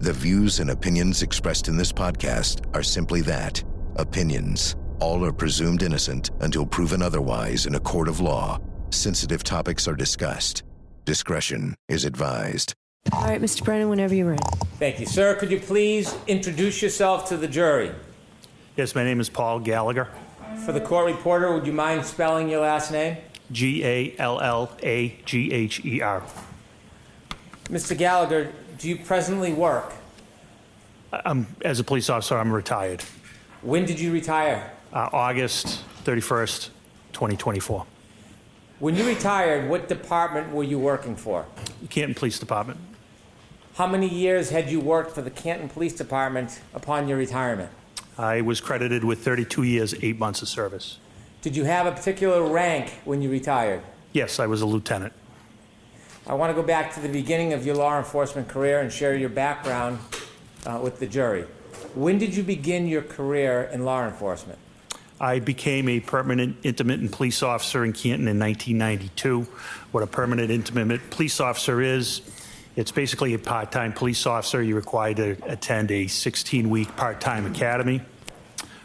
The views and opinions expressed in this podcast are simply that, opinions. All are presumed innocent until proven otherwise in a court of law. Sensitive topics are discussed. Discretion is advised. All right, Mr. Brennan, whenever you're ready. Thank you, sir. Could you please introduce yourself to the jury? Yes, my name is Paul Gallagher. For the court reporter, would you mind spelling your last name? Gallagher. Mr. Gallagher, do you presently work? As a police officer, I'm retired. When did you retire? August 31st, 2024. When you retired, what department were you working for? Canton Police Department. How many years had you worked for the Canton Police Department upon your retirement? I was credited with 32 years, 8 months of service. Did you have a particular rank when you retired? Yes, I was a lieutenant. I want to go back to the beginning of your law enforcement career and share your background with the jury. When did you begin your career in law enforcement? I became a permanent intermittent police officer in Canton in 1992. What a permanent intermittent police officer is, it's basically a part-time police officer. You're required to attend a 16-week part-time academy.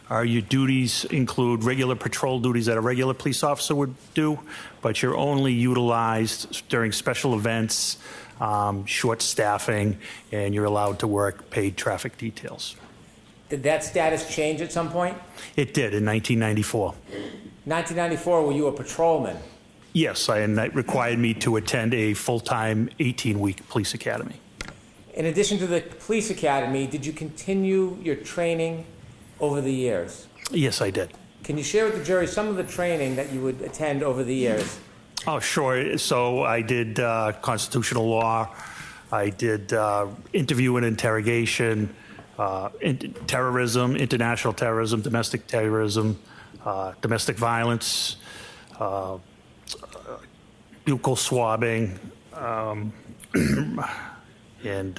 Your duties include regular patrol duties that a regular police officer would do, but you're only utilized during special events, short staffing, and you're allowed to work paid traffic details. Did that status change at some point? It did in 1994. 1994, were you a patrolman? Yes, and that required me to attend a full-time 18-week police academy. In addition to the police academy, did you continue your training over the years? Yes, I did. Can you share with the jury some of the training that you would attend over the years? Oh, sure. So I did constitutional law. I did interview and interrogation, terrorism, international terrorism, domestic domestic violence, buccal swabbing, and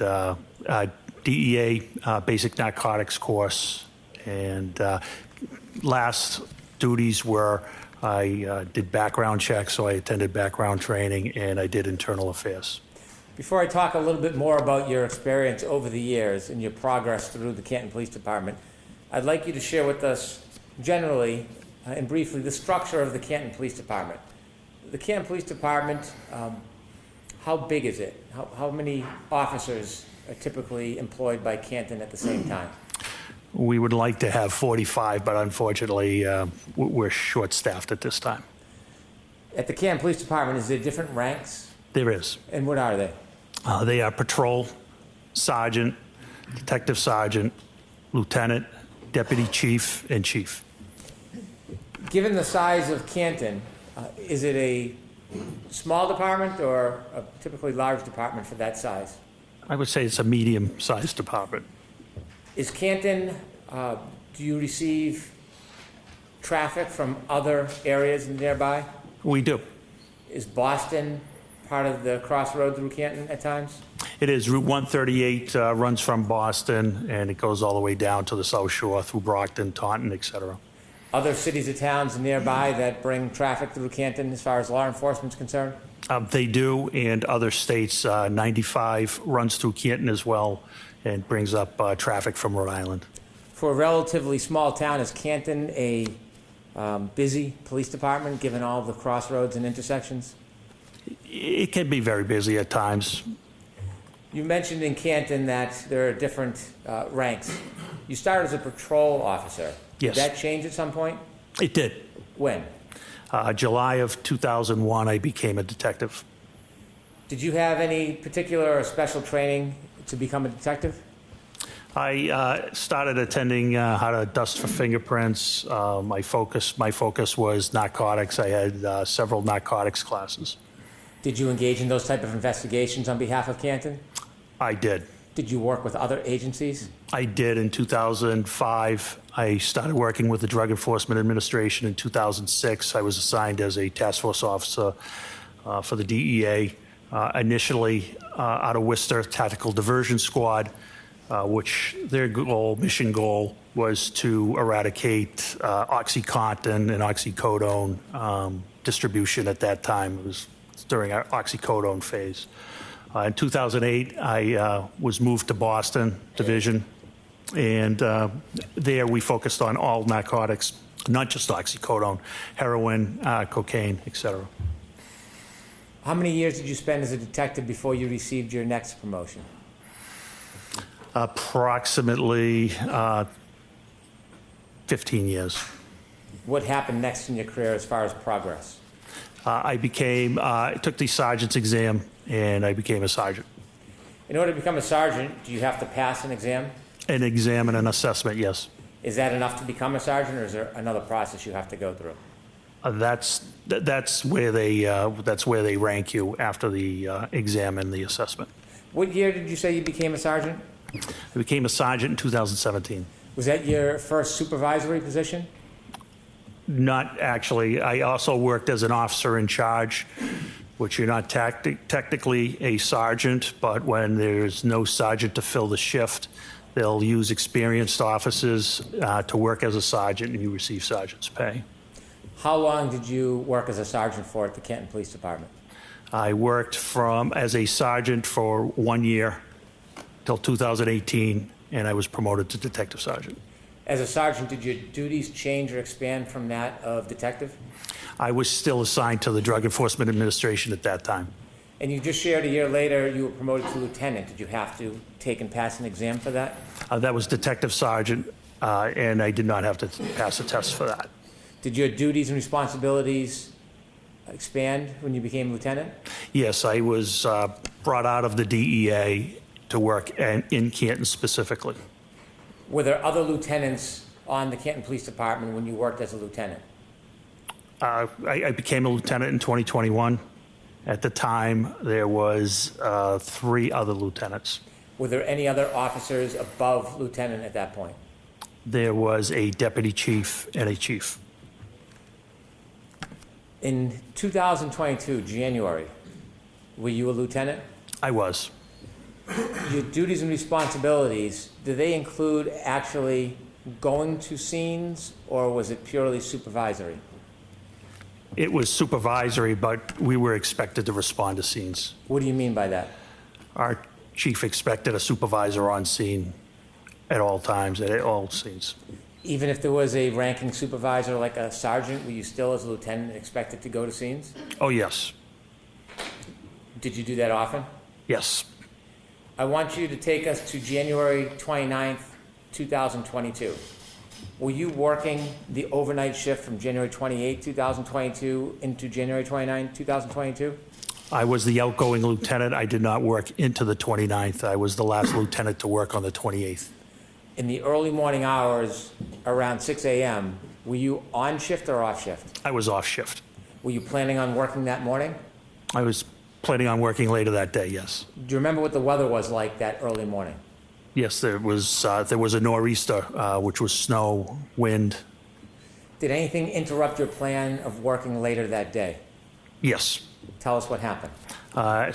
DEA basic narcotics course. And last duties were I did background checks, so I attended background training, and I did internal affairs. Before I talk a little bit more about your experience over the years and your progress through the Canton Police Department, I'd like you to share with us generally and briefly the structure of the Canton Police Department. The Canton Police Department, how big is it? How many officers are typically employed by Canton at the same time? We would like to have 45, but unfortunately, we're short-staffed at this time. At the Canton Police Department, is there different ranks? There is. And what are they? They are patrol, sergeant, detective sergeant, lieutenant, deputy chief, and chief. Given the size of Canton, is it a small department or a typically large department for that size? I would say it's a medium-sized department. Is Canton, do you receive traffic from other areas nearby? We do. Is Boston part of the crossroad through Canton at times? It is. Route 138 runs from Boston, and it goes all the way down to the South Shore through Brockton, Taunton, etc. Other cities or towns nearby that bring traffic through Canton as far as law enforcement is concerned? They do, and other states. 95 runs through Canton as well and brings up traffic from Rhode Island. For a relatively small town, is Canton a busy police department given all the crossroads and intersections? It can be very busy at times. You mentioned in Canton that there are different ranks. You started as a patrol officer. Yes. Did that change at some point? It did. When? July of 2001, I became a detective. Did you have any particular or special training to become a detective? I started attending how to dust for fingerprints. My focus was narcotics. I had several narcotics classes. Did you engage in those type of investigations on behalf of Canton? I did. Did you work with other agencies? I did. In 2005, I started working with the Drug Enforcement Administration. In 2006, I was assigned as a task force officer for the DEA, initially out of Worcester Tactical Diversion Squad, which their mission goal was to eradicate OxyContin and oxycodone distribution at that time. It was during our oxycodone phase. In 2008, I was moved to Boston Division, and there we focused on all narcotics, not just oxycodone, heroin, cocaine, etc. How many years did you spend as a detective before you received your next promotion? Approximately 15 years. What happened next in your career as far as progress? I took the sergeant's exam, and I became a sergeant. In order to become a sergeant, do you have to pass an exam? An exam and an assessment, yes. Is that enough to become a sergeant, or is there another process you have to go through? That's where they rank you after the exam and the assessment. What year did you say you became a sergeant? I became a sergeant in 2017. Was that your first supervisory position? Not actually. I also worked as an officer in charge, which you're not technically a sergeant, but when there's no sergeant to fill the shift, they'll use experienced officers to work as a sergeant, and you receive sergeant's pay. How long did you work as a sergeant for at the Canton Police Department? I worked as a sergeant for 1 year till 2018, and I was promoted to detective sergeant. As a sergeant, did your duties change or expand from that of detective? I was still assigned to the Drug Enforcement Administration at that time. And you just shared a year later you were promoted to lieutenant. Did you have to take and pass an exam for that? That was detective sergeant, and I did not have to pass a test for that. Did your duties and responsibilities expand when you became lieutenant? Yes, I was brought out of the DEA to work in Canton specifically. Were there other lieutenants on the Canton Police Department when you worked as a lieutenant? I became a lieutenant in 2021. At the time, there was 3 other lieutenants. Were there any other officers above lieutenant at that point? There was a deputy chief and a chief. In 2022, January, were you a lieutenant? I was. Your duties and responsibilities, do they include actually going to scenes, or was it purely supervisory? It was supervisory, but we were expected to respond to scenes. What do you mean by that? Our chief expected a supervisor on scene at all times, at all scenes. Even if there was a ranking supervisor like a sergeant, were you still, as a lieutenant, expected to go to scenes? Oh, yes. Did you do that often? Yes. I want you to take us to January 29th, 2022. Were you working the overnight shift from January 28, 2022 into January 29, 2022? I was the outgoing lieutenant. I did not work into the 29th. I was the last lieutenant to work on the 28th. In the early morning hours, around 6 a.m., were you on shift or off shift? I was off shift. Were you planning on working that morning? I was planning on working later that day, yes. Do you remember what the weather was like that early morning? Yes, there was a nor'easter, which was snow, wind. Did anything interrupt your plan of working later that day? Yes. Tell us what happened.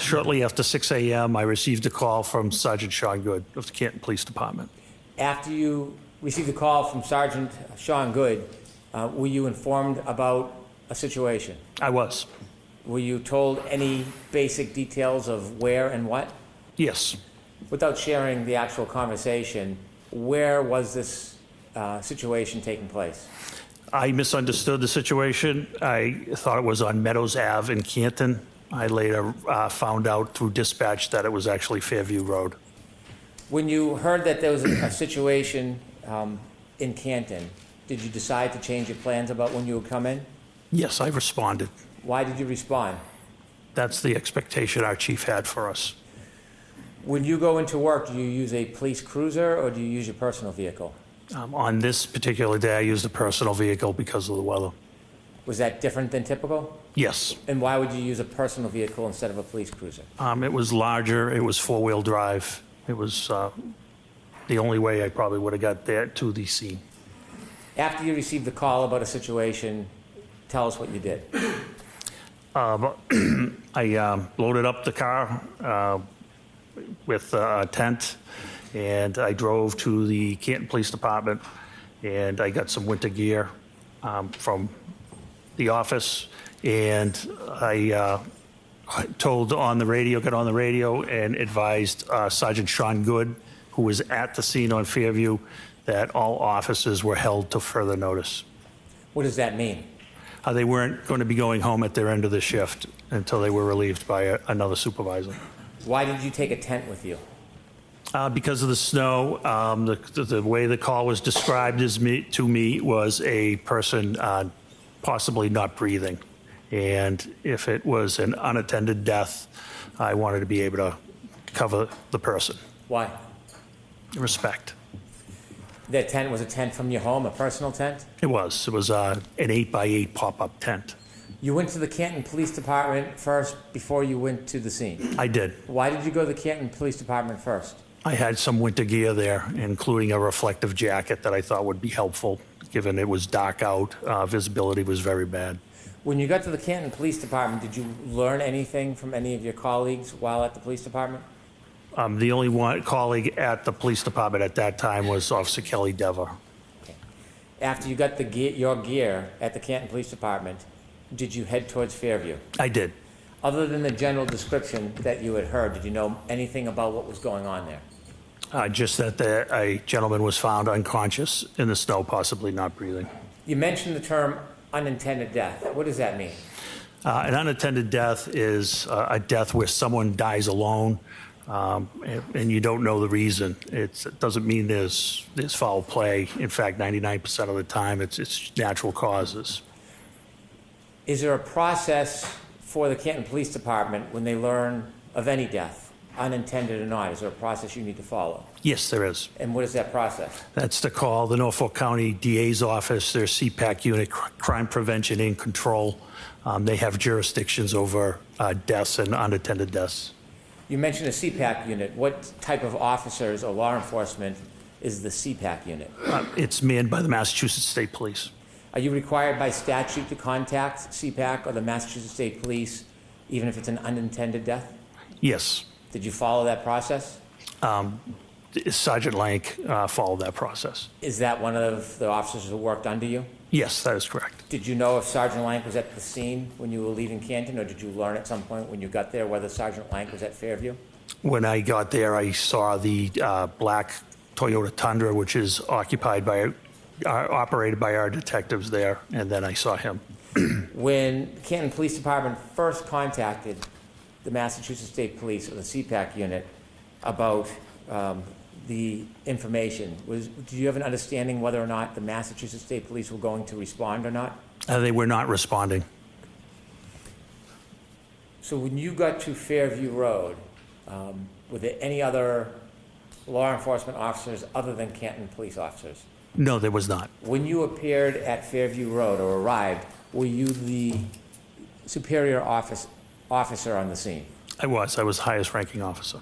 Shortly after 6 a.m., I received a call from Sergeant Sean Good of the Canton Police Department. After you received a call from Sergeant Sean Good, were you informed about a situation? I was. Were you told any basic details of where and what? Yes. Without sharing the actual conversation, where was this situation taking place? I misunderstood the situation. I thought it was on Meadows Ave in Canton. I later found out through dispatch that it was actually Fairview Road. When you heard that there was a situation in Canton, did you decide to change your plans about when you would come in? Yes, I responded. Why did you respond? That's the expectation our chief had for us. When you go into work, do you use a police cruiser or do you use your personal vehicle? On this particular day, I used a personal vehicle because of the weather. Was that different than typical? Yes. And why would you use a personal vehicle instead of a police cruiser? It was larger. It was four-wheel drive. It was the only way I probably would have got there to the scene. After you received the call about a situation, tell us what you did. I loaded up the car with a tent, and I drove to the Canton Police Department, and I got some winter gear from the office, and I got on the radio and advised Sergeant Sean Good, who was at the scene on Fairview, that all officers were held to further notice. What does that mean? They weren't going to be going home at their end of the shift until they were relieved by another supervisor. Why did you take a tent with you? Because of the snow, the way the call was described to me was a person possibly not breathing. And if it was an unattended death, I wanted to be able to cover the person. Why? Respect. That tent was a tent from your home, a personal tent? It was. It was an 8x8 pop-up tent. You went to the Canton Police Department first before you went to the scene? I did. Why did you go to the Canton Police Department first? I had some winter gear there, including a reflective jacket that I thought would be helpful, given it was dark out. Visibility was very bad. When you got to the Canton Police Department, did you learn anything from any of your colleagues while at the police department? The only one colleague at the police department at that time was Officer Kelly Dever. Okay. After you got your gear at the Canton Police Department, did you head towards Fairview? I did. Other than the general description that you had heard, did you know anything about what was going on there? Just that a gentleman was found unconscious in the snow, possibly not breathing. You mentioned the term unintended death. What does that mean? An unattended death is a death where someone dies alone, and you don't know the reason. It doesn't mean there's foul play. In fact, 99% of the time, it's natural causes. Is there a process for the Canton Police Department when they learn of any death, unintended or not? Is there a process you need to follow? Yes, there is. And what is that process? That's to call the Norfolk County DA's office, their CPAC unit, Crime Prevention and Control. They have jurisdictions over deaths and unattended deaths. You mentioned a CPAC unit. What type of officers or law enforcement is the CPAC unit? It's manned by the Massachusetts State Police. Are you required by statute to contact CPAC or the Massachusetts State Police, even if it's an unintended death? Yes. Did you follow that process? Sergeant Lank followed that process. Is that one of the officers who worked under you? Yes, that is correct. Did you know if Sergeant Lank was at the scene when you were leaving Canton, or did you learn at some point when you got there whether Sergeant Lank was at Fairview? When I got there, I saw the black Toyota Tundra, which is operated by our detectives there, and then I saw him. When the Canton Police Department first contacted the Massachusetts State Police or the CPAC unit about the information, did you have an understanding whether or not the Massachusetts State Police were going to respond or not? They were not responding. So when you got to Fairview Road, were there any other law enforcement officers other than Canton police officers? No, there was not. When you appeared at Fairview Road or arrived, were you the superior officer on the scene? I was highest ranking officer.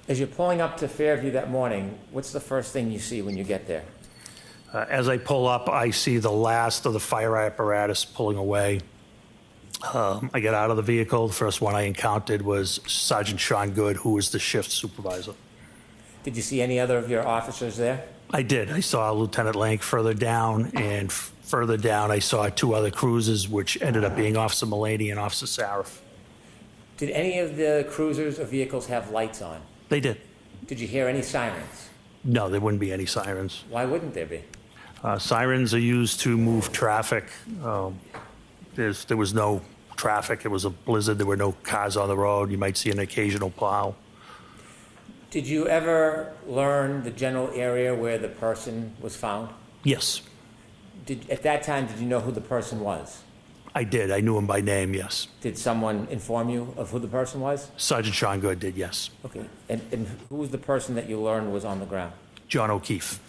As you're pulling up to Fairview that morning, what's the first thing you see when you get there? As I pull up, I see the last of the fire apparatus pulling away. I get out of the vehicle. The first one I encountered was Sergeant Sean Good, who was the shift supervisor. Did you see any other of your officers there? I did. I saw Lieutenant Lank further down, and further down I saw two other cruisers, which ended up being Officer Mullaney and Officer Sarif. Did any of the cruisers or vehicles have lights on? They did. Did you hear any sirens? No, there wouldn't be any sirens. Why wouldn't there be? Sirens are used to move traffic. There was no traffic. It was a blizzard. There were no cars on the road. You might see an occasional plow. Did you ever learn the general area where the person was found? Yes. At that time, did you know who the person was? I did. I knew him by name, yes. Did someone inform you of who the person was? Sergeant Sean Good did, yes. Okay. And who was the person that you learned was on the ground? John O'Keefe.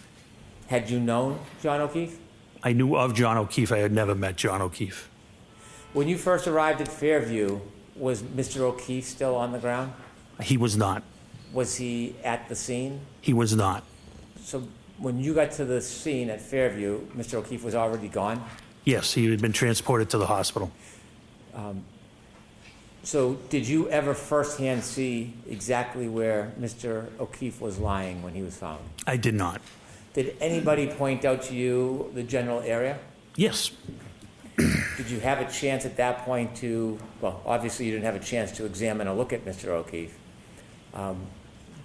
Had you known John O'Keefe? I knew of John O'Keefe. I had never met John O'Keefe. When you first arrived at Fairview, was Mr. O'Keefe still on the ground? He was not. Was he at the scene? He was not. So when you got to the scene at Fairview, Mr. O'Keefe was already gone? Yes, he had been transported to the hospital. So did you ever firsthand see exactly where Mr. O'Keefe was lying when he was found? I did not. Did anybody point out to you the general area? Yes. Did you have a chance at that point to, well, obviously you didn't have a chance to examine or look at Mr. O'Keefe.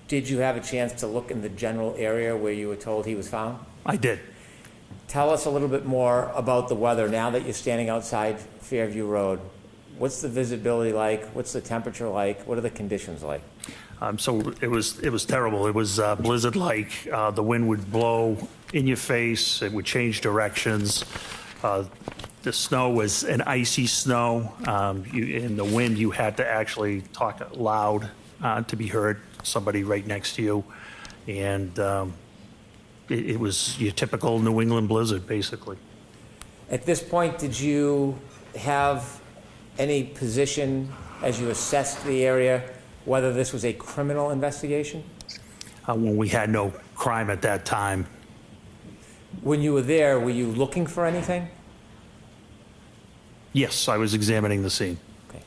Did you have a chance to look in the general area where you were told he was found? I did. Tell us a little bit more about the weather now that you're standing outside Fairview Road. What's the visibility like? What's the temperature like? What are the conditions like? So it was terrible. It was blizzard-like. The wind would blow in your face. It would change directions. The snow was an icy snow. In the wind, you had to actually talk loud to be heard. Somebody right next to you, and it was your typical New England blizzard, basically. At this point, did you have any position as you assessed the area whether this was a criminal investigation? When we had no crime at that time. When you were there, were you looking for anything? Yes, I was examining the scene. Okay.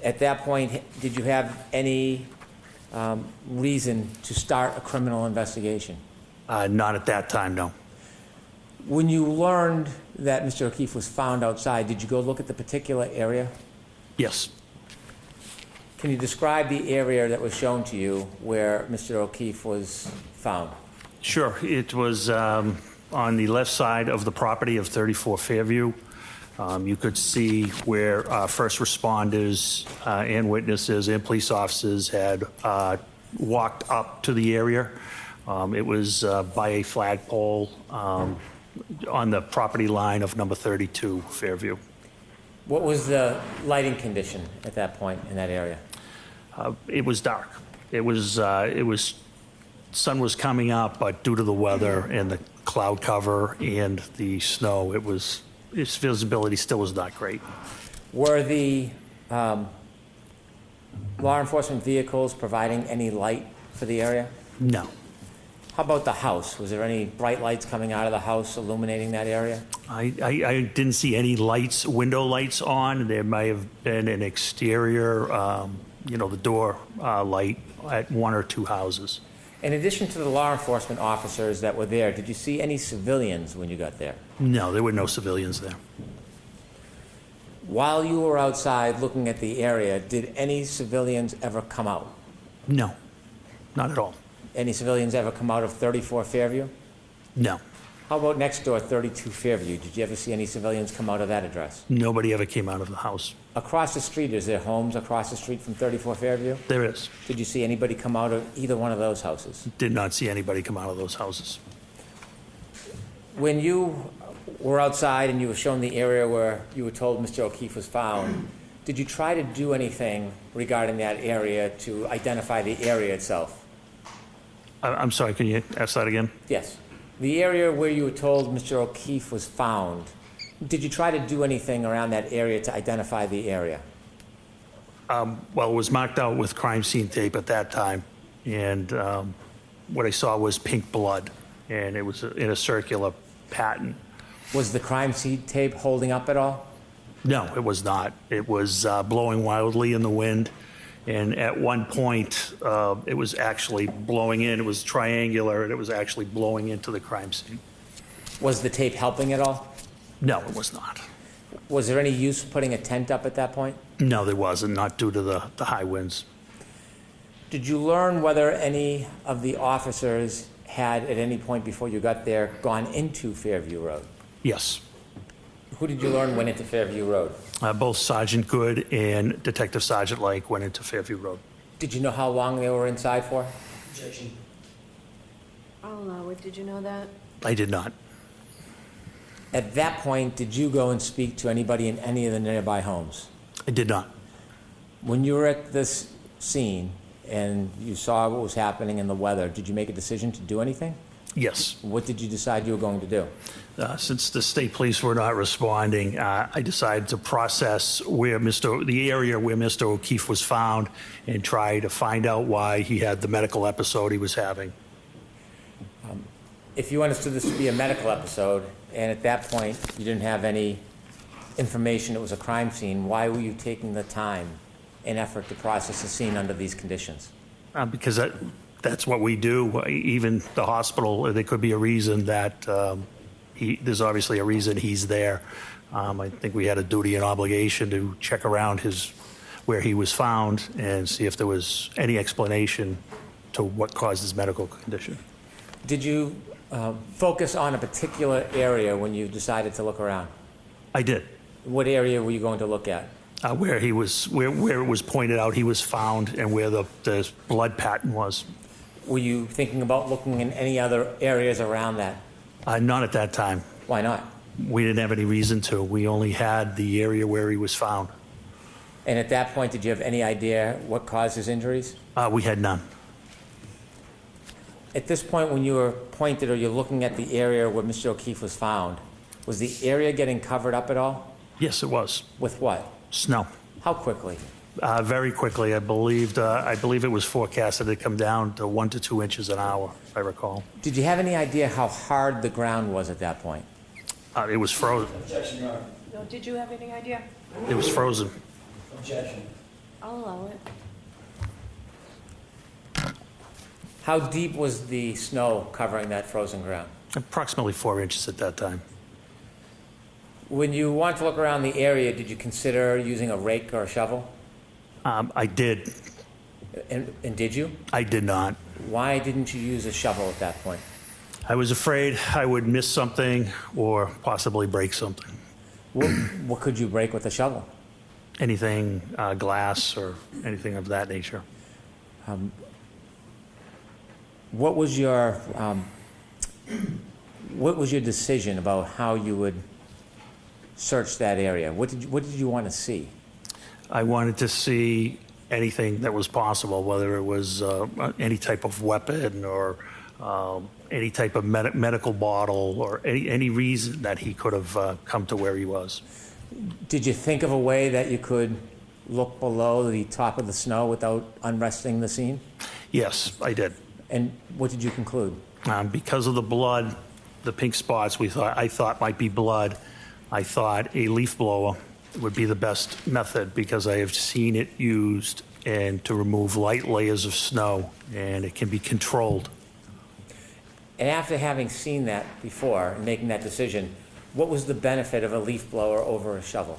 At that point, did you have any reason to start a criminal investigation? Not at that time, no. When you learned that Mr. O'Keefe was found outside, did you go look at the particular area? Yes. Can you describe the area that was shown to you where Mr. O'Keefe was found? Sure. It was on the left side of the property of 34 Fairview. You could see where first responders and witnesses and police officers had walked up to the area. It was by a flagpole on the property line of number 32 Fairview. What was the lighting condition at that point in that area? It was dark. It was sun was coming up, but due to the weather and the cloud cover and the snow, its visibility still was not great. Were the law enforcement vehicles providing any light for the area? No. How about the house? Was there any bright lights coming out of the house illuminating that area? I didn't see any lights, window lights on. There may have been an exterior, the door light at one or two houses. In addition to the law enforcement officers that were there, did you see any civilians when you got there? No, there were no civilians there. While you were outside looking at the area, did any civilians ever come out? No, not at all. Any civilians ever come out of 34 Fairview? No. How about next door, 32 Fairview? Did you ever see any civilians come out of that address? Nobody ever came out of the house. Across the street, is there homes across the street from 34 Fairview? There is. Did you see anybody come out of either one of those houses? Did not see anybody come out of those houses. When you were outside and you were shown the area where you were told Mr. O'Keefe was found, did you try to do anything regarding that area to identify the area itself? I'm sorry, can you ask that again? Yes. The area where you were told Mr. O'Keefe was found, did you try to do anything around that area to identify the area? Well, it was marked out with crime scene tape at that time, and what I saw was pink blood, and it was in a circular pattern. Was the crime scene tape holding up at all? No, it was not. It was blowing wildly in the wind, and at one point, it was actually blowing in. It was triangular, and it was actually blowing into the crime scene. Was the tape helping at all? No, it was not. Was there any use putting a tent up at that point? No, there wasn't, not due to the high winds. Did you learn whether any of the officers had, at any point before you got there, gone into Fairview Road? Yes. Who did you learn went into Fairview Road? Both Sergeant Good and Detective Sergeant Lake went into Fairview Road. Did you know how long they were inside for? Objection. I'll allow it. Did you know that? I did not. At that point, did you go and speak to anybody in any of the nearby homes? I did not. When you were at this scene and you saw what was happening in the weather, did you make a decision to do anything? Yes. What did you decide you were going to do? Since the state police were not responding, I decided to process the area where Mr. O'Keefe was found and try to find out why he had the medical episode he was having. If you understood this to be a medical episode, and at that point you didn't have any information it was a crime scene, why were you taking the time and effort to process the scene under these conditions? Because that's what we do. Even the hospital, there could be a reason that there's obviously a reason he's there. I think we had a duty and obligation to check around where he was found and see if there was any explanation to what caused his medical condition. Did you focus on a particular area when you decided to look around? I did. What area were you going to look at? Where it was pointed out he was found and where the blood pattern was. Were you thinking about looking in any other areas around that? Not at that time. Why not? We didn't have any reason to. We only had the area where he was found. And at that point, did you have any idea what caused his injuries? We had none. At this point, when you were pointed or you're looking at the area where Mr. O'Keefe was found, was the area getting covered up at all? Yes, it was. With what? Snow. How quickly? Very quickly. I believe it was forecasted to come down to 1 to 2 inches an hour, if I recall. Did you have any idea how hard the ground was at that point? It was frozen. Objection, Your Honor. No, did you have any idea? It was frozen. Objection. I'll allow it. How deep was the snow covering that frozen ground? Approximately 4 inches at that time. When you wanted to look around the area, did you consider using a rake or a shovel? I did. And did you? I did not. Why didn't you use a shovel at that point? I was afraid I would miss something or possibly break something. What could you break with a shovel? Anything, glass or anything of that nature. What was your decision about how you would search that area? What did you want to see? I wanted to see anything that was possible, whether it was any type of weapon or any type of medical bottle or any reason that he could have come to where he was. Did you think of a way that you could look below the top of the snow without unresting the scene? Yes, I did. And what did you conclude? Because of the blood, the pink spots I thought might be blood, I thought a leaf blower would be the best method because I have seen it used and to remove light layers of snow, and it can be controlled. And after having seen that before and making that decision, what was the benefit of a leaf blower over a shovel?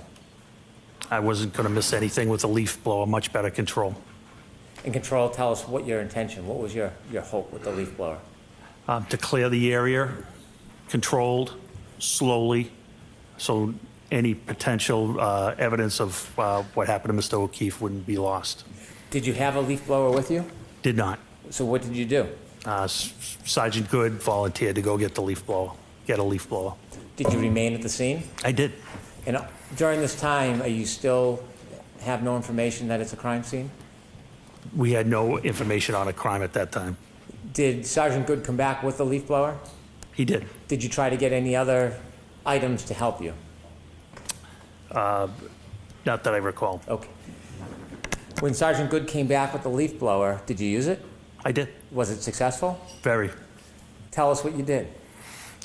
I wasn't going to miss anything with a leaf blower, much better control. And control, tell us what your intention, what was your hope with the leaf blower? To clear the area, controlled, slowly, so any potential evidence of what happened to Mr. O'Keefe wouldn't be lost. Did you have a leaf blower with you? Did not. So what did you do? Sergeant Good volunteered to go get a leaf blower. Did you remain at the scene? I did. And during this time, you still have no information that it's a crime scene? We had no information on a crime at that time. Did Sergeant Good come back with the leaf blower? He did. Did you try to get any other items to help you? Not that I recall. Okay. When Sergeant Good came back with the leaf blower, did you use it? I did. Was it successful? Very. Tell us what you did.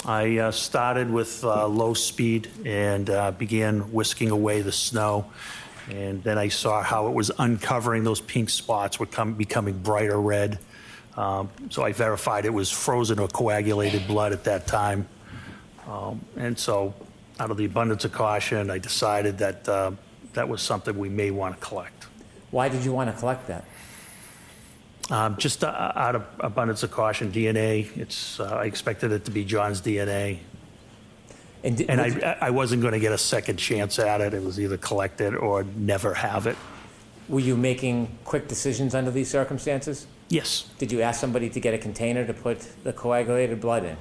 I started with low speed and began whisking away the snow. And then I saw how it was uncovering those pink spots were becoming brighter red. So I verified it was frozen or coagulated blood at that time. And so out of the abundance of caution, I decided that that was something we may want to collect. Why did you want to collect that? Just out of abundance of caution, DNA. I expected it to be John's DNA. And I wasn't going to get a second chance at it. It was either collect it or never have it. Were you making quick decisions under these circumstances? Yes. Did you ask somebody to get a container to put the coagulated blood in?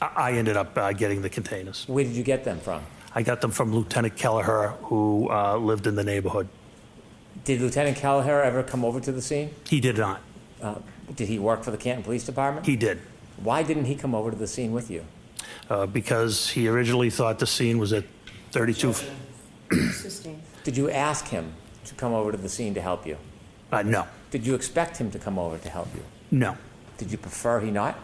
I ended up getting the containers. Where did you get them from? I got them from Lieutenant Gallagher, who lived in the neighborhood. Did Lieutenant Gallagher ever come over to the scene? He did not. Did he work for the Canton Police Department? He did. Why didn't he come over to the scene with you? Because he originally thought the scene was at 32. Sustained. Did you ask him to come over to the scene to help you? No. Did you expect him to come over to help you? No. Did you prefer he not?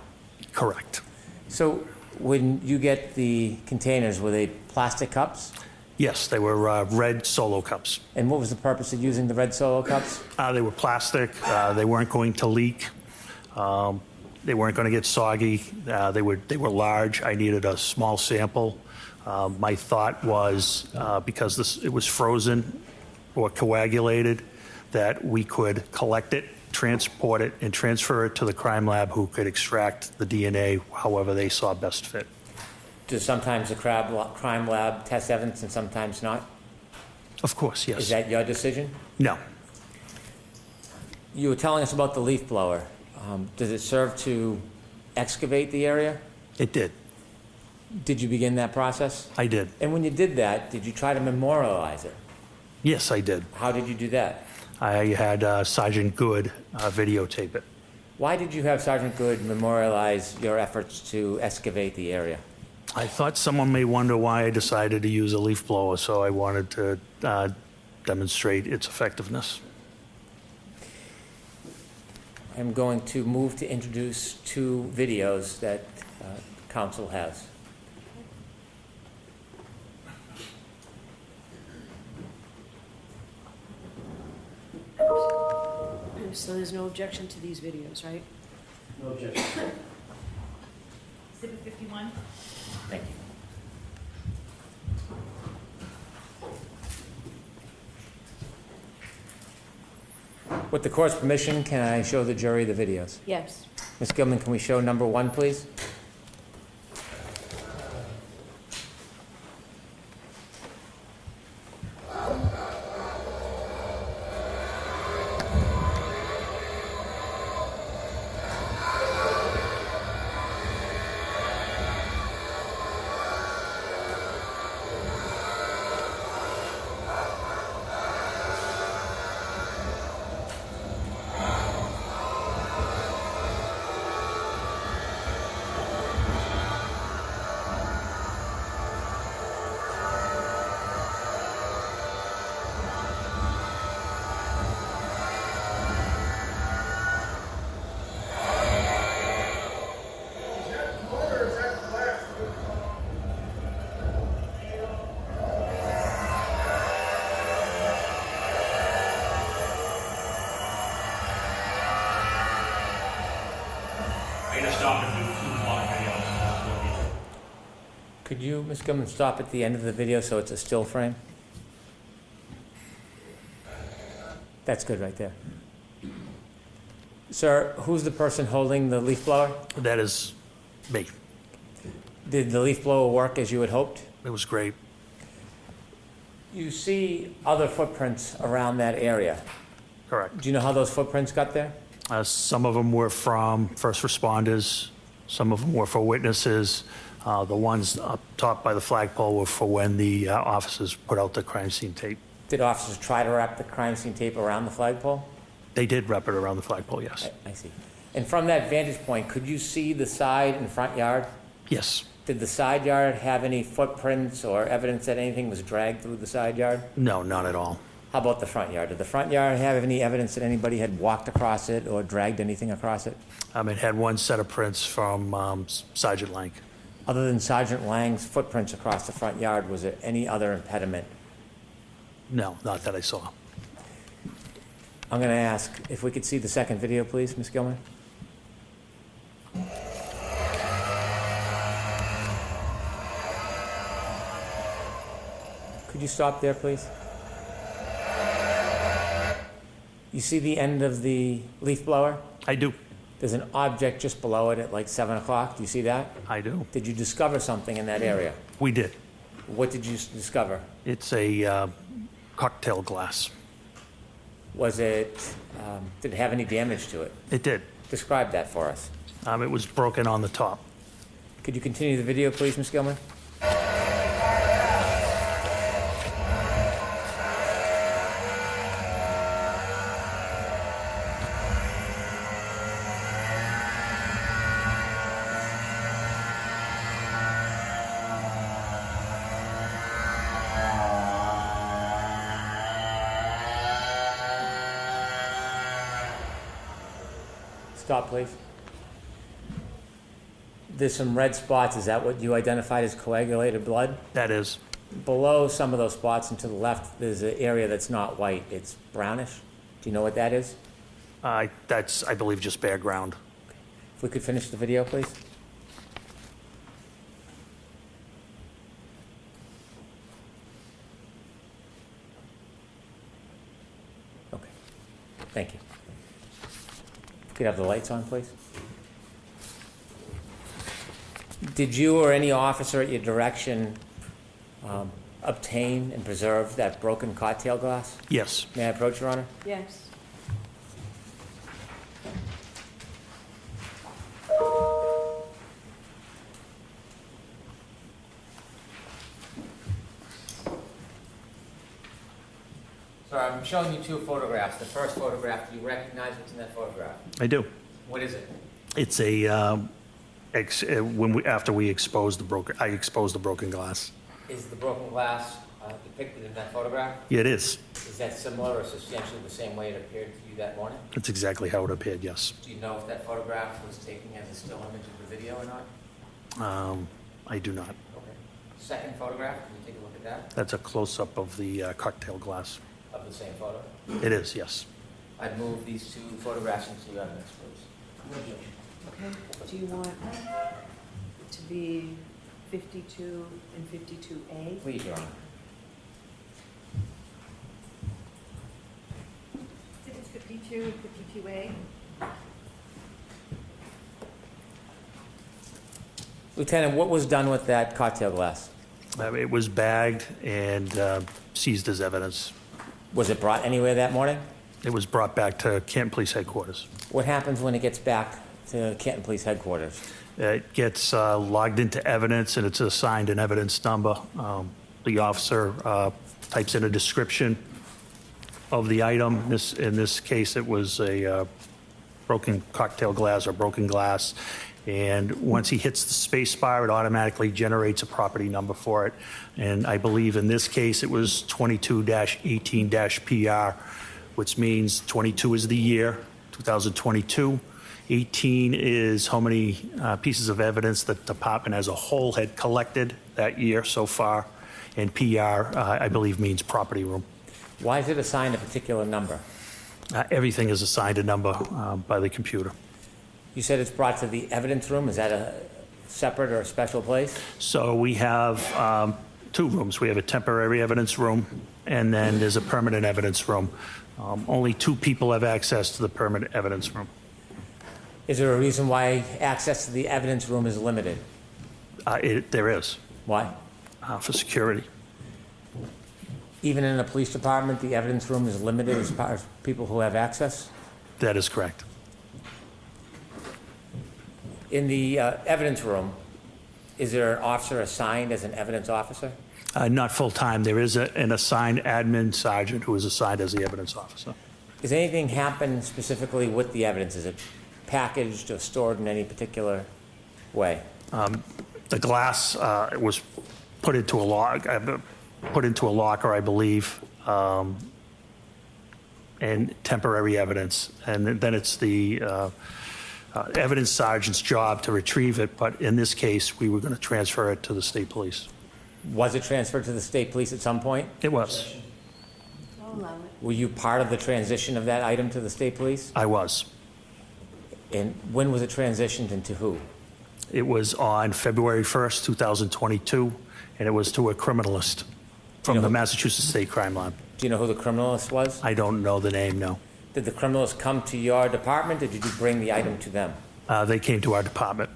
Correct. So when you get the containers, were they plastic cups? Yes, they were red Solo cups. And what was the purpose of using the red Solo cups? They were plastic. They weren't going to leak. They weren't going to get soggy. They were large. I needed a small sample. My thought was because it was frozen or coagulated, that we could collect it, transport it, and transfer it to the crime lab, who could extract the DNA however they saw best fit. Does sometimes the crime lab test evidence and sometimes not? Of course, yes. Is that your decision? No. You were telling us about the leaf blower. Does it serve to excavate the area? It did. Did you begin that process? I did. And when you did that, did you try to memorialize it? Yes, I did. How did you do that? I had Sergeant Good videotape it. Why did you have Sergeant Good memorialize your efforts to excavate the area? I thought someone may wonder why I decided to use a leaf blower, so I wanted to demonstrate its effectiveness. I'm going to move to introduce 2 videos that council has. So there's no objection to these videos, right? No objection. Exhibit 51. Thank you. With the court's permission, can I show the jury the videos? Yes. Ms. Gilman, can we show number 1, please? Could you, Ms. Gilman, stop at the end of the video so it's a still frame? That's good right there. Sir, who's the person holding the leaf blower? That is me. Did the leaf blower work as you had hoped? It was great. You see other footprints around that area. Correct. Do you know how those footprints got there? Some of them were from first responders. Some of them were for witnesses. The ones up top by the flagpole were for when the officers put out the crime scene tape. Did officers try to wrap the crime scene tape around the flagpole? They did wrap it around the flagpole, yes. I see. And from that vantage point, could you see the side and front yard? Yes. Did the side yard have any footprints or evidence that anything was dragged through the side yard? No, not at all. How about the front yard? Did the front yard have any evidence that anybody had walked across it or dragged anything across it? It had one set of prints from Sergeant Lang. Other than Sergeant Lang's footprints across the front yard, was there any other impediment? No, not that I saw. I'm going to ask if we could see the second video, please, Ms. Gilman. Could you stop there, please? You see the end of the leaf blower? I do. There's an object just below it at like 7 o'clock. Do you see that? I do. Did you discover something in that area? We did. What did you discover? It's a cocktail glass. Was it, did it have any damage to it? It did. Describe that for us. It was broken on the top. Could you continue the video, please, Ms. Gilman? Stop, please. There's some red spots. Is that what you identified as coagulated blood? That is. Below some of those spots and to the left, there's an area that's not white. It's brownish. Do you know what that is? That's, I believe, just bare ground. If we could finish the video, please. Okay. Thank you. Could you have the lights on, please? Did you or any officer at your direction obtain and preserve that broken cocktail glass? Yes. May I approach, Your Honor? Yes. So I'm showing you two photographs. The first photograph, do you recognize what's in that photograph? I do. What is it? It's a, after we exposed the broken, I exposed the broken glass. Is the broken glass depicted in that photograph? Yeah, it is. Is that similar or substantially the same way it appeared to you that morning? That's exactly how it appeared, yes. Do you know if that photograph was taken as a still image of the video or not? I do not. Okay. Second photograph, can you take a look at that? That's a close-up of the cocktail glass. Of the same photo? It is, yes. I'd move these two photographs into evidence, please. Okay, do you want it to be 52 and 52A? Please, Your Honor. It's 52 and 52A. Lieutenant, what was done with that cocktail glass? It was bagged and seized as evidence. Was it brought anywhere that morning? It was brought back to Canton Police Headquarters. What happens when it gets back to Canton Police Headquarters? It gets logged into evidence, and it's assigned an evidence number. The officer types in a description of the item. In this case, it was a broken cocktail glass or broken glass. And once he hits the space bar, it automatically generates a property number for it. And I believe in this case, it was 22-18-PR, which means 22 is the year, 2022. 18 is how many pieces of evidence the department as a whole had collected that year so far. And PR, I believe, means property room. Why is it assigned a particular number? Everything is assigned a number by the computer. You said it's brought to the evidence room. Is that a separate or a special place? So we have two rooms. We have a temporary evidence room, and then there's a permanent evidence room. Only two people have access to the permanent evidence room. Is there a reason why access to the evidence room is limited? There is, Why? for security. Even in a police department, the evidence room is limited as far as people who have access? That is correct. In the evidence room, is there an officer assigned as an evidence officer? Not full-time. There is an assigned admin sergeant who is assigned as the evidence officer. Does anything happen specifically with the evidence? Is it packaged or stored in any particular way? The glass was put into a locker, I believe, and temporary evidence. And then it's the evidence sergeant's job to retrieve it, but in this case, we were going to transfer it to the state police. Was it transferred to the state police at some point? It was. I'll allow it. Were you part of the transition of that item to the state police? I was. And when was it transitioned and to who? It was on February 1st, 2022, and it was to a criminalist from the Massachusetts State Crime Lab. Do you know who the criminalist was? I don't know the name, no. Did the criminalist come to your department, or did you bring the item to them? They came to our department.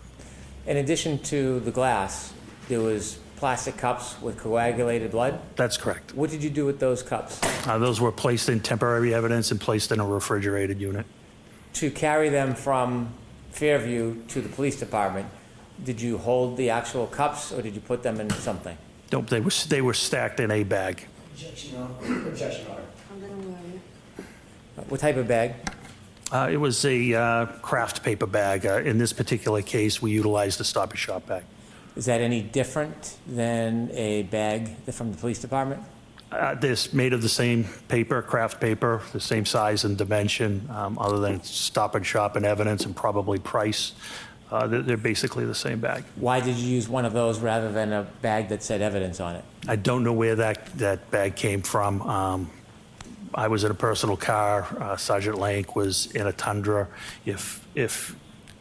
In addition to the glass, there was plastic cups with coagulated blood. That's correct. What did you do with those cups? Those were placed in temporary evidence and placed in a refrigerated unit. To carry them from Fairview to the police department, did you hold the actual cups, or did you put them in something? Nope, they were stacked in a bag. Objection, Your Honor. Objection, Your Honor. I'm going to allow it. What type of bag? It was a craft paper bag. In this particular case, we utilized a Stop and Shop bag. Is that any different than a bag from the police department? This made of the same paper, craft paper, the same size and dimension, other than Stop and Shop and evidence and probably price. They're basically the same bag. Why did you use one of those rather than a bag that said evidence on it? I don't know where that bag came from. I was in a personal car. Sergeant Lank was in a Tundra. If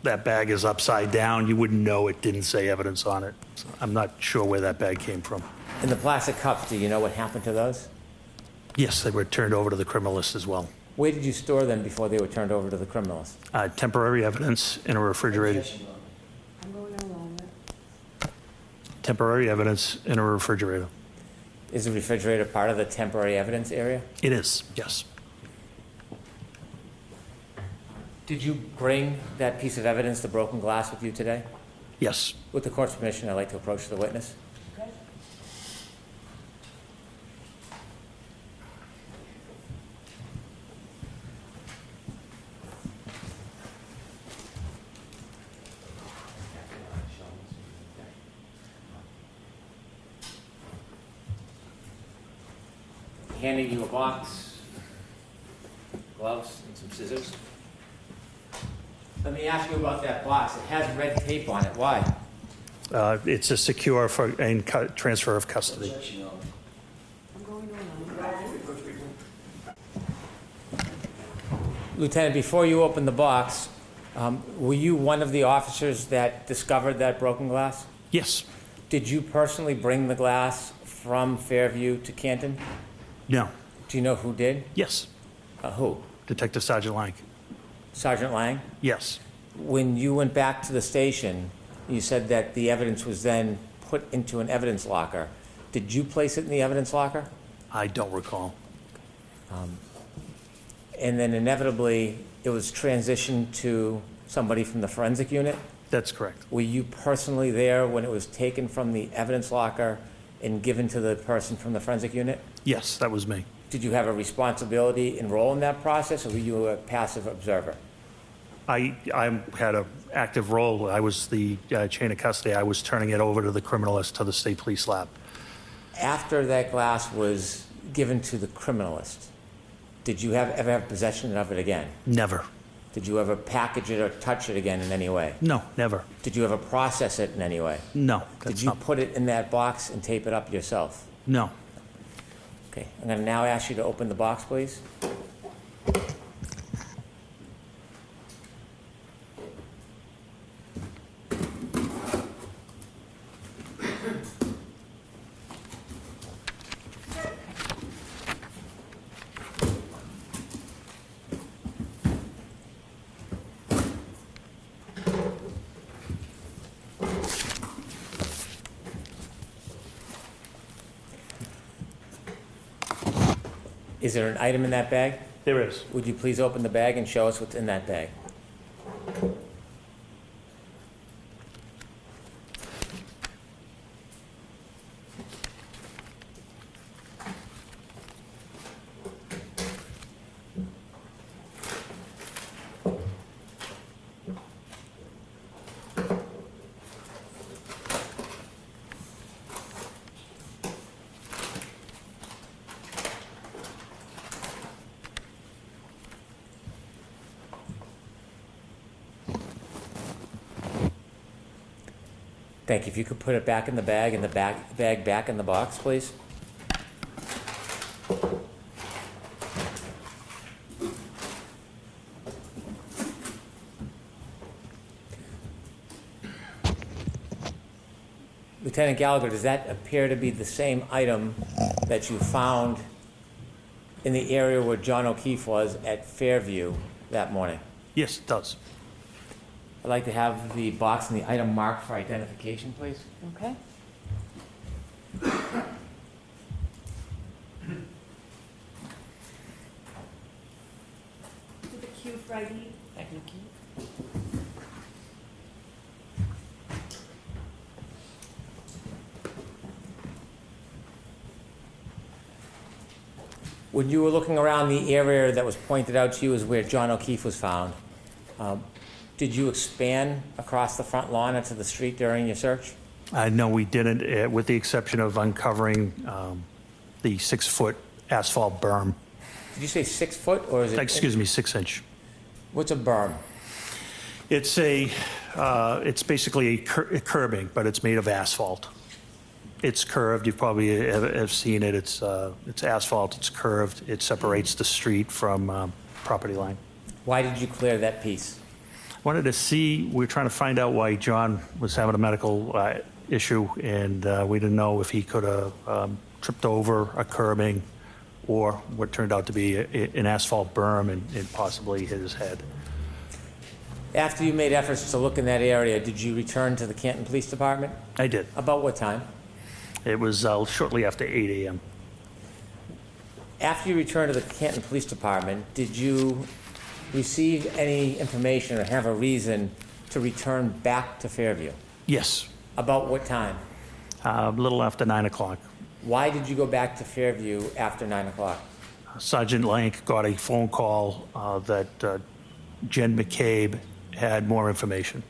that bag is upside down, you wouldn't know it didn't say evidence on it. So I'm not sure where that bag came from. And the plastic cups, do you know what happened to those? Yes, they were turned over to the criminalist as well. Where did you store them before they were turned over to the criminalist? Temporary evidence in a refrigerator. Objection, Your Honor. I'm going along with. Temporary evidence in a refrigerator. Is the refrigerator part of the temporary evidence area? It is, yes. Did you bring that piece of evidence, the broken glass, with you today? Yes. With the court's permission, I'd like to approach the witness. Okay. Handing you a box, gloves, and some scissors. Let me ask you about that box. It has red tape on it. Why? It's a secure and transfer of custody. Objection, Your Honor. I'm going along. Lieutenant, before you open the box, were you one of the officers that discovered that broken glass? Yes. Did you personally bring the glass from Fairview to Canton? No. Do you know who did? Yes. Who? Detective Sergeant Lang. Sergeant Lang? Yes. When you went back to the station, you said that the evidence was then put into an evidence locker. Did you place it in the evidence locker? I don't recall. And then inevitably, it was transitioned to somebody from the forensic unit? That's correct. Were you personally there when it was taken from the evidence locker and given to the person from the forensic unit? Yes, that was me. Did you have a responsibility and role in that process, or were you a passive observer? I had an active role. I was the chain of custody. I was turning it over to the criminalist to the state police lab. After that glass was given to the criminalist, did you ever have possession of it again? Never. Did you ever package it or touch it again in any way? No, never. Did you ever process it in any way? No. Did That's you not. put it in that box and tape it up yourself? No. Okay, I'm going to now ask you to open the box, please. Is there an item in that bag? There is. Would you please open the bag and show us what's in that bag? Thank you. If you could put it back in the bag and the bag back in the box, please. Lieutenant Gallagher, does that appear to be the same item that you found in the area where John O'Keefe was at Fairview that morning? Yes, it does. I'd like to have the box and the item marked for identification, please. Okay. To the queue for ID. Thank you. When you were looking around the area that was pointed out to you as where John O'Keefe was found, did you expand across the front lawn into the street during your search? No, we didn't, with the exception of uncovering the 6-foot asphalt berm. Did you say 6 foot or is it? Excuse me, 6-inch. What's a berm? It's basically a curbing, but it's made of asphalt. It's curved. You probably have seen it. It's asphalt. It's curved. It separates the street from property line. Why did you clear that piece? Wanted to see, we're trying to find out why John was having a medical issue, and we didn't know if he could have tripped over a curbing or what turned out to be an asphalt berm and possibly hit his head. After you made efforts to look in that area, did you return to the Canton Police Department? I did. About what time? It was shortly after 8 a.m. After you returned to the Canton Police Department, did you receive any information or have a reason to return back to Fairview? Yes, About what time? a little after 9 o'clock. Why did you go back to Fairview after 9 o'clock? Sergeant Lank got a phone call that Jen McCabe had more information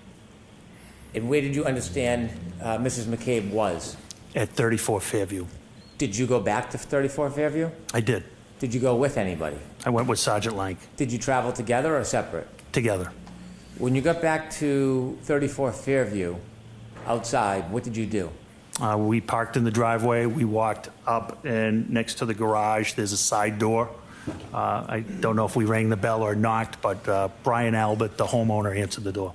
And where did you understand Mrs. McCabe was? at 34 Fairview. Did you go back to 34 Fairview? I did. Did you go with anybody? I went with Sergeant Lank Did you travel together or separate? together. When you got back to 34 Fairview, outside, what did you do? We parked in the driveway. We walked up, and next to the garage, there's a side door. I don't know if we rang the bell or knocked, but Brian Albert, the homeowner, answered the door.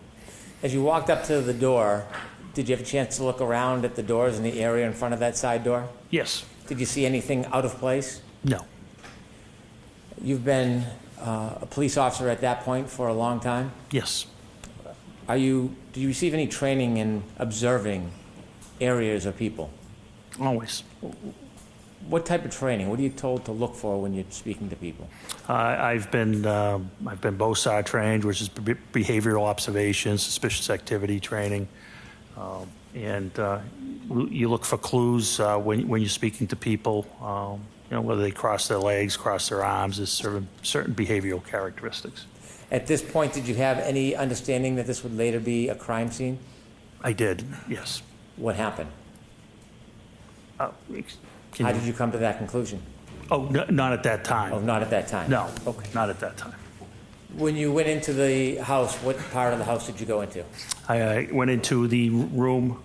As you walked up to the door, did you have a chance to look around at the doors in the area in front of that side door? Yes. Did you see anything out of place? No. You've been a police officer at that point for a long time. Yes. Do you receive any training in observing areas or people? Always. What type of training? What are you told to look for when you're speaking to people? I've been BOSAR trained, which is behavioral observation, suspicious activity training, and you look for clues when you're speaking to people. Whether they cross their legs, cross their arms, there's certain behavioral characteristics. At this point, did you have any understanding that this would later be a crime scene? I did, yes. What happened? Can How you- did you come to that conclusion? Oh, not at that time. Oh, not at that time? No, Okay. not at that time. When you went into the house, what part of the house did you go into? I went into the room.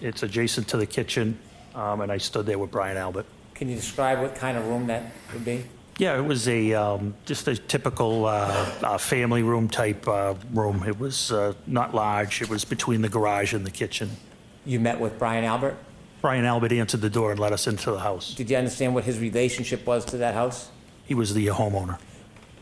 It's adjacent to the kitchen, and I stood there with Brian Albert. Can you describe what kind of room that would be? Yeah, it was just a typical family room type room. It was not large. It was between the garage and the kitchen. You met with Brian Albert? Brian Albert answered the door and let us into the house. Did you understand what his relationship was to that house? He was the homeowner.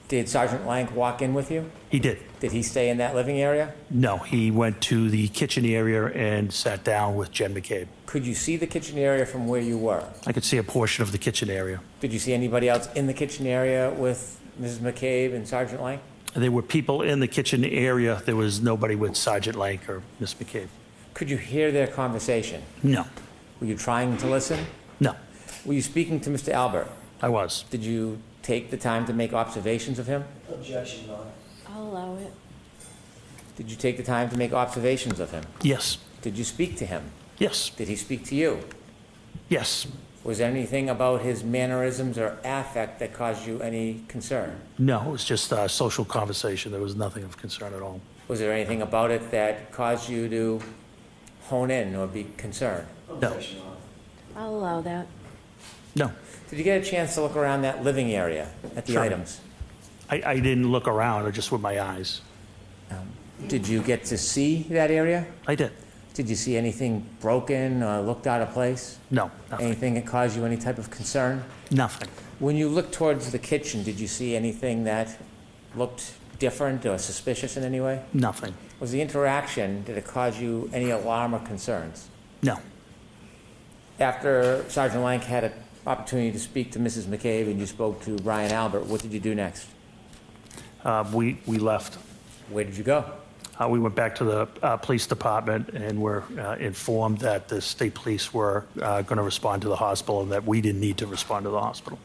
Did Sergeant Lank walk in with you? He did. Did he stay in that living area? No, he went to the kitchen area and sat down with Jen McCabe. Could you see the kitchen area from where you were? I could see a portion of the kitchen area. Did you see anybody else in the kitchen area with Mrs. McCabe and Sergeant Lank? There were people in the kitchen area. There was nobody with Sergeant Lank or Miss McCabe. Could you hear their conversation? No, Were you trying to listen? no, Were you speaking to Mr. Albert? I was. Did you take the time to make observations of him? Objection, Your Honor. I'll allow it. Did you take the time to make observations of him? Yes, Did you speak to him? yes, Did he speak to you? yes. Was there anything about his mannerisms or affect that caused you any concern? No, it was just a social conversation. There was nothing of concern at all. Was there anything about it that caused you to hone in or be concerned? Objection, Your Honor. I'll allow that. No, Did you get a chance to look around that living area at the Sure. items? I didn't look around, just with my eyes. Did you get to see that area? I did. Did you see anything broken or looked out of place? No, nothing. Anything that caused you any type of concern? Nothing. When you looked towards the kitchen, did you see anything that looked different or suspicious in any way? Nothing. Was the interaction, did it cause you any alarm or concerns? No. After Sergeant Lank had an opportunity to speak to Mrs. McCabe and you spoke to Brian Albert, what did you do next? We left. Where did you go? We went back to the police department and were informed that the state police were going to respond to the hospital and that we didn't need to respond to the hospital.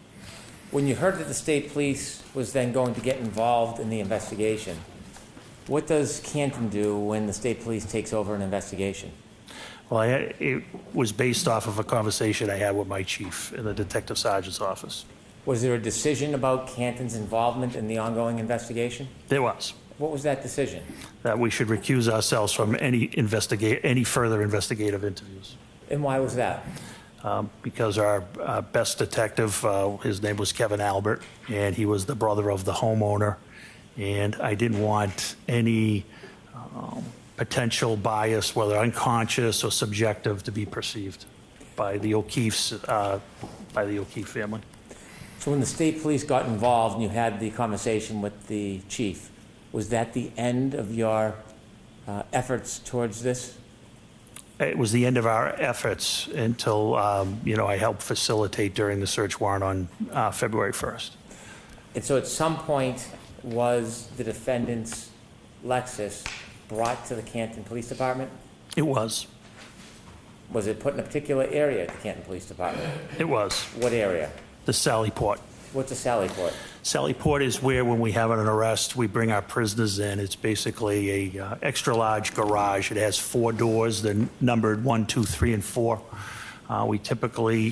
When you heard that the state police was then going to get involved in the investigation, what does Canton do when the state police takes over an investigation? Well, it was based off of a conversation I had with my chief in the detective sergeant's office. Was there a decision about Canton's involvement in the ongoing investigation? There was. What was that decision? That we should recuse ourselves from any further investigative interviews. And why was that? Because our best detective, his name was Kevin Albert, and he was the brother of the homeowner, and I didn't want any potential bias, whether unconscious or subjective, to be perceived by the O'Keefe's, by the O'Keefe family. So when the state police got involved and you had the conversation with the chief, was that the end of your efforts towards this? It was the end of our efforts until, I helped facilitate during the search warrant on February 1st. And so at some point, was the defendant's Lexus brought to the Canton Police Department? It was. Was it put in a particular area at the Canton Police Department? It was. What area? The Sally Port. What's a Sally Port? Sally Port is where, when we have an arrest, we bring our prisoners in. It's basically a extra large garage. It has 4 doors. They're numbered 1, 2, 3, and 4. We typically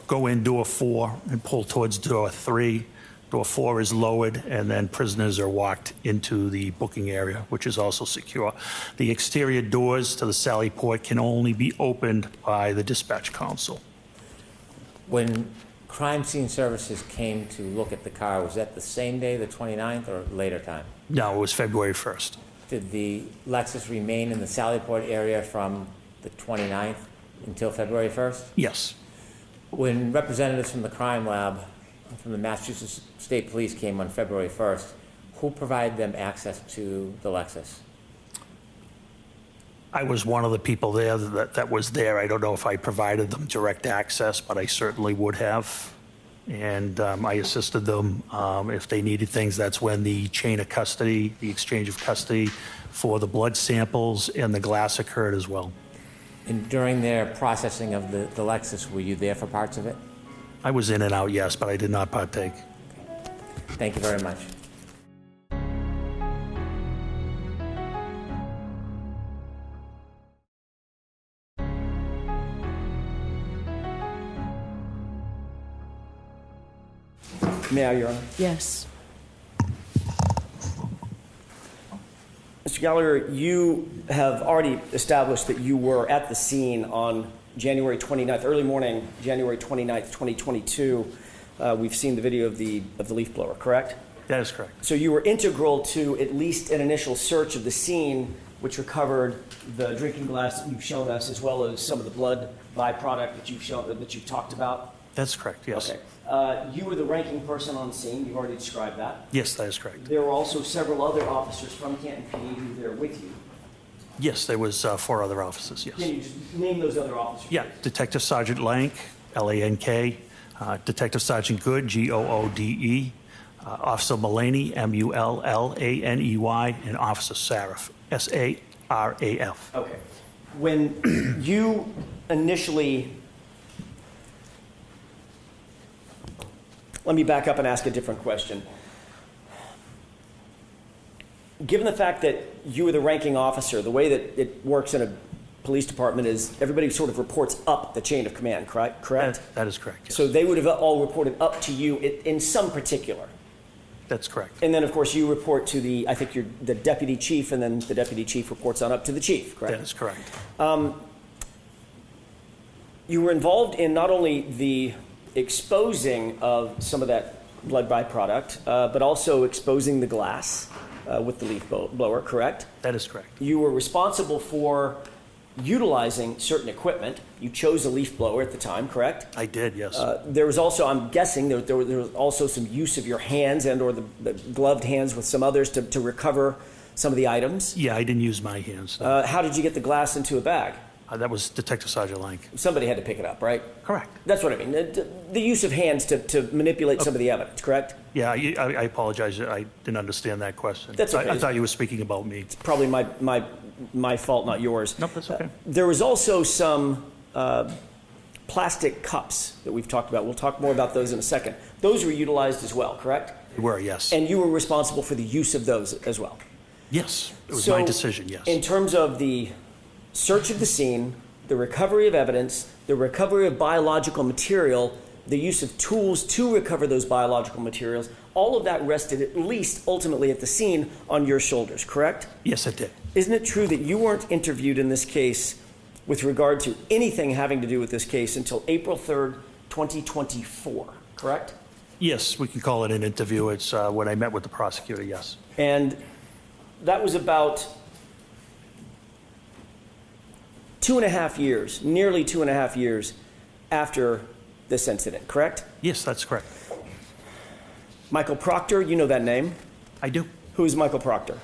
go in door 4 and pull towards door 3. Door 4 is lowered, and then prisoners are walked into the booking area, which is also secure. The exterior doors to the Sally Port can only be opened by the dispatch council. When crime scene services came to look at the car, was that the same day, the 29th, or later time? No, it was February 1st. Did the Lexus remain in the Sally Port area from the 29th until February 1st? Yes. When representatives from the crime lab, from the Massachusetts State Police came on February 1st, who provided them access to the Lexus? I was one of the people there that was there. I don't know if I provided them direct access, but I certainly would have. And I assisted them if they needed things. That's when the chain of custody, the exchange of custody for the blood samples and the glass occurred as well. And during their processing of the Lexus, were you there for parts of it? I was in and out, yes, but I did not partake. Thank you very much. May I, Your Honor? Yes. Mr. Gallagher, you have already established that you were at the scene on January 29th, early morning, January 29th, 2022. We've seen the video of the leaf blower, correct? That is correct. So you were integral to at least an initial search of the scene, which recovered the drinking glass that you've shown us, as well as some of the blood byproduct that you've talked about. That's correct, yes. Okay. You were the ranking person on the scene. You've already described that. Yes, that is correct. There were also several other officers from Canton PD who were there with you. Yes, there was 4 other officers, yes. Can you just name those other officers? Yeah, Detective Sergeant Lank, L-A-N-K, Detective Sergeant Good, G-O-O-D-E, Officer Mullaney, M-U-L-L-A-N-E-Y, and Officer Saraf, S-A-R-A-F. Okay. When you initially... Let me back up and ask a different question. Given the fact that you were the ranking officer, the way that it works in a police department is everybody sort of reports up the chain of command, correct? That is correct, yes. So they would have all reported up to you in some particular. That's correct. And then, of course, you report to I think you're the deputy chief, and then the deputy chief reports on up to the chief, correct? That is correct. You were involved in not only the exposing of some of that blood byproduct, but also exposing the glass with the leaf blower, correct? That is correct. You were responsible for utilizing certain equipment. You chose a leaf blower at the time, correct? I did, yes. There was also, I'm guessing, there was also some use of your hands and or the gloved hands with some others to recover some of the items. Yeah, I didn't use my hands. How did you get the glass into a bag? That was Detective Sergeant Lank. Somebody had to pick it up, right? Correct. That's what I mean. The use of hands to manipulate some of the evidence, correct? Yeah, I apologize. I didn't understand that question. That's okay. I thought you were speaking about me. Probably my fault, not yours. Nope, that's okay. There was also some plastic cups that we've talked about. We'll talk more about those in a second. Those were utilized as well, correct? They were, yes. And you were responsible for the use of those as well? Yes, it was my decision, yes. In terms of the search of the scene, the recovery of evidence, the recovery of biological material, the use of tools to recover those biological materials, all of that rested at least ultimately at the scene on your shoulders, correct? Yes, it did. Isn't it true that you weren't interviewed in this case with regard to anything having to do with this case until April 3rd, 2024, correct? Yes, we can call it an interview. It's when I met with the prosecutor, yes. And that was about 2.5 years, nearly 2.5 years after this incident, correct? Yes, that's correct. Michael Proctor, you know that name. I do. Who is Michael Proctor?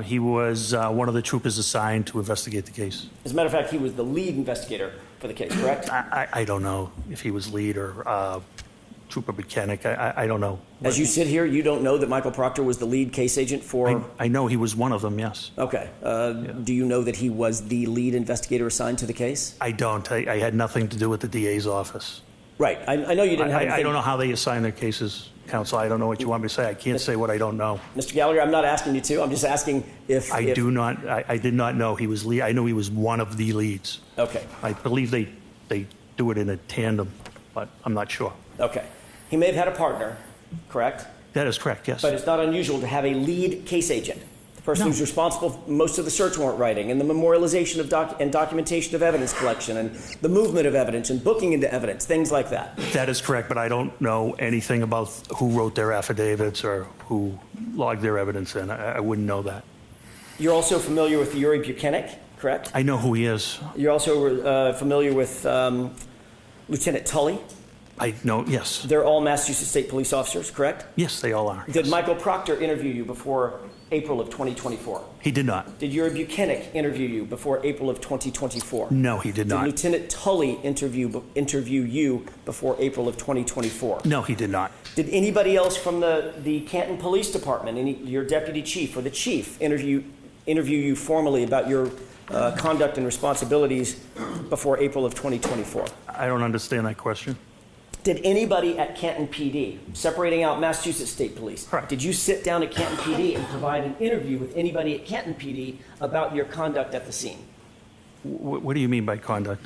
He was one of the troopers assigned to investigate the case. As a matter of fact, he was the lead investigator for the case, correct? I don't know if he was lead or trooper mechanic. I don't know. As you sit here, you don't know that Michael Proctor was the lead case agent for... I know he was one of them, yes. Okay. Do you know that he was the lead investigator assigned to the case? I don't. I had nothing to do with the DA's office. Right. I know you didn't have anything... I don't know how they assign their cases, counsel. I don't know what you want me to say. I can't say what I don't know. Mr. Gallagher, I'm not asking you to. I'm just asking if... I did not know he was lead. I know he was one of the leads. Okay. I believe they do it in a tandem, but I'm not sure. Okay. He may have had a partner, correct? That is correct, yes. But it's not unusual to have a lead case agent, the person who's responsible for most of the search warrant writing and the memorialization of documentation of evidence collection and the movement of evidence and booking into evidence, things like that. That is correct, but I don't know anything about who wrote their affidavits or who logged their evidence in. I wouldn't know that. You're also familiar with Yuri Buchanan, correct? I know who he is. You're also familiar with Lieutenant Tully? I know, yes. They're all Massachusetts State Police officers, correct? Yes, they all are. Did Yes. Michael Proctor interview you before April of 2024? He did not. Did Yuri Buchanan interview you before April of 2024? No, he did Did not. Lieutenant Tully interview you before April of 2024? No, he did not. Did anybody else from the Canton Police Department, your deputy chief or the chief, interview you formally about your conduct and responsibilities before April of 2024? I don't understand that question. Did anybody at Canton PD, separating out Massachusetts State Police, Correct. did you sit down at Canton PD and provide an interview with anybody at Canton PD about your conduct at the scene? What do you mean by conduct?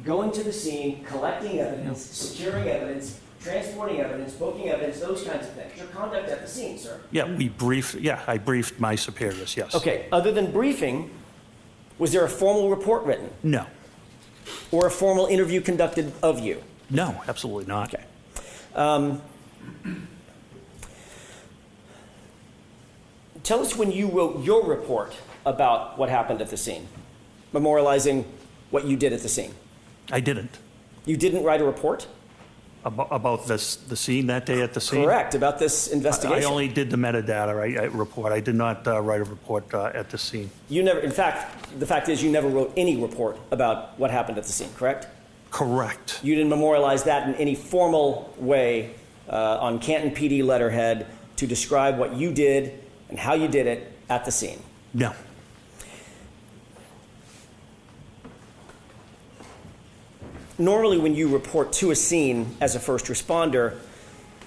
Going to the scene, collecting evidence, securing evidence, transporting evidence, booking evidence, those kinds of things. Your conduct at the scene, sir. Yeah, I briefed my superiors, yes. Okay, other than briefing, was there a formal report written No. or a formal interview conducted of you? No, absolutely not. Okay. Tell us when you wrote your report about what happened at the scene, memorializing what you did at the scene. I didn't. You didn't write a report? About the scene that day at the scene? Correct, about this investigation. I only did the metadata report. I did not write a report at the scene. You never, in fact, the fact is you never wrote any report about what happened at the scene, correct? Correct. You didn't memorialize that in any formal way on Canton PD letterhead to describe what you did and how you did it at the scene. No. Normally, when you report to a scene as a first responder,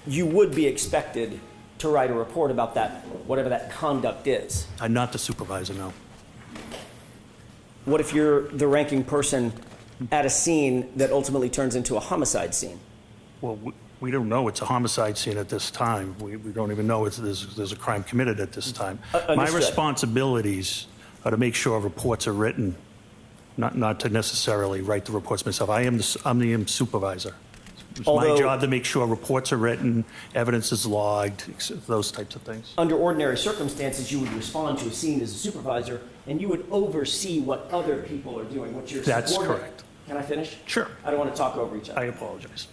you would be expected to write a report about that, whatever that conduct is. I'm not the supervisor, no. What if you're the ranking person at a scene that ultimately turns into a homicide scene? Well, we don't know it's a homicide scene at this time. We don't even know there's a crime committed at this time. My Understood. responsibilities are to make sure reports are written, not to necessarily write the reports myself. I'm the supervisor. It's Although- my job to make sure reports are written, evidence is logged, those types of things. Under ordinary circumstances, you would respond to a scene as a supervisor, and you would oversee what other people are doing, what your That's subordinate- correct. Can I finish? Sure. I don't want to talk over each other. I apologize.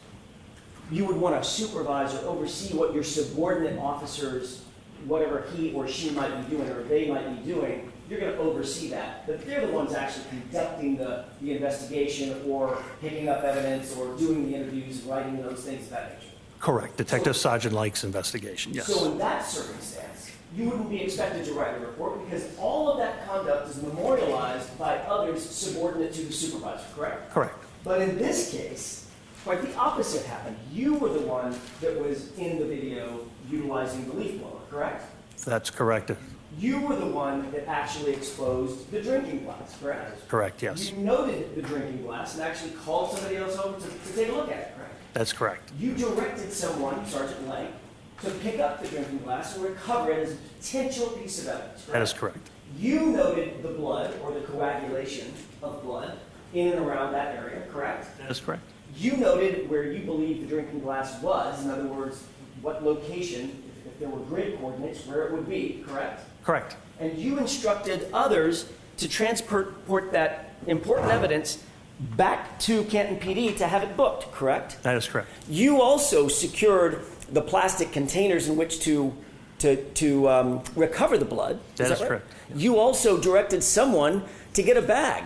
You would want to supervise or oversee what your subordinate officers, whatever he or she might be doing or they might be doing, you're going to oversee that. But they're the ones actually conducting the investigation or picking up evidence or doing the interviews, writing those things of that nature. Correct. Detective Sergeant Lake's investigation, yes. So in that circumstance, you wouldn't be expected to write a report because all of that conduct is memorialized by others subordinate to the supervisor, correct? Correct. But in this case, quite the opposite happened. You were the one that was in the video utilizing the leaf blower, correct? That's correct. You were the one that actually exposed the drinking glass, correct? Correct, yes. You noted the drinking glass and actually called somebody else over to take a look at it, correct? That's correct. You directed someone, Sergeant Lang, to pick up the drinking glass and recover it as a potential piece of evidence, correct? That is correct. You noted the blood or the coagulation of blood in and around that area, correct? That is correct. You noted where you believe the drinking glass was, in other words, what location, if there were grid coordinates, where it would be, correct? Correct. And you instructed others to transport that important evidence back to Canton PD to have it booked, correct? That is correct. You also secured the plastic containers in which to recover the blood. That is right? correct. You also directed someone to get a bag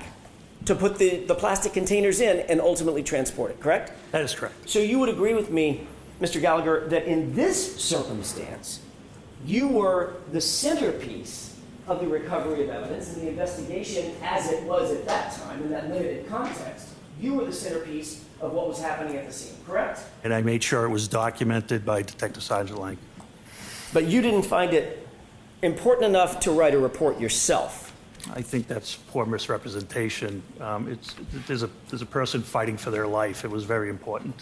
to put the plastic containers in and ultimately transport it, correct? That is correct. So you would agree with me, Mr. Gallagher, that in this circumstance, you were the centerpiece of the recovery of evidence and the investigation as it was at that time, in that limited context. You were the centerpiece of what was happening at the scene, correct? And I made sure it was documented by Detective Sergeant Lang. But you didn't find it important enough to write a report yourself. I think that's poor misrepresentation. There's a person fighting for their life. It was very important.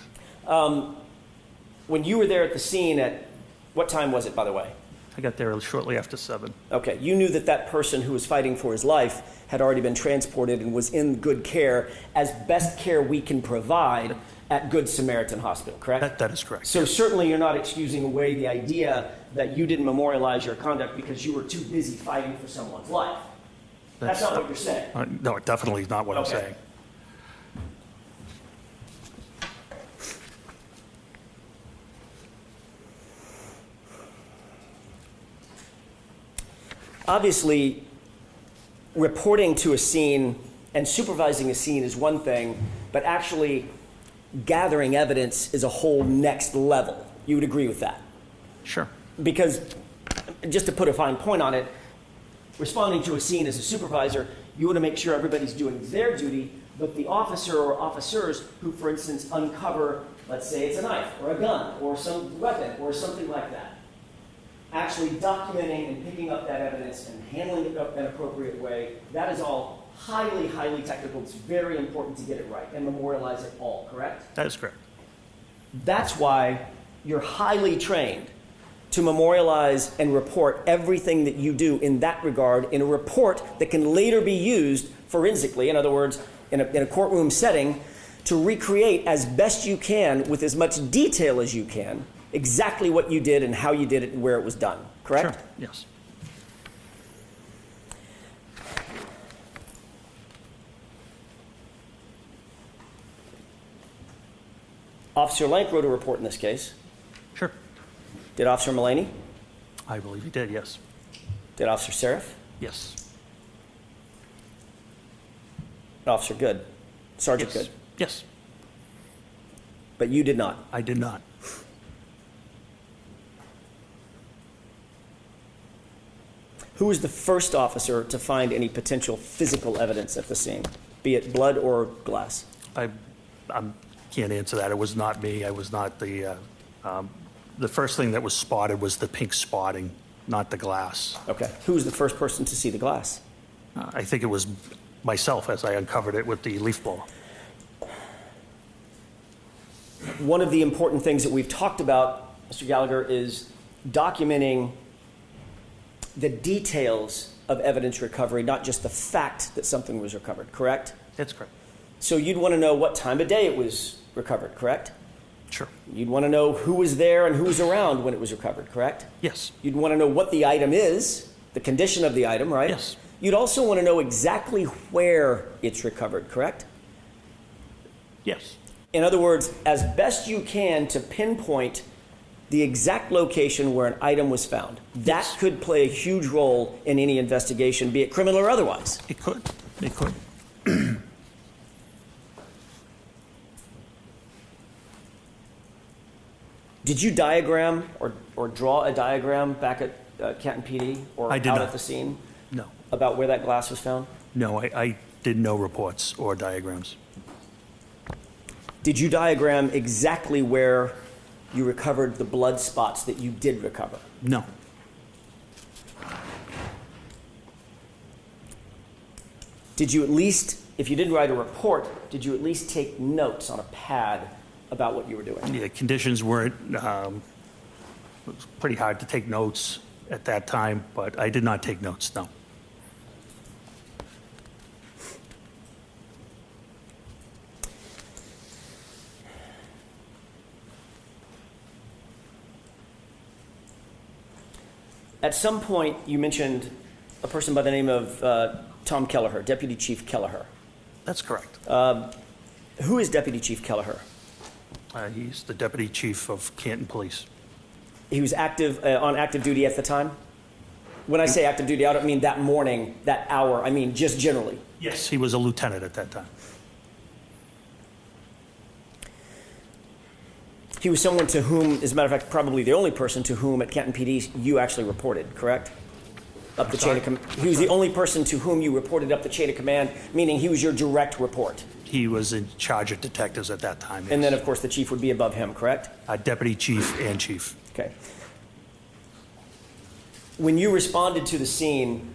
When you were there at the scene at, what time was it, by the way? I got there shortly after 7. Okay, you knew that that person who was fighting for his life had already been transported and was in good care, as best care we can provide at Good Samaritan Hospital, correct? That is correct. So certainly you're not excusing away the idea that you didn't memorialize your conduct because you were too busy fighting for someone's life. That's not what you're saying. No, definitely is not what I'm Okay. saying. Obviously, reporting to a scene and supervising a scene is one thing, but actually gathering evidence is a whole next level. You would agree with that? Sure. Because, just to put a fine point on it, responding to a scene as a supervisor, you want to make sure everybody's doing their duty, but the officer or officers who, for instance, uncover, let's say it's a knife or a gun or some weapon or something like that, actually documenting and picking up that evidence and handling it in an appropriate way, that is all highly, highly technical. It's very important to get it right and memorialize it all, correct? That is correct. That's why you're highly trained to memorialize and report everything that you do in that regard in a report that can later be used forensically, in other words, in a courtroom setting, to recreate as best you can with as much detail as you can exactly what you did and how you did it and where it was done, correct? Sure. Yes. Officer Lank wrote a report in this case. Sure. Did Officer Mullaney? I believe he did, yes. Did Officer Seraph? Yes. Officer Good? Sergeant Yes. Good? Yes. But you did not. I did not. Who was the first officer to find any potential physical evidence at the scene, be it blood or glass? I can't answer that. It was not me. I was not the first thing that was spotted was the pink spotting, not the glass. Okay. Who was the first person to see the glass? I think it was myself as I uncovered it with the leaf blower. One of the important things that we've talked about, Mr. Gallagher, is documenting the details of evidence recovery, not just the fact that something was recovered, correct? That's correct. So you'd want to know what time of day it was recovered, correct? Sure. You'd want to know who was there and who was around when it was recovered, correct? Yes. You'd want to know what the item is, the condition of the item, right? Yes. You'd also want to know exactly where it's recovered, correct? Yes. In other words, as best you can to pinpoint the exact location where an item was found. That could play a huge role in any investigation, be it criminal or otherwise. It could. It could. Did you diagram or draw a diagram back at Canton PD or I did out not. at the scene No. about where that glass was found? No, I did no reports or diagrams. Did you diagram exactly where you recovered the blood spots that you did recover? No. Did you at least, if you didn't write a report, did you at least take notes on a pad about what you were doing? The conditions weren't, it was pretty hard to take notes at that time, but I did not take notes, no. At some point, you mentioned a person by the name of Tom Kelleher, Deputy Chief Kelleher. That's correct. Who is Deputy Chief Kelleher? He's the deputy chief of Canton Police. He was on active duty at the time? When I say active duty, I don't mean that morning, that hour. I mean just generally. Yes, he was a lieutenant at that time. He was someone to whom, as a matter of fact, probably the only person to whom at Canton PD you actually reported, correct? Up the chain of command. He was the only person to whom you reported up the chain of command, meaning he was your direct report. He was in charge of detectives at that time. And yes. then, of course, the chief would be above him, correct? Deputy chief and chief. Okay. When you responded to the scene,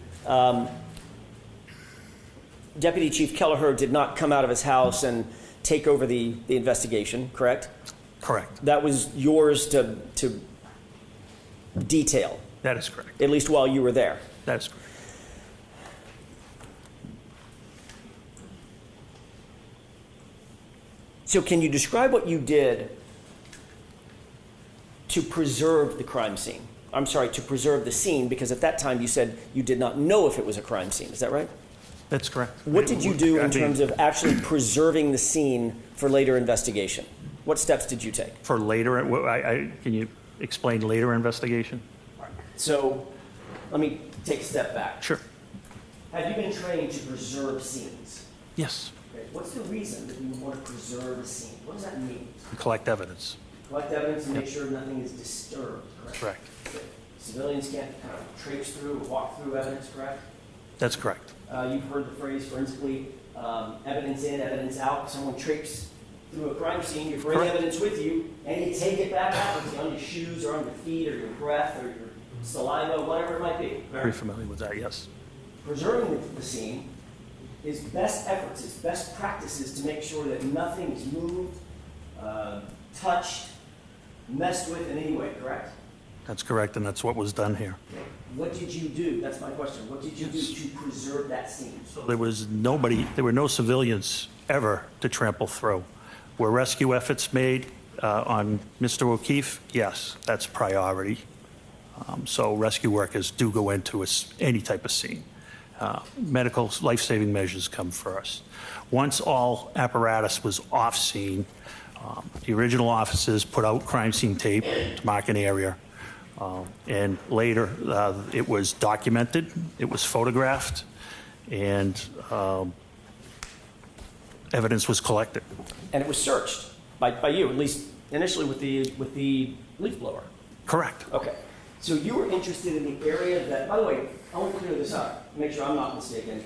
Deputy Chief Kelleher did not come out of his house and take over the investigation, correct? Correct. That was yours to detail, That is correct. at least while you were there. That is correct. So can you describe what you did to preserve the crime scene? I'm sorry, to preserve the scene, because at that time you said you did not know if it was a crime scene. Is that right? That's correct. What did you do in terms of actually preserving the scene for later investigation? What steps did you take? For later, can you explain later investigation? So let me take a step back. Sure. Have you been trained to preserve scenes? Yes. Okay. What's the reason that you want to preserve a scene? What does that mean? Collect evidence. Collect evidence and make sure nothing is disturbed, correct? Correct. Okay. Civilians can't kind of traipse through or walk through evidence, correct? That's correct. You've heard the phrase forensically, evidence in, evidence out. Someone traipses through a crime scene, you bring Correct. evidence with you, and you take it back out with you on your shoes or on your feet or your breath or your saliva, whatever it might be. Very familiar with that, yes. Preserving the scene is best efforts, is best practices to make sure that nothing is moved, touched, messed with in any way, correct? That's correct, and that's what was done here. What did you do? That's my question. What did you do to preserve that scene? There were no civilians ever to trample through. Were rescue efforts made on Mr. O'Keefe? Yes, that's priority. So rescue workers do go into any type of scene. Medical life-saving measures come first. Once all apparatus was off scene, the original officers put out crime scene tape to mark an area. And later, it was documented, it was photographed, and evidence was collected. And it was searched by you, at least initially with the leaf blower. Correct. Okay. So you were interested in the area that, by the way, I want to clear this up, make sure I'm not mistaken.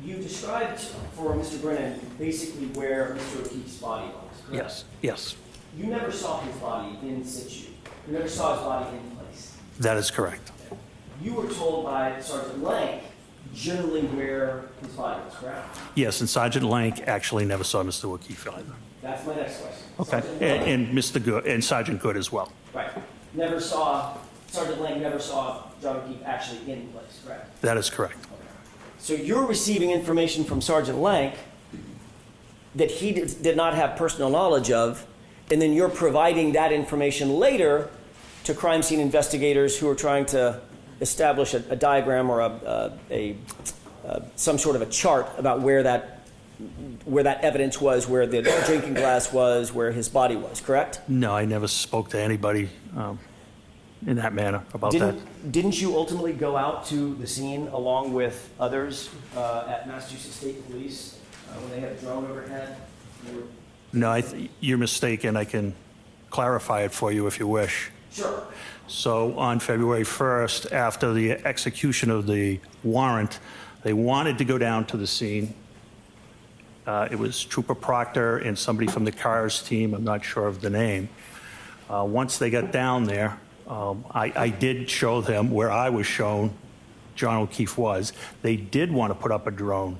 You described for Mr. Brennan basically where Mr. O'Keefe's body was, correct? Yes, yes, You never saw his body in situ. You never saw his body in place. that is correct. You were told by Sergeant Lank generally where his body was, correct? Yes, and Sergeant Lank actually never saw Mr. O'Keefe either. That's my next question. Okay, Sergeant Lank- and Mr. Good, and Sergeant Good as well. Right. Sergeant Lank never saw John O'Keefe actually in place, correct? That is correct. So you're receiving information from Sergeant Lank that he did not have personal knowledge of, and then you're providing that information later to crime scene investigators who are trying to establish a diagram or some sort of a chart about where that evidence was, where the drinking glass was, where his body was, correct? No, I never spoke to anybody in that manner about that. Didn't you ultimately go out to the scene along with others at Massachusetts State Police when they had a drone overhead? No, you're mistaken. I can clarify it for you if you wish. Sure. So on February 1st, after the execution of the warrant, they wanted to go down to the scene. It was Trooper Proctor and somebody from the CARS team. I'm not sure of the name. Once they got down there, I did show them where I was shown John O'Keefe was. They did want to put up a drone,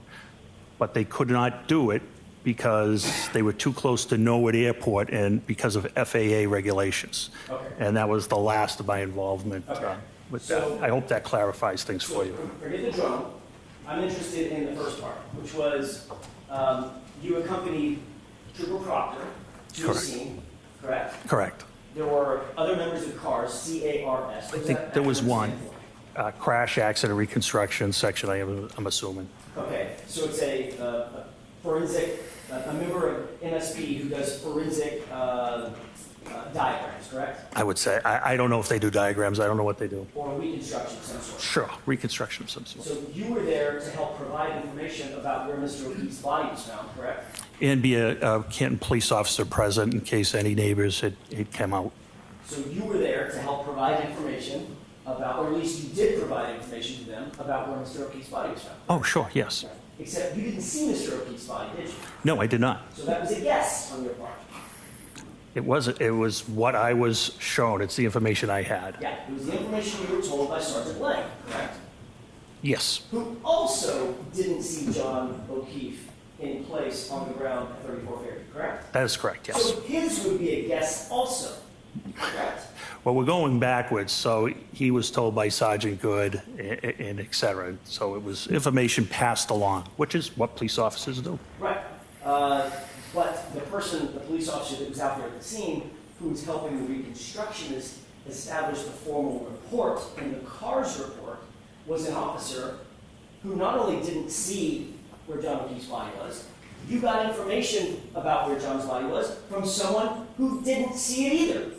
but they could not do it because they were too close to Norwood Airport and because of FAA regulations. Okay. And that was the last of my involvement Okay. with So- that. I hope that clarifies things for you. Forget the drone. I'm interested in the first part, which was you accompanied Trooper Proctor to the Correct. scene, correct? Correct. There were other members of the CARS, C-A-R-S. I think there was one. Crash accident reconstruction section, I'm assuming. Okay, so it's a forensic, a member of MSP who does forensic diagrams, correct? I would say. I don't know if they do diagrams. I don't know what they do. Or reconstruction of some sort. Sure, reconstruction of some sort. So you were there to help provide information about where Mr. O'Keefe's body was found, correct? And be a Canton police officer present in case any neighbors had come out. So you were there to help provide information about, or at least you did provide information to them about where Mr. O'Keefe's body was found. Oh, sure, yes. Except you didn't see Mr. O'Keefe's body, did you? No, I did not. So that was a guess on your part. It was what I was shown. It's the information I had. Yeah, it was the information you were told by Sergeant Lang, correct? Yes. Who also didn't see John O'Keefe in place on the ground at 34 Fairview, correct? That is correct, yes. So his would be a guess also, correct? Well, we're going backwards. So he was told by Sergeant Good and et cetera. So it was information passed along, which is what police officers do. Right. But the police officer that was out there at the scene, who was helping the reconstructionist establish the formal report, and the CARS report was an officer who not only didn't see where John O'Keefe's body was, you got information about where John's body was from someone who didn't see it either.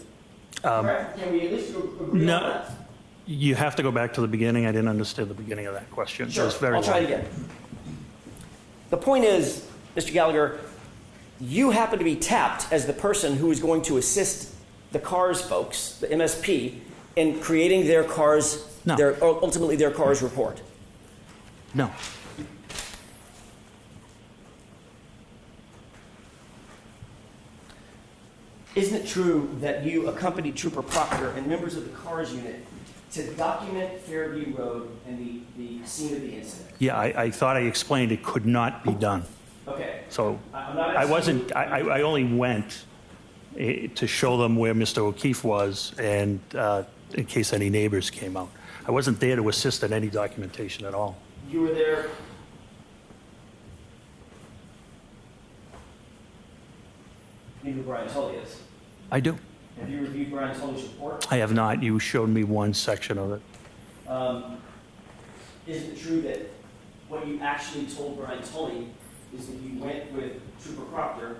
Correct? Can we at least agree on that? You have to go back to the beginning. I didn't understand the beginning of that question. Sure, It was very I'll try it long. again. The point is, Mr. Gallagher, you happen to be tapped as the person who is going to assist the CARS folks, the MSP, in creating their CARS, No. ultimately their CARS report. No. Isn't it true that you accompanied Trooper Proctor and members of the CARS unit to document Fairview Road and the scene of the incident? Yeah, I thought I explained it could not be done. Okay. So I'm not I asking wasn't, you- I only went to show them where Mr. O'Keefe was and in case any neighbors came out. I wasn't there to assist in any documentation at all. You were there. You know who Brian Tully is. I do. Have you reviewed Brian Tully's report? I have not. You showed me one section of it. Isn't it true that what you actually told Brian Tully is that you went with Trooper Proctor,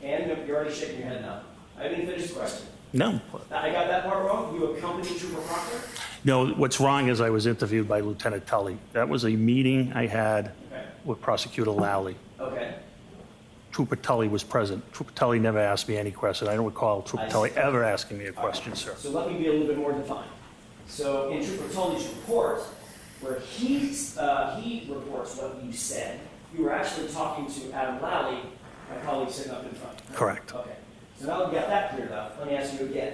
and you're already shaking your head now. I didn't finish the question. No. I got that part wrong? You accompanied Trooper Proctor? No, what's wrong is I was interviewed by Lieutenant Tully. That was a meeting I had Okay. with Prosecutor Lally. Okay. Trooper Tully was present. Trooper Tully never asked me any question. I don't recall Trooper I Tully see. ever asking me a question, sir. So let me be a little bit more defined. So in Trooper Tully's report, where he reports what you said, you were actually talking to Adam Lally, my colleague sitting up in front. Correct. Okay. So now we've got that cleared up. Let me ask you again.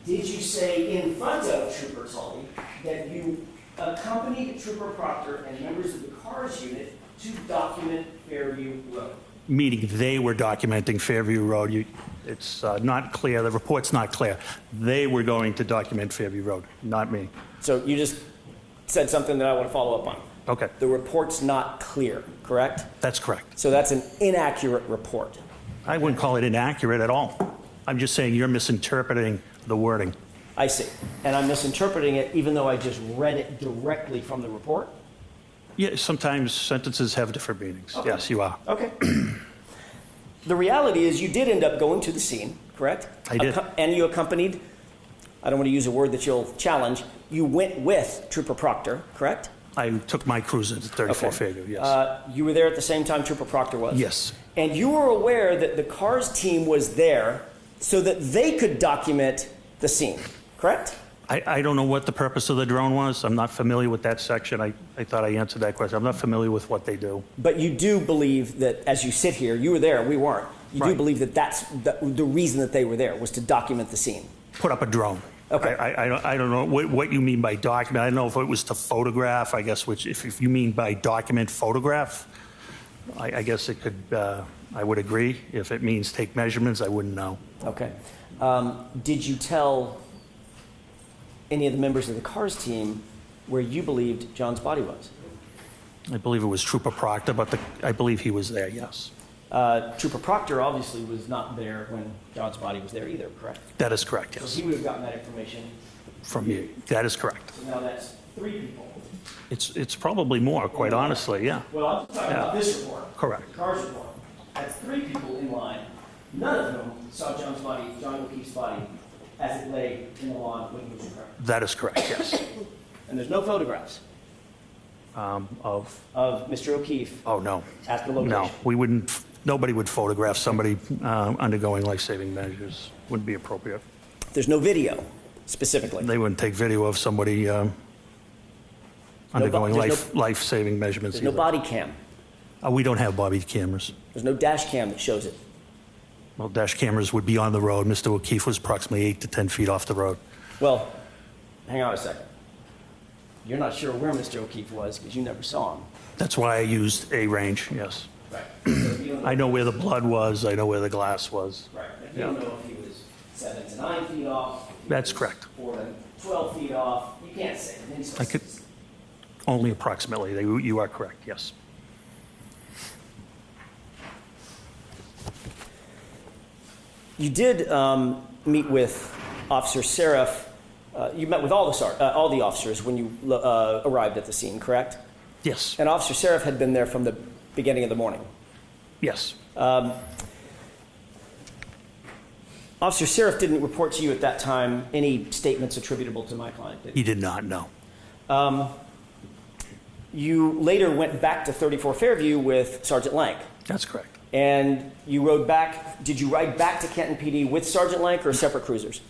Did you say in front of Trooper Tully that you accompanied Trooper Proctor and members of the CARS unit to document Fairview Road? Meaning they were documenting Fairview Road. It's not clear. The report's not clear. They were going to document Fairview Road, not me. So you just said something that I want to follow up on. Okay, The report's not clear, correct? that's correct. So that's an inaccurate report. I wouldn't call it inaccurate at all. I'm just saying you're misinterpreting the wording. I see. And I'm misinterpreting it even though I just read it directly from the report? Yeah, sometimes sentences have different meanings. Okay. Yes, you are. Okay. The reality is you did end up going to the scene, correct? I did. And you accompanied, I don't want to use a word that you'll challenge, you went with Trooper Proctor, correct? I took my cruiser to 34 Okay. Fairview, yes. You were there at the same time Trooper Proctor was? Yes. And you were aware that the CARS team was there so that they could document the scene, correct? I don't know what the purpose of the drone was. I'm not familiar with that section. I thought I answered that question. I'm not familiar with what they do. But you do believe that as you sit here, you were there, we weren't. You do Right. believe that that's the reason that they were there was to document the scene. Put up a drone. Okay. I don't know what you mean by document. I don't know if it was to photograph, I guess, which if you mean by document photograph, I guess it could, I would agree. If it means take measurements, I wouldn't know. Okay. Did you tell any of the members of the CARS team where you believed John's body was? I believe it was Trooper Proctor, but I believe he was there, yes. Trooper Proctor obviously was not there when John's body was there either, correct? That is correct, So yes. he would have gotten that information. From you. That is correct. So now that's 3 people. It's probably more, quite honestly, yeah. Well, I'm talking about this report. Correct. The Carr's report. That's 3 people in line, none of whom saw John's body, John O'Keefe's body, as it lay in the lawn when he was recovered. That is correct, yes. And there's no photographs Of, of Mr. O'Keefe oh, no. at the location. No, we wouldn't, nobody would photograph somebody undergoing life-saving measures. Wouldn't be appropriate. There's no video, specifically. They wouldn't take video of somebody undergoing there's life-saving measurements There's no either. body cam. We don't have body cameras. There's no dash cam that shows it. Well, dash cameras would be on the road. Mr. O'Keefe was approximately 8 to 10 feet off the road. Well, hang on a second. You're not sure where Mr. O'Keefe was because you never saw him. That's why I used a range, yes. Right. So you don't I know where the blood was, I know where the glass was. Right. You don't know if he was 7 to 9 feet off. If he That's was correct. 4 to 12 feet off. You can't say. I could, only approximately, you are correct, yes. You did meet with Officer Seraph. You met with all the officers when you arrived at the scene, correct? Yes, And Officer Seraph had been there from the beginning of the morning. yes. Officer Seraph didn't report to you at that time any statements attributable to my client, did he? He did not, no. You later went back to 34 Fairview with Sergeant Lank. That's correct. And you rode back, did you ride back to Canton PD with Sergeant Lank or separate cruisers?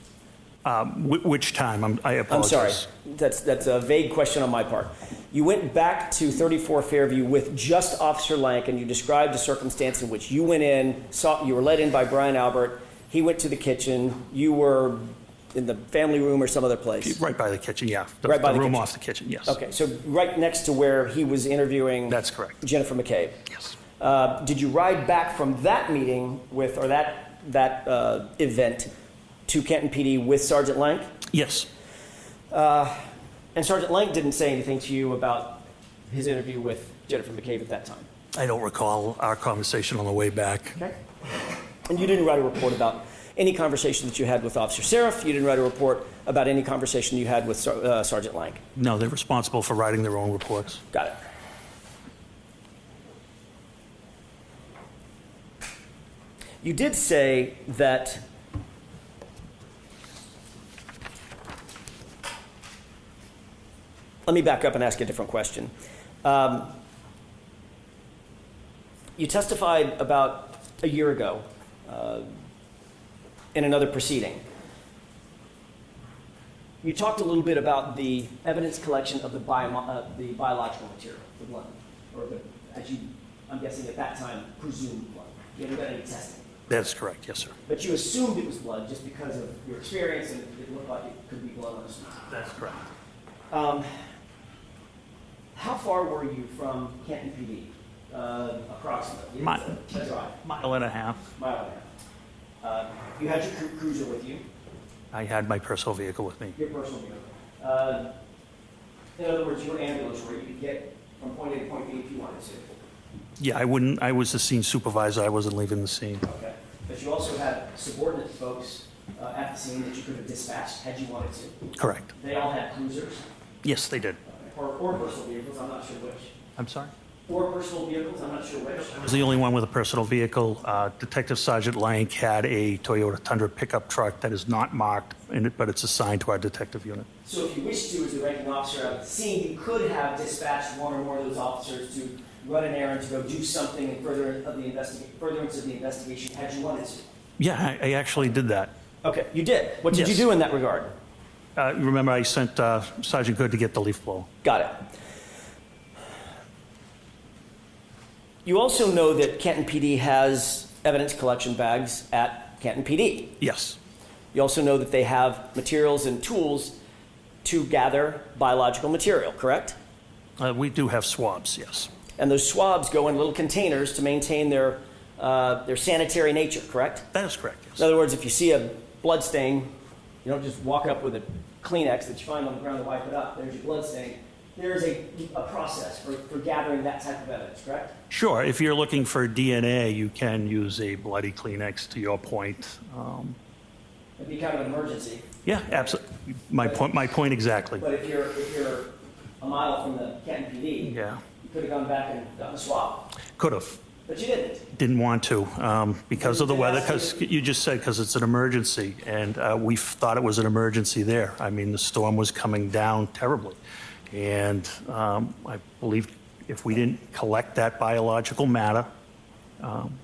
Which time? I I'm apologize. sorry, that's a vague question on my part. You went back to 34 Fairview with just Officer Lank, and you described the circumstance in which you went in, you were let in by Brian Albert, he went to the kitchen, you were in the family room or some other place. Right by the kitchen, yeah. Right by the room kitchen. off the kitchen, yes. Okay, so right next to where he was interviewing That's correct. Jennifer McCabe. Yes. Did you ride back from that meeting with, or that event to Canton PD with Sergeant Lank? Yes. And Sergeant Lank didn't say anything to you about his interview with Jennifer McCabe at that time? I don't recall our conversation on the way back. Okay. And you didn't write a report about any conversation that you had with Officer Seraph? You didn't write a report about any conversation you had with Sergeant Lank? No, they're responsible for writing their own reports. Got it. You did say that let me back up and ask you a different question. You testified about a year ago in another proceeding. You talked a little bit about the evidence collection of the biological material, the blood, or I'm guessing at that time, presumed blood. You haven't done any testing. That's correct, yes, sir. But you assumed it was blood just because of your experience and it looked like it could be blood on the street. That's correct. How far were you from Canton PD, approximately? A drive. Mile and a half. Mile and a half. You had your cruiser with you, I had my personal vehicle with me. your personal vehicle. In other words, your ambulance where you could get from point A to point B if you wanted to. Yeah, I was the scene supervisor. I wasn't leaving the scene. Okay. But you also had subordinate folks at the scene that you could have dispatched had you wanted to. Correct. They all had cruisers Yes, they did. or personal vehicles, I'm not sure which. I'm sorry? Or personal vehicles, I'm not sure which. I was the only one with a personal vehicle. Detective Sergeant Lank had a Toyota Tundra pickup truck that is not marked, but it's assigned to our detective unit. So if you wish to, as the ranking officer at the scene, you could have dispatched one or more of those officers to run an errand, to go do something in furtherance of the investigation, had you wanted to. Yeah, I actually did that. Okay, you did. What did you Yes. do in that regard? Remember, I sent Sergeant Good to get the leaf blower. Got it. You also know that Canton PD has evidence collection bags at Canton PD. Yes. You also know that they have materials and tools to gather biological material, correct? We do have swabs, yes. And those swabs go in little containers to maintain their sanitary nature, correct? That is correct, In yes. other words, if you see a blood stain, you don't just walk up with a Kleenex that you find on the ground to wipe it up. There's your blood stain. there is a process for gathering that type of evidence, correct? Sure, if you're looking for DNA, you can use a bloody Kleenex, to your point. It'd be kind of an emergency. Yeah, absolutely. My point exactly. But if you're a mile from the Canton PD, Yeah, you could have gone back and gotten a swab, could have. but you didn't. Didn't want to because of the weather, because you just said because it's an emergency, and we thought it was an emergency there. I mean, the storm was coming down terribly, and I believed if we didn't collect that biological matter,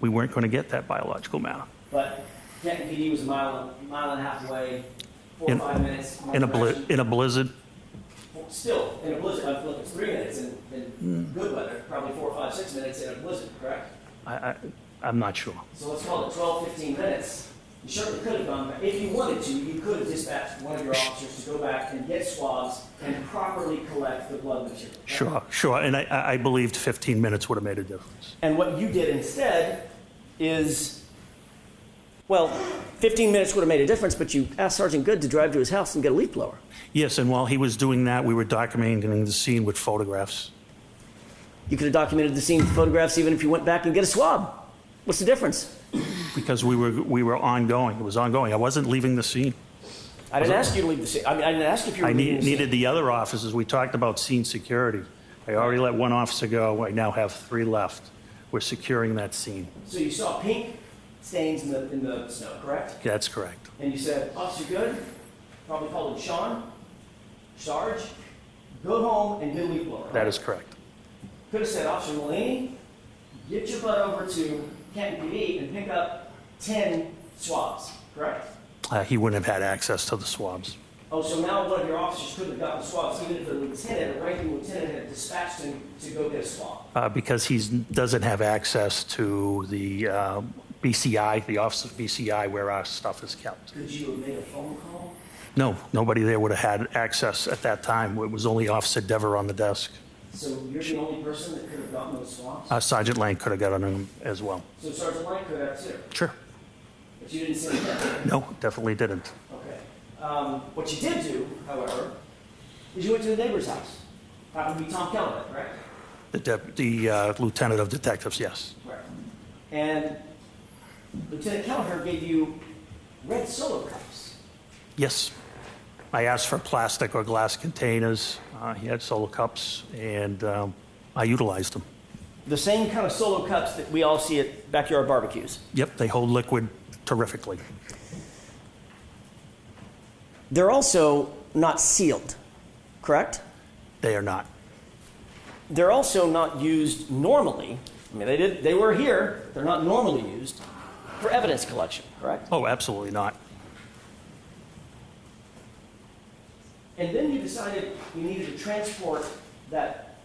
we weren't going to get that biological matter. But Canton PD was a mile and a half away, 4 or 5 minutes. In a blizzard, Still, in a blizzard, I feel like it's 3 minutes in good weather, probably 4, 5, 6 minutes in a blizzard, correct? I'm not sure. So let's call it 12, 15 minutes. You certainly could have gone back. If you wanted to, you could have dispatched one of your officers to go back and get swabs and properly collect the blood material. Correct? Sure. And I believed 15 minutes would have made a difference. And what you did instead is, well, 15 minutes would have made a difference, but you asked Sergeant Good to drive to his house and get a leaf blower. Yes, and while he was doing that, we were documenting the scene with photographs. You could have documented the scene with photographs even if you went back and get a swab. What's the difference? Because we were ongoing. It was ongoing. I wasn't leaving the scene. I didn't ask you to leave the scene. I mean, I didn't ask if you were I leaving the scene. needed the other officers. We talked about scene security. I already let one officer go. I now have 3 left. We're securing that scene. So you saw pink stains in the snow, correct? That's correct. And you said, Officer Good, probably called him Sean, Sarge, go home and get a leaf blower. That is correct. Could have said, Officer Mulaney, get your butt over to Canton PD and pick up 10 swabs, correct? He wouldn't have had access to the swabs. Oh, so now one of your officers could have gotten the swabs, even if the lieutenant, a ranking lieutenant, had dispatched him to go get a swab. Because he doesn't have access to the BCI, the Office of BCI, where our stuff is kept. Could you have made a phone call? No, nobody there would have had access at that time. It was only Officer Dever on the desk. So you're the only person that could have gotten those swabs? Sergeant Lane could have gotten them as well. So Sergeant Lane could have too? Sure. But you didn't say that? No, definitely didn't. Okay. What you did do, however, is you went to the neighbor's house. Happened to be Tom Keller, correct? The lieutenant of detectives, yes. Right. And Lieutenant Gallagher gave you red Solo cups. Yes. I asked for plastic or glass containers. He had Solo cups, and I utilized them. The same kind of Solo cups that we all see at backyard barbecues. Yep, they hold liquid terrifically. They're also not sealed, correct? They are not. They're also not used normally. I mean, they were here. They're not normally used for evidence collection, correct? Oh, absolutely not. And then you decided you needed to transport that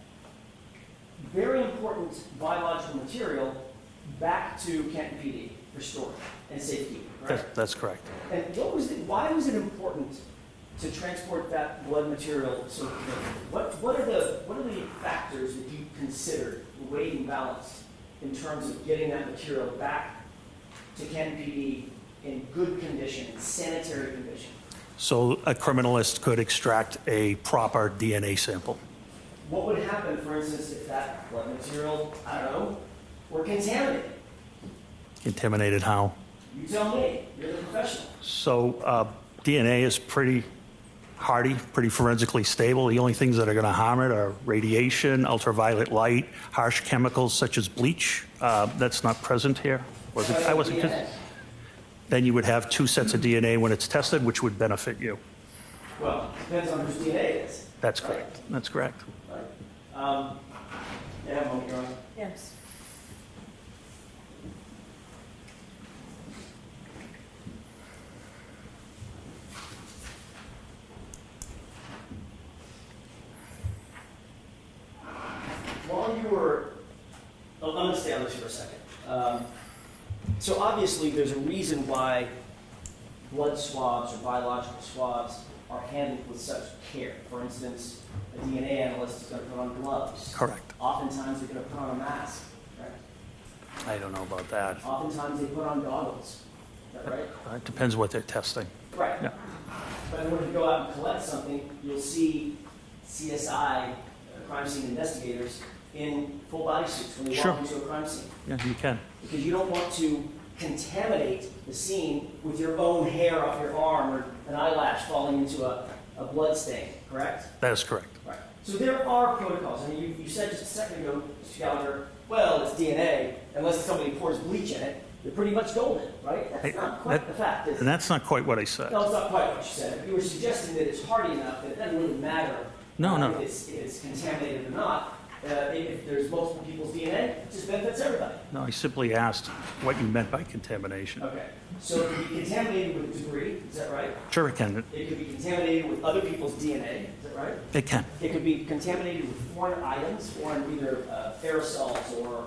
very important biological material back to Canton PD for storage and safekeeping, correct? That's correct. And why was it important to transport that blood material so what are the factors that you considered weighed and balanced in terms of getting that material back to Canton PD in good condition, in sanitary condition? So a criminalist could extract a proper DNA sample. What would happen, for instance, if that blood material, I don't know, were contaminated? Contaminated how? You tell me. You're the professional. So DNA is pretty hardy, pretty forensically stable. The only things that are going to harm it are radiation, ultraviolet light, harsh chemicals such as bleach. That's not present here. I wasn't. Then you would have 2 sets of DNA when it's tested, which would benefit you. Well, depends on whose DNA it is. That's correct. That's correct. Right. Yeah, have a moment, Your Honor. Yes. While you were, I'm going to stay on this for a second. So obviously there's a reason why blood swabs or biological swabs are handled with such care. For instance, a DNA analyst is going to put on gloves. Correct. Oftentimes they're going to put on a mask, right? I don't know about that. Oftentimes they put on goggles. Is that right? It depends what they're testing. Right. Yeah. But in order to go out and collect something, you'll see CSI crime scene investigators in full body suits when they Sure. walk into a crime scene. Yeah, you can. Because you don't want to contaminate the scene with your own hair off your arm or an eyelash falling into a blood stain, correct? That is correct. Right. So there are protocols. I mean, you said just a second ago, Mr. Gallagher, well, it's DNA. Unless somebody pours bleach in it, you're pretty much golden, right? That's Hey, not quite the fact, is it? And that's not quite what I said. No, it's not quite what you said. You were suggesting that it's hardy enough that it doesn't really matter No. if it's contaminated or not. If there's multiple people's DNA, it just benefits everybody. No, I simply asked what you meant by contamination. Okay. So it could be contaminated with debris, is that right? Sure, it can. It could be contaminated with other people's DNA, is that right? It can. It could be contaminated with foreign items, foreign either aerosols or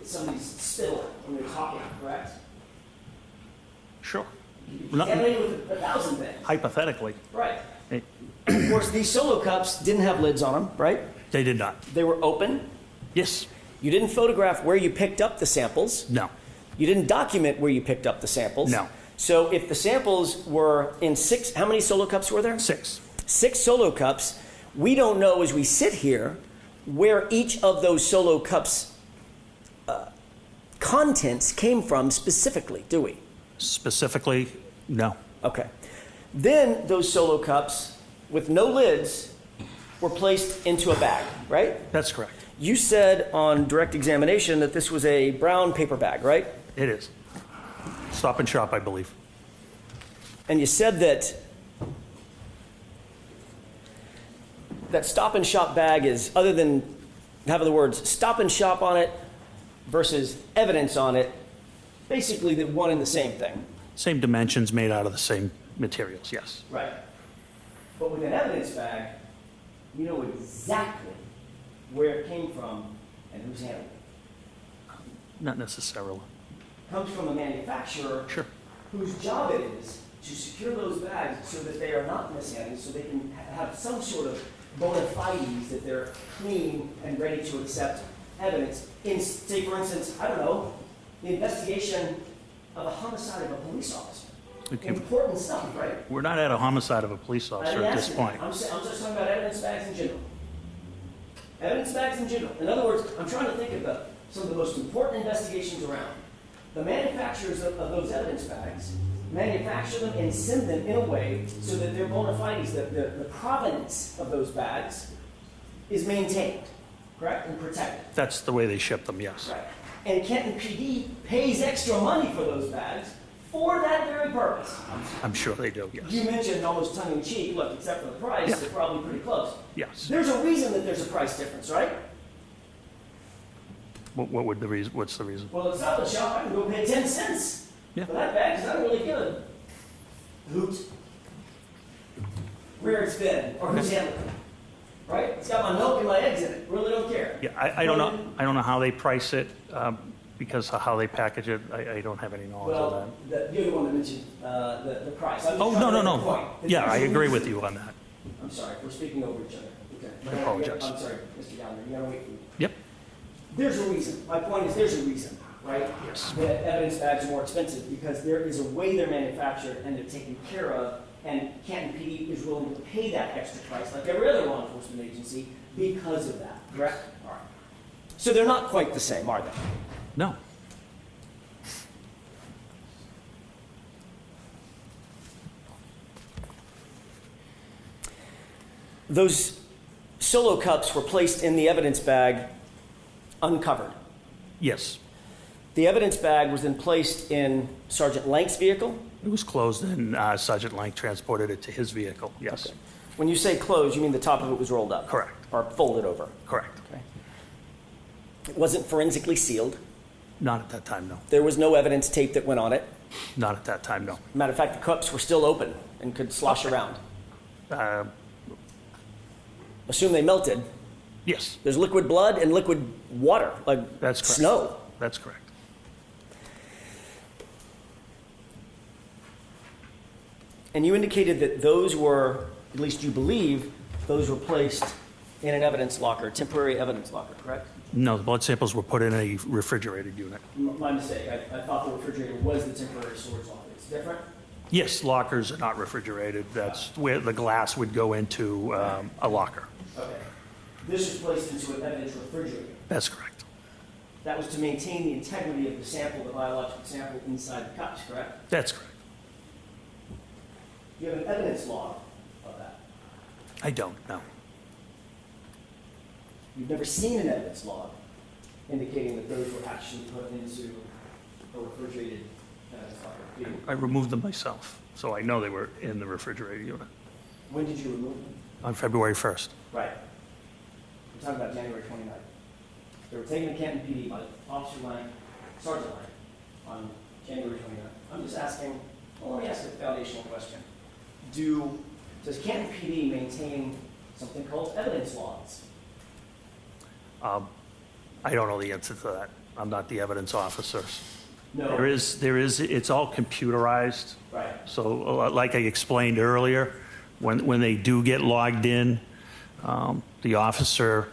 somebody's spittle when they're talking, correct? Sure. Contaminated with 1,000 things. Hypothetically, Right. it- Of course, these solo cups didn't have lids on them, right? they did not. They were open. Yes. You didn't photograph where you picked up the samples. No. You didn't document where you picked up the samples. No. So if the samples were in 6, how many solo cups were there? 6. 6 solo cups. We don't know as we sit here where each of those solo cups' contents came from specifically, do we? Specifically, no. Okay. Then those solo cups with no lids were placed into a bag, right? That's correct. You said on direct examination that this was a brown paper bag, right? It is. Stop and Shop, I believe. And you said that Stop and Shop bag is, other than having the words Stop and Shop on it versus evidence on it, basically the one and the same thing. Same dimensions, made out of the same materials, yes. Right. But with an evidence bag, you know exactly where it came from and who's handling it. Not necessarily. Comes from a manufacturer Sure. whose job it is to secure those bags so that they are not mishandled, so they can have some sort of bona fides that they're clean and ready to accept evidence. In, say, for instance, I don't know, the investigation of a homicide of a police officer. Okay. Important stuff, right? We're not at a homicide of a police officer at this point. I'm just talking about evidence bags in general. Evidence bags in general. In other words, I'm trying to think of some of the most important investigations around. The manufacturers of those evidence bags manufacture them and send them in a way so that their bona fides, the provenance of those bags, is maintained, correct, and protected. That's the way they ship them, yes. Right. And Canton PD pays extra money for those bags for that very purpose. I'm sure they do, You yes. mentioned almost tongue-in-cheek, look, except for the price, Yeah. they're probably pretty close. Yes. There's a reason that there's a price difference, right? What would the reason? What's the reason? Well, at Stop and Shop, I can go pay 10 cents Yeah. for that bag because I don't really give a hoot where it's been or who's handling it. Right? It's got my milk and my eggs in it. Really don't care. Yeah, I don't know. I don't know how they price it because of how they package it. I don't have any knowledge of Well, that. you're the one that mentioned the price. I'm just Oh, trying to no. make a point. Yeah, I There's a agree with reason. you on that. I'm sorry, we're speaking over each other. Okay. I apologize. I'm sorry, Mr. Gallagher. You gotta wait for me. Yep. There's a reason. My point is there's a reason, right? Yes. That evidence bags are more expensive because there is a way they're manufactured and they're taken care of, and Canton PD is willing to pay that extra price, like every other law enforcement agency, because of that. Correct? All right. So they're not quite the same, are they? No. Those solo cups were placed in the evidence bag uncovered. Yes. The evidence bag was then placed in Sergeant Lank's vehicle. It was closed and Sergeant Lang transported it to his vehicle. Yes. Okay. When you say closed, you mean the top of it was rolled up? Correct. Or folded over? Correct. Okay. It wasn't forensically sealed. Not at that time, no. There was no evidence tape that went on it. Not at that time, no. Matter of fact, the cups were still open and could slosh around. Uh, Assume they melted. yes, There's liquid blood and liquid water, like that's correct. snow. That's correct. And you indicated that those were, at least you believe, those were placed in an evidence locker, temporary evidence locker, correct? No, the blood samples were put in a refrigerated unit. My mistake. I thought the refrigerator was the temporary storage locker. It's different? Yes, lockers are not refrigerated. That's where the glass would go into a locker. Okay. This was placed into an evidence refrigerator. That's correct. That was to maintain the integrity of the sample, the biological sample inside the cups, correct? That's correct. You have an evidence log of that. I don't know. You've never seen an evidence log indicating that those were actually put into a refrigerated evidence log. I removed them myself, so I know they were in the refrigerator unit When did you remove them? on February 1st. Right. We're talking about January 29th. They were taken to Canton PD by Officer Lang, Sergeant Lang, on January 29th. I'm just asking, well, let me ask a foundational question. Does Canton PD maintain something called evidence logs? I don't know the answer to that. I'm not the evidence officer. No. There is, it's all computerized. Right. So like I explained earlier, when they do get logged in, the officer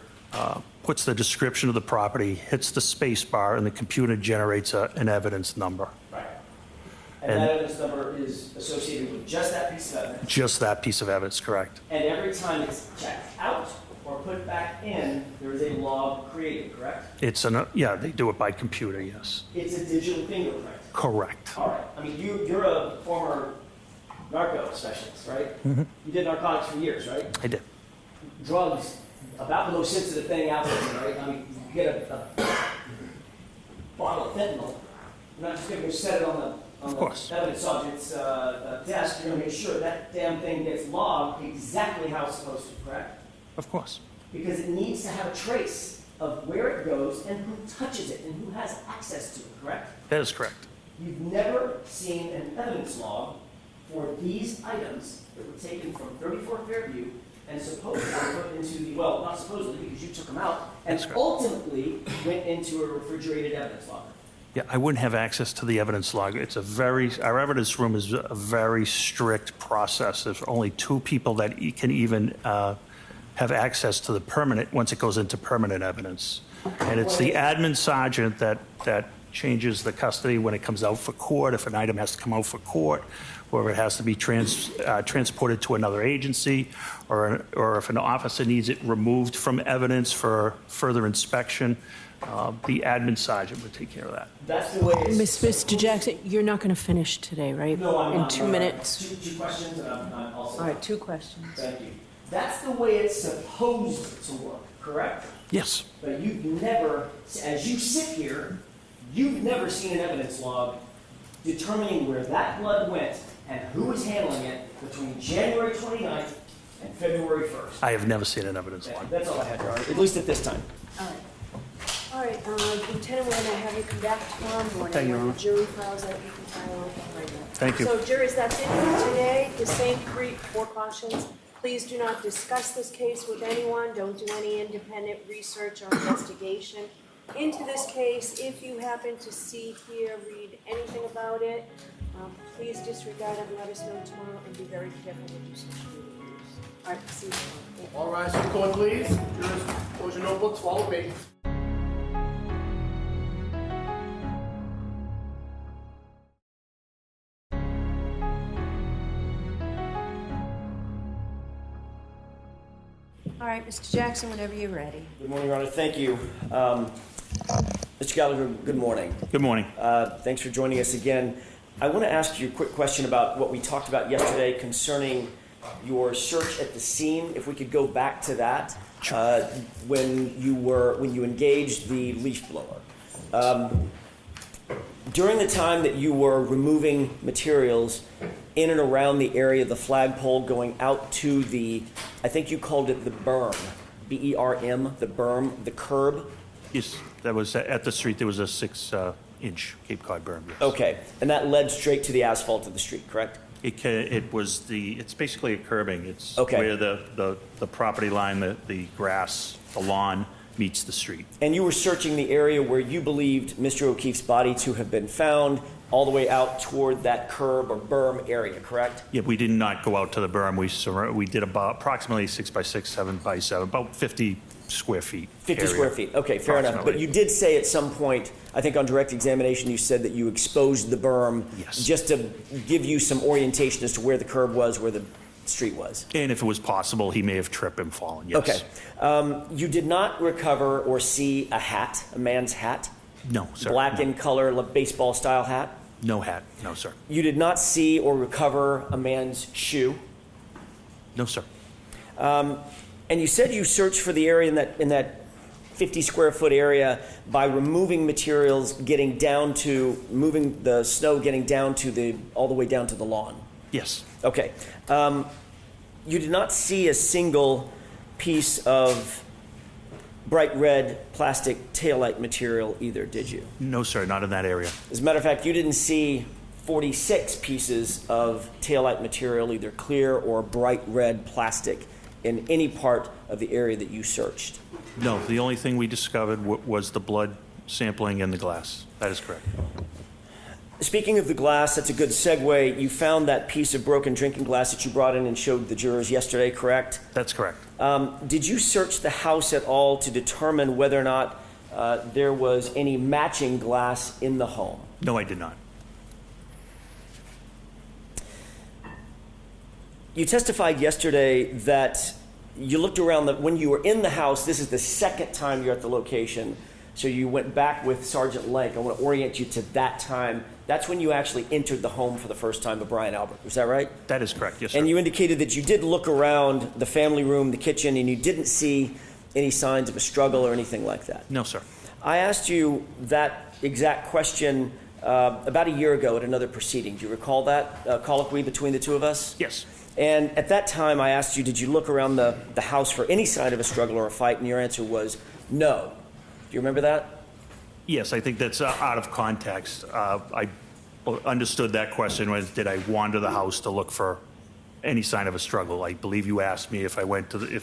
puts the description of the property, hits the space bar, and the computer generates an evidence number. Right. And that evidence number is associated with just that piece of evidence. Just that piece of evidence, correct. And every time it's checked out or put back in, there is a log created, correct? Yeah, they do it by computer, yes. It's a digital fingerprint. Correct. All right. I mean, you're a former narco specialist, right? Mm-hmm. You did narcotics for years, right? I did. Drugs, about the most sensitive thing out there, right? I mean, you get a bottle of fentanyl, you're not just going to set it on Of the course. evidence subject's desk. You're going to make sure that damn thing gets logged exactly how it's supposed to, correct? Of course. Because it needs to have a trace of where it goes and who touches it and who has access to it, correct? That is correct. You've never seen an evidence log for these items that were taken from 34 Fairview and supposedly put into the, well, not supposedly because you took them out, and That's correct. ultimately went into a refrigerated evidence locker. Yeah, I wouldn't have access to the evidence log. Our evidence room is a very strict process. There's only 2 people that can even have access to the permanent, once it goes into permanent evidence. And it's the admin sergeant that changes the custody when it comes out for court, if an item has to come out for court, or if it has to be transported to another agency, or if an officer needs it removed from evidence for further inspection, the admin sergeant would take care of that. That's the way it's... Mr. Jackson, you're not going to finish today, right? No, I'm not. In 2 minutes? Two questions, and I'm also... All right, 2 questions. Thank you. That's the way it's supposed to work, correct? Yes. But you've never, as you sit here, you've never seen an evidence log determining where that blood went and who was handling it between January 29th and February 1st. I have never seen an evidence log. That's all I had, Your Honor, at least at this time. All right. All right, Lieutenant, we're going to have you come back tomorrow morning. Thank you, When Your the jury files that, you can file it right now. Thank you. So, jurors, that's it for today. The same 4 cautions. Please do not discuss this case with anyone. Don't do any independent research or investigation into this case. If you happen to see, hear, read anything about it, please disregard it and let us know tomorrow, and be very careful with your social media use. All right, see you tomorrow. Thank you. All rise for the court, please. Jurors, close your notebooks, follow me. All right, Mr. Jackson, whenever you're ready. Good morning, Your Honor. Thank you. Mr. Gallagher, good morning. Good morning. Thanks for joining us again. I want to ask you a quick question about what we talked about yesterday concerning your search at the scene. If we could go back to that, when you engaged the leaf blower. During the time that you were removing materials in and around the area of the flagpole going out to the, I think you called it the berm, B-E-R-M, the berm, the curb. Yes, that was at the street. There was a 6-inch Cape Cod berm. Yes. Okay, and that led straight to the asphalt of the street, correct? It's basically a curbing. It's Okay. where the property line, the grass, the lawn meets the street. And you were searching the area where you believed Mr. O'Keefe's body to have been found, all the way out toward that curb or berm area, correct? Yeah, we did not go out to the berm. We did approximately 6 by 6, 7 by 7, about 50 square feet. 50 area. square feet. Okay, fair enough. But you did say at some point, I think on direct examination, you said that you exposed the berm Yes. just to give you some orientation as to where the curb was, where the street was. And if it was possible, he may have tripped and fallen, yes. Okay. You did not recover or see a hat, a man's hat? No, sir. Black no. in color, baseball style hat? No hat, no, sir. You did not see or recover a man's shoe? No, sir. And you said you searched for the area in that 50 square foot area by removing materials, getting down to, moving the snow, getting down to all the way down to the lawn. Yes. Okay. You did not see a single piece of bright red plastic taillight material either, did you? No, sir, not in that area. As a matter of fact, you didn't see 46 pieces of taillight material, either clear or bright red plastic, in any part of the area that you searched. No, the only thing we discovered was the blood sampling in the glass. That is correct. Speaking of the glass, that's a good segue. You found that piece of broken drinking glass that you brought in and showed the jurors yesterday, correct? That's correct. Did you search the house at all to determine whether or not there was any matching glass in the home? No, I did not. You testified yesterday that you looked around, when you were in the house, this is the second time you're at the location, so you went back with Sergeant Lake. I want to orient you to that time. That's when you actually entered the home for the first time of Brian Albert. Was that right? That is correct, yes, sir. And you indicated that you did look around the family room, the kitchen, and you didn't see any signs of a struggle or anything like that. No, sir. I asked you that exact question about a year ago at another proceeding. Do you recall that colloquy between the two of us? Yes. And at that time, I asked you, did you look around the house for any sign of a struggle or a fight? And your answer was no. Do you remember that? Yes, I think that's out of context. I understood that question was, did I wander the house to look for any sign of a struggle? I believe you asked me if I went to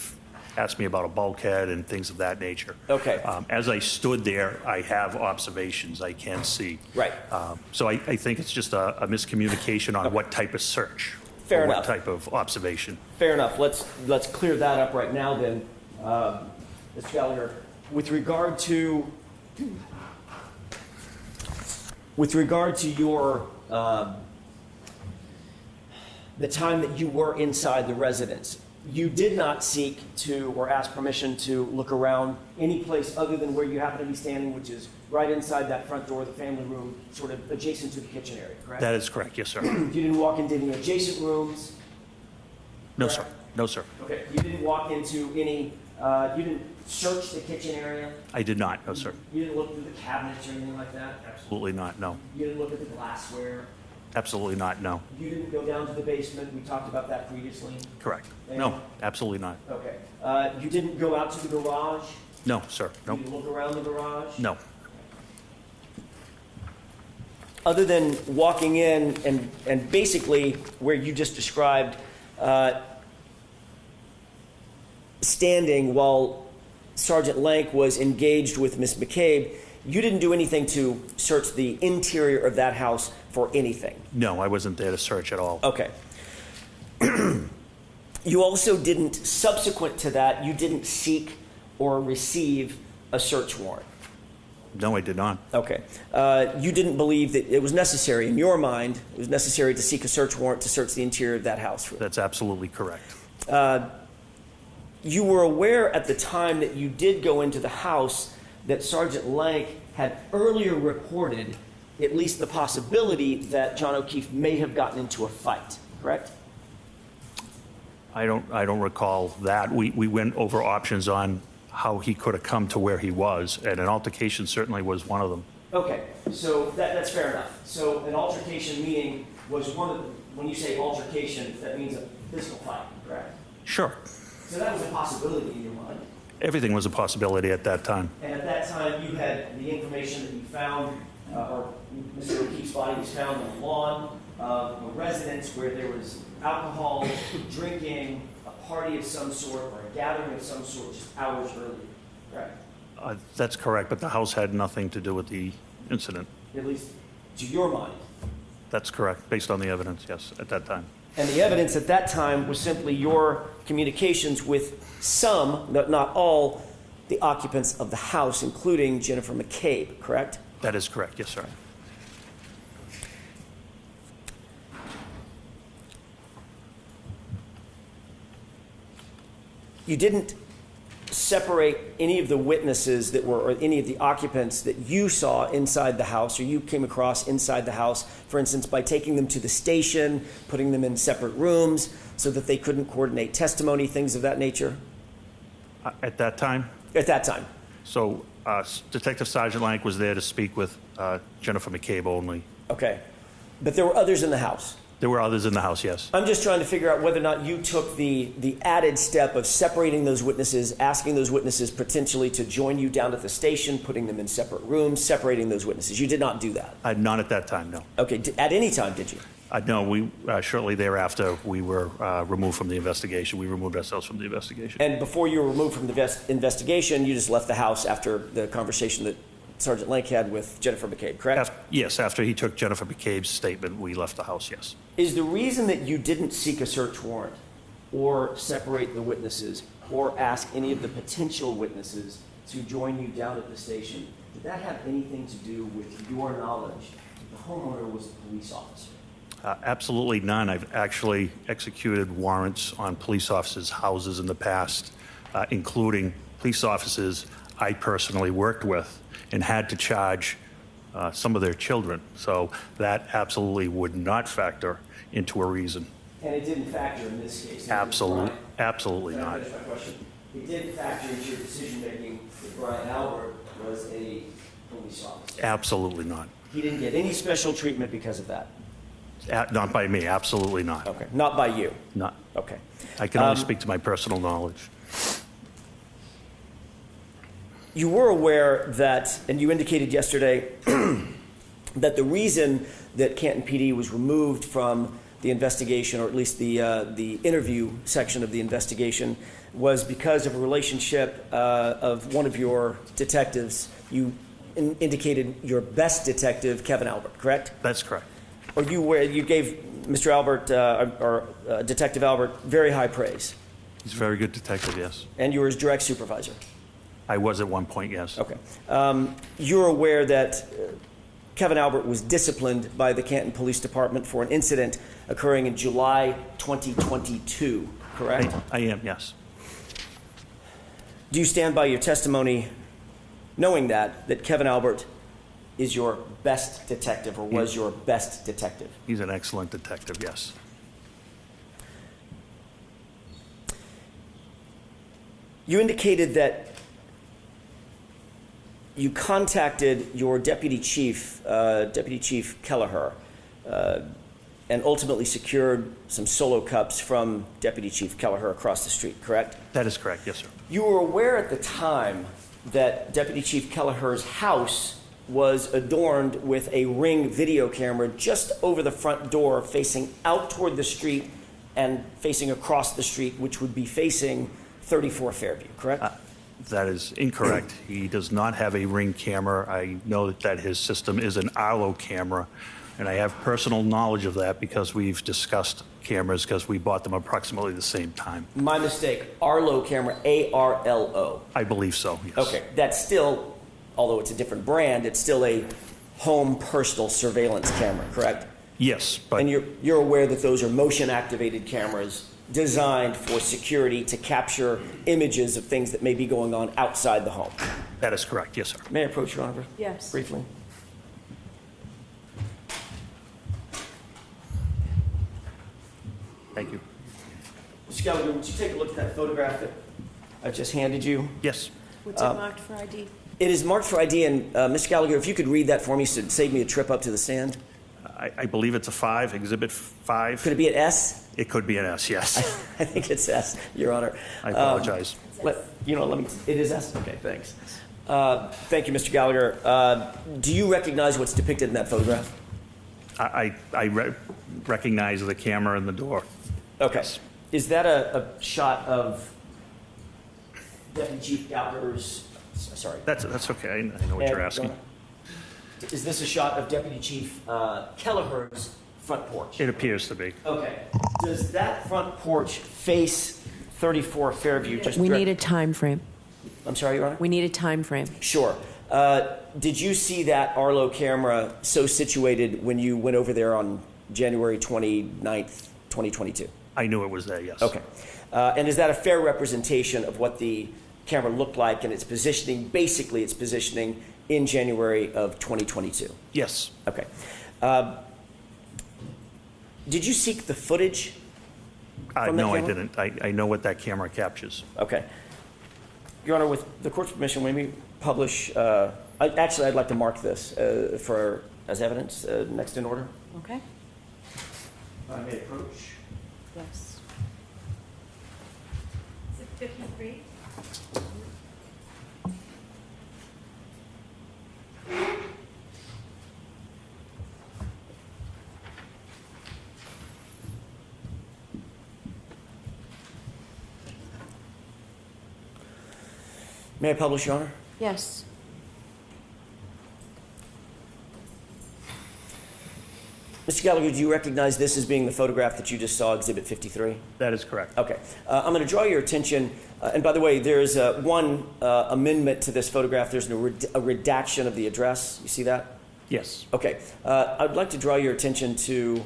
asked me about a bulkhead and things of that nature. Okay. As I stood there, I have observations I can see. Right. So I think it's just a miscommunication on what type of search. Fair or enough. What type of observation. Fair enough. Let's clear that up right now then, Mr. Gallagher. With regard to your the time that you were inside the residence, you did not seek to or ask permission to look around any place other than where you happen to be standing, which is right inside that front door of the family room, sort of adjacent to the kitchen area, correct? That is correct, yes, sir. You didn't walk into any adjacent rooms? No, sir. No, sir. Okay. You didn't walk into any, you didn't search the kitchen area? I did not, no, sir. You didn't look through the cabinets or anything like that? Absolutely not, no. You didn't look at the glassware? Absolutely not, no. You didn't go down to the basement? We talked about that previously. Correct. And- No, absolutely not. Okay. You didn't go out to the garage? No, sir. You Nope. didn't look around the garage? No. Other than walking in and basically where you just described, standing while Sergeant Lank was engaged with Miss McCabe, you didn't do anything to search the interior of that house for anything? No, I wasn't there to search at all. Okay. You also didn't, subsequent to that, you didn't seek or receive a search warrant? No, I did not. Okay. You didn't believe that it was necessary, in your mind, it was necessary to seek a search warrant to search the interior of that house? That's absolutely correct. You were aware at the time that you did go into the house that Sergeant Lank had earlier reported at least the possibility that John O'Keefe may have gotten into a fight, correct? I don't recall that. We went over options on how he could have come to where he was, and an altercation certainly was one of them. Okay, so that's fair enough. So an altercation meaning was one of the, when you say altercation, that means a physical fight, correct? Sure. So that was a possibility in your mind. Everything was a possibility at that time. And at that time, you had the information that you found, or Mr. O'Keefe's body was found on the lawn of a residence where there was alcohol, drinking, a party of some sort, or a gathering of some sort just hours earlier, correct? That's correct, but the house had nothing to do with the incident. At least to your mind. That's correct, based on the evidence, yes, at that time. And the evidence at that time was simply your communications with some, but not all, the occupants of the house, including Jennifer McCabe, correct? That is correct, yes, sir. you didn't separate any of the witnesses that were, or any of the occupants that you saw inside the house or you came across inside the house, for instance, by taking them to the station, putting them in separate rooms so that they couldn't coordinate testimony, things of that nature? At that time? At that time. So Detective Sergeant Lank was there to speak with Jennifer McCabe only. Okay. But there were others in the house? There were others in the house, yes. I'm just trying to figure out whether or not you took the added step of separating those witnesses, asking those witnesses potentially to join you down at the station, putting them in separate rooms, separating those witnesses. You did not do that? Not at that time, no. Okay. At any time, did you? No, we shortly thereafter, we were removed from the investigation. We removed ourselves from the investigation. And before you were removed from the investigation, you just left the house after the conversation that Sergeant Lank had with Jennifer McCabe, correct? Yes, after he took Jennifer McCabe's statement, we left the house, yes. Is the reason that you didn't seek a search warrant or separate the witnesses or ask any of the potential witnesses to join you down at the station, did that have anything to do with your knowledge that the homeowner was a police officer? Absolutely none. I've actually executed warrants on police officers' houses in the past, including police officers I personally worked with and had to charge some of their children. So that absolutely would not factor into a reason. And it didn't factor in this case? Absolutely not. That's my question. It did factor into your decision-making that Brian Albert was a police officer? Absolutely not. He didn't get any special treatment because of that? Not by me, absolutely not. Okay, not by you? Not. Okay. I can only speak to my personal knowledge. You were aware that, and you indicated yesterday, that the reason that Canton PD was removed from the investigation, or at least the interview section of the investigation, was because of a relationship of one of your detectives. You indicated your best detective, Kevin Albert, correct? That's correct. Or you gave Mr. Albert, Detective Albert, very high praise. He's a very good detective, yes. And you were his direct supervisor. I was at one point, yes. Okay. You're aware that Kevin Albert was disciplined by the Canton Police Department for an incident occurring in July 2022, correct? I am, yes. Do you stand by your testimony knowing that Kevin Albert is your best detective, or was your best detective? He's an excellent detective, yes. You indicated that you contacted your deputy chief, Deputy Chief Gallagher, and ultimately secured some solo cups from Deputy Chief Gallagher across the street, correct? That is correct, yes, sir. You were aware at the time that Deputy Chief Gallagher's house was adorned with a Ring video camera just over the front door, facing out toward the street and facing across the street, which would be facing 34 Fairview, correct? That is incorrect. He does not have a Ring camera. I know that his system is an Arlo camera, and I have personal knowledge of that because we've discussed cameras because we bought them approximately the same time. My mistake. Arlo camera, A-R-L-O. I believe so, yes. Okay, that's still, although it's a different brand, it's still a home personal surveillance camera, correct? Yes, but And you're aware that those are motion-activated cameras designed for security to capture images of things that may be going on outside the home. that is correct, yes, sir. May I approach, Your Honor? Yes. Briefly. Thank you. Mr. Gallagher, would you take a look at that photograph that I've just handed you? Yes. What's it marked for ID? It is marked for ID, and Mr. Gallagher, if you could read that for me so it'd save me a trip up to the stand. I believe it's a 5, Exhibit 5. Could it be an S? It could be an S, yes. I think it's S, Your Honor. I apologize. It is S? Okay, thanks. Thank you, Mr. Gallagher. Do you recognize what's depicted in that photograph? I recognize the camera and the door. Okay. Is that a shot of Deputy Chief Gallagher's, sorry. That's okay. I know what you're asking. Is this a shot of Deputy Chief Kelleher's front porch? It appears to be. Okay. Does that front porch face 34 Fairview? We need a time frame. I'm sorry, Your Honor? We need a time frame. Sure. Did you see that Arlo camera so situated when you went over there on January 29th, 2022? I knew it was there, yes. Okay. And is that a fair representation of what the camera looked like and its positioning, basically its positioning in January of 2022? Yes. Okay. Did you seek the footage from that No, I camera? didn't. I know what that camera captures. Okay. Your Honor, with the court's permission, when we publish, I'd like to mark this as evidence next in order. Okay? If I may approach. Yes. Is it 53? May I publish, Your Honor? Yes. Mr. Gallagher, do you recognize this as being the photograph that you just saw, Exhibit 53? That is correct. Okay. I'm going to draw your attention, and by the way, there's one amendment to this photograph. There's a redaction of the address. You see that? Yes. Okay. I'd like to draw your attention to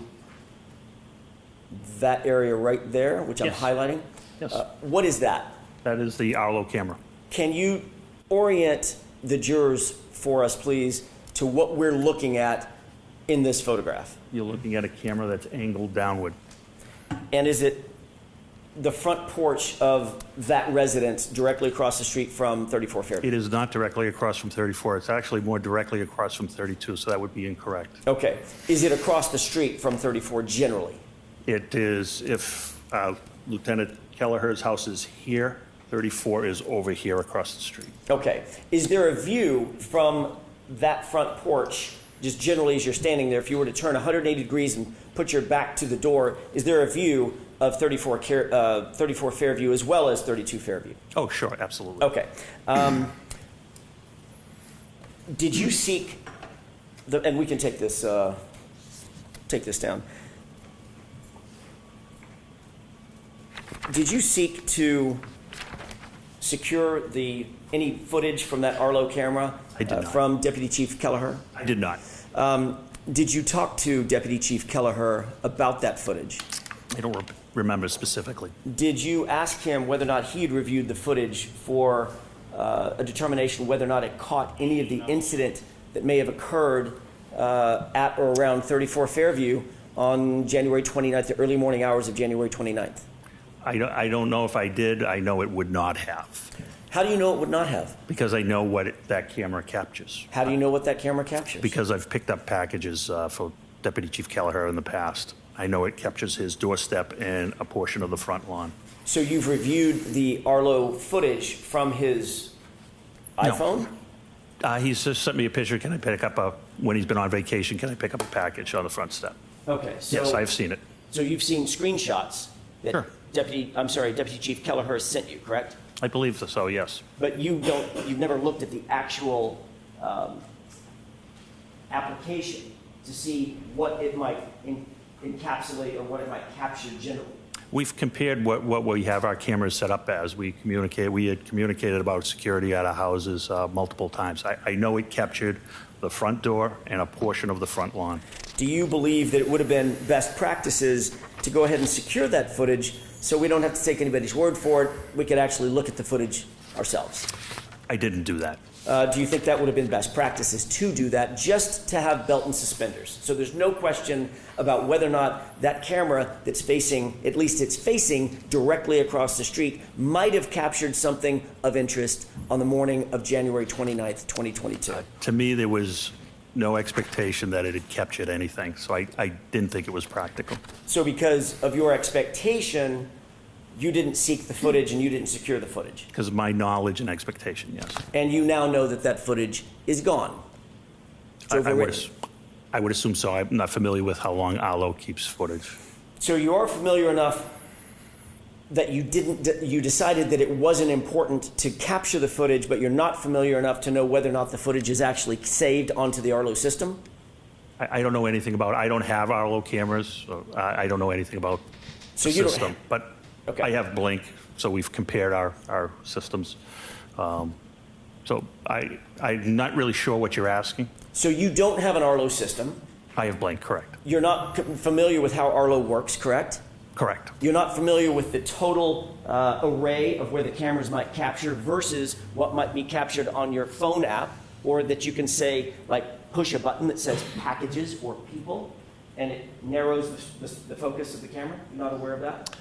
that area right there, which I'm Yes. highlighting. Yes. What is that? That is the Arlo camera. Can you orient the jurors for us, please, to what we're looking at in this photograph? You're looking at a camera that's angled downward. And is it the front porch of that residence directly across the street from 34 Fairview? It is not directly across from 34. It's actually more directly across from 32, so that would be incorrect. Okay. Is it across the street from 34 generally? It is, if Lieutenant Kelleher's house is here, 34 is over here across the street. Okay. Is there a view from that front porch, just generally as you're standing there, if you were to turn 180 degrees and put your back to the door, is there a view of 34 Fairview as well as 32 Fairview? Oh, sure, absolutely. Okay. Did you seek, and we can take this down. Did you seek to secure any footage from that Arlo camera I did not. from Deputy Chief Kelleher? I did not. Did you talk to Deputy Chief Kelleher about that footage? I don't remember specifically. Did you ask him whether or not he had reviewed the footage for a determination whether or not it caught any of the incident that may have occurred at or around 34 Fairview on January 29th, the early morning hours of January 29th? I don't know if I did. I know it would not have, How do you know it would not have? because I know what that camera captures. How do you know what that camera captures? Because I've picked up packages for Deputy Chief Kelleher in the past. I know it captures his doorstep and a portion of the front lawn. So you've reviewed the Arlo footage from his No. iPhone? He's just sent me a picture. Can I pick up when he's been on vacation, can I pick up a package on the front step? Okay. So, Yes, I've seen it. So you've seen screenshots that Sure. Deputy Chief Kelleher sent you, correct? I believe so, yes. But you've never looked at the actual application to see what it might encapsulate or what it might capture generally. We've compared what we have our cameras set up as. We had communicated about security at our houses multiple times. I know it captured the front door and a portion of the front lawn. Do you believe that it would have been best practices to go ahead and secure that footage so we don't have to take anybody's word for it? We could actually look at the footage ourselves. I didn't do that. Do you think that would have been best practices to do that, just to have belt and suspenders? So there's no question about whether or not that camera that's facing, at least it's facing directly across the street, might have captured something of interest on the morning of January 29th, 2022. To me, there was no expectation that it had captured anything, so I didn't think it was practical. So because of your expectation, you didn't seek the footage and you didn't secure the footage. Because of my knowledge and expectation, yes. And you now know that that footage is gone. It's overwritten. I would assume so. I'm not familiar with how long Arlo keeps footage. So you are familiar enough that you decided that it wasn't important to capture the footage, but you're not familiar enough to know whether or not the footage is actually saved onto the Arlo system? I don't know anything about it. I don't have Arlo cameras. So I don't know anything about So the you don't system. But Okay. I have Blink, so we've compared our systems. So I'm not really sure what you're asking. So you don't have an Arlo system. I have Blink, correct. You're not familiar with how Arlo works, correct? Correct. You're not familiar with the total array of where the cameras might capture versus what might be captured on your phone app, or that you can say, like, push a button that says packages or people, and it narrows the focus of the camera? You're not aware of that?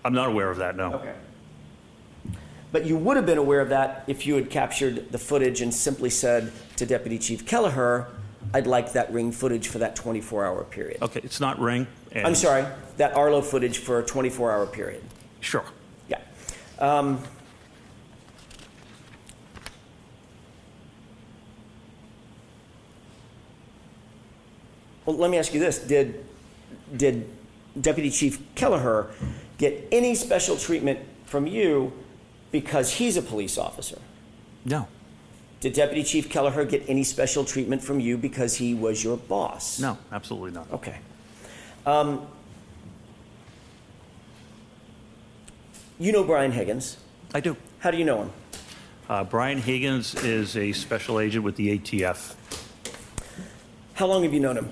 I'm not aware of that, no. Okay. But you would have been aware of that if you had captured the footage and simply said to Deputy Chief Kelleher, I'd like that ring footage for that 24-hour period. Okay, it's not Ring. And I'm sorry, that Arlo footage for a 24-hour period. Sure. Yeah. Well, let me ask you this. Did Deputy Chief Kelleher get any special treatment from you because he's a police officer? No. Did Deputy Chief Kelleher get any special treatment from you because he was your boss? No, absolutely not. Okay. You know Brian Higgins. I do. How do you know him? Brian Higgins is a special agent with the ATF. How long have you known him?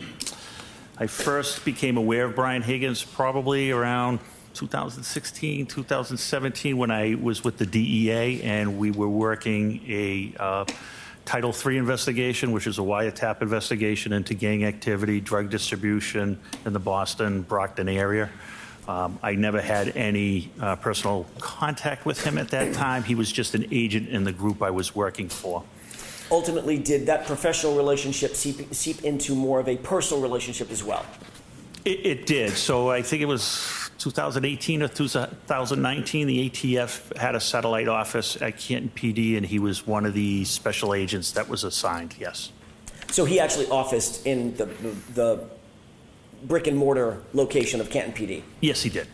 I first became aware of Brian Higgins probably around 2016, 2017, when I was with the DEA and we were working a Title III investigation, which is a wiretap investigation into gang activity, drug distribution in the Boston, Brockton area. I never had any personal contact with him at that time. He was just an agent in the group I was working for. Ultimately, did that professional relationship seep into more of a personal relationship as well? It did. So I think it was 2018 or 2019, the ATF had a satellite office at Canton PD, and he was one of the special agents that was assigned, yes. So he actually officed in the brick and mortar location of Canton PD? Yes, he did.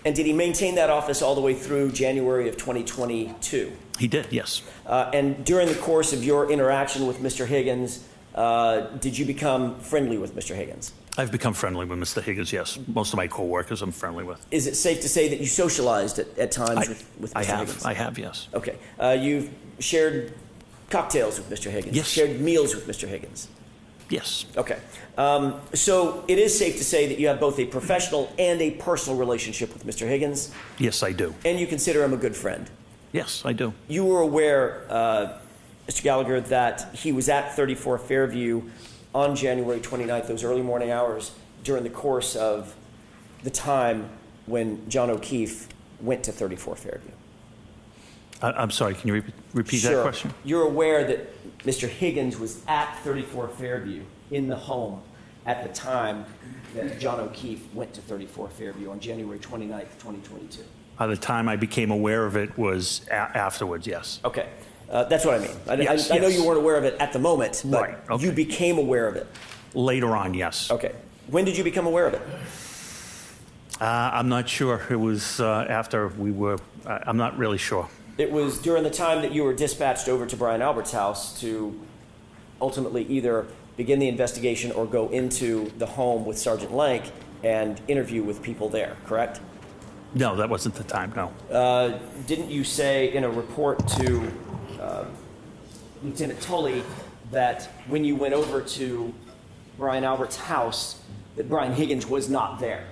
And did he maintain that office all the way through January of 2022? He did, yes. And during the course of your interaction with Mr. Higgins, did you become friendly with Mr. Higgins? I've become friendly with Mr. Higgins, yes. Most of my coworkers I'm friendly with. Is it safe to say that you socialized at times with Mr. Higgins? I have, yes. Okay. You've shared cocktails with Mr. Higgins? Yes. Shared meals with Mr. Higgins? Yes. Okay. So it is safe to say that you have both a professional and a personal relationship with Mr. Higgins? Yes, I do. And you consider him a good friend? Yes, I do. You were aware, Mr. Gallagher, that he was at 34 Fairview on January 29th, those early morning hours, during the course of the time when John O'Keefe went to 34 Fairview? I'm sorry, can you repeat that question? You're aware that Mr. Higgins was at 34 Fairview in the home at the time that John O'Keefe went to 34 Fairview on January 29th, 2022? By the time I became aware of it was afterwards, yes. Okay. That's what I mean. I know Yes. you weren't aware of it at the moment, but Right, okay. you became aware of it. Later on, yes. Okay. When did you become aware of it? I'm not sure. It was after we were, I'm not really sure. It was during the time that you were dispatched over to Brian Albert's house to ultimately either begin the investigation or go into the home with Sergeant Lank and interview with people there, correct? No, that wasn't the time, no. Didn't you say in a report to Lieutenant Tully that when you went over to Brian Albert's house, that Brian Higgins was not there?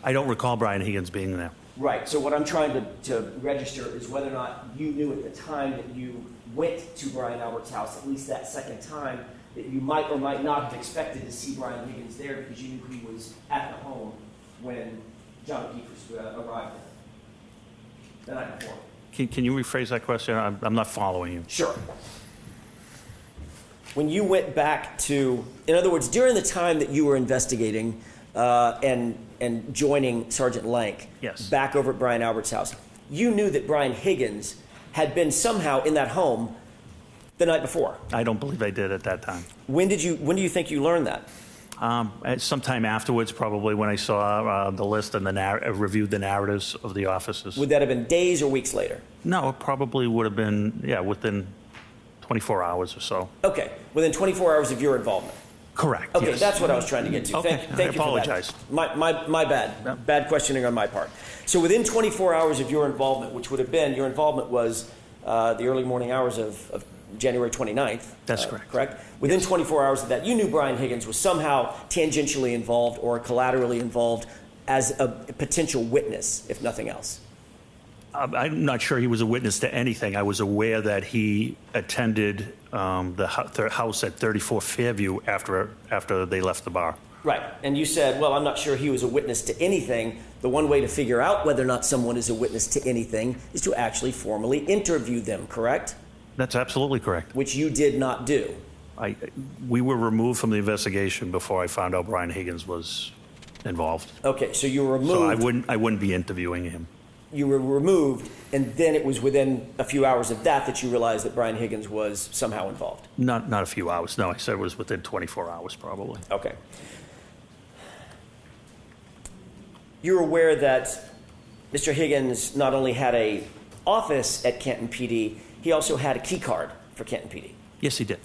I don't recall Brian Higgins being there. Right. So what I'm trying to register is whether or not you knew at the time that you went to Brian Albert's house, at least that second time, that you might or might not have expected to see Brian Higgins there because you knew he was at the home when John O'Keefe arrived there the night before. Can you rephrase that question? I'm not following you. Sure. When you went back to, in other words, during the time that you were investigating and joining Sergeant Lank Yes. back over at Brian Albert's house, you knew that Brian Higgins had been somehow in that home the night before. I don't believe I did at that time. When do you think you learned that? Sometime afterwards, probably when I saw the list and reviewed the narratives of the officers. Would that have been days or weeks later? No, it probably would have been, within 24 hours or so. Okay, within 24 hours of your involvement. Correct, Okay, yes. that's what I was trying to get to. Okay, Thank I you for that. apologize. My bad. Yeah. Bad questioning on my part. So within 24 hours of your involvement, which would have been, your involvement was the early morning hours of January 29th. That's correct. Correct? Within 24 hours of that, you knew Brian Higgins was somehow tangentially involved or collaterally involved as a potential witness, if nothing else? I'm not sure he was a witness to anything. I was aware that he attended the house at 34 Fairview after they left the bar. Right. And you said, well, I'm not sure he was a witness to anything. The one way to figure out whether or not someone is a witness to anything is to actually formally interview them, correct? That's absolutely correct. Which you did not do. We were removed from the investigation before I found out Brian Higgins was involved. Okay, so you were removed. So I wouldn't be interviewing him. You were removed, and then it was within a few hours of that you realized that Brian Higgins was somehow involved. Not a few hours. No, I said it was within 24 hours probably. Okay. You're aware that Mr. Higgins not only had an office at Canton PD, he also had a key card for Canton PD. Yes, he did.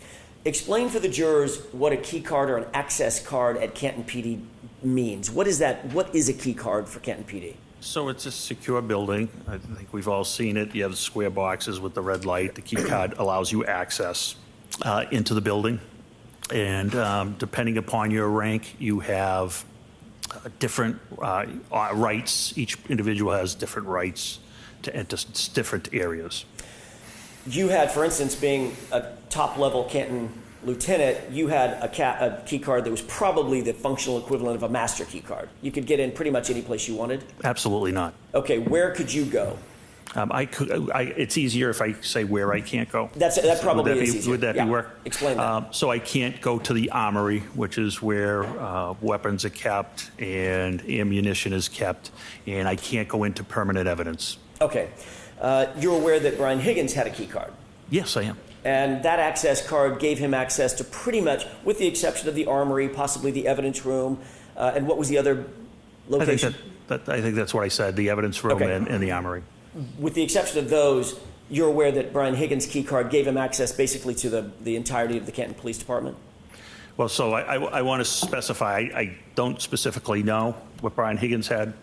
Explain for the jurors what a key card or an access card at Canton PD means. What is that? What is a key card for Canton PD? So it's a secure building. I think we've all seen it. You have the square boxes with the red light. The key card allows you access into the building. And depending upon your rank, you have different rights. Each individual has different rights to enter different areas. You had, for instance, being a top-level Canton lieutenant, you had a key card that was probably the functional equivalent of a master key card. You could get in pretty much any place you wanted? Absolutely not. Okay, where could you go? It's easier if I say where I can't go. That probably is easier. Would that be work? Explain that. So I can't go to the armory, which is where weapons are kept and ammunition is kept, and I can't go into permanent evidence. Okay. You're aware that Brian Higgins had a key card? Yes, I am. And that access card gave him access to pretty much, with the exception of the armory, possibly the evidence room, and what was the other location? I think that's what I said, the evidence room Okay. and the armory. With the exception of those, you're aware that Brian Higgins' key card gave him access basically to the entirety of the Canton Police Department? Well, so I want to specify, I don't specifically know what Brian Higgins had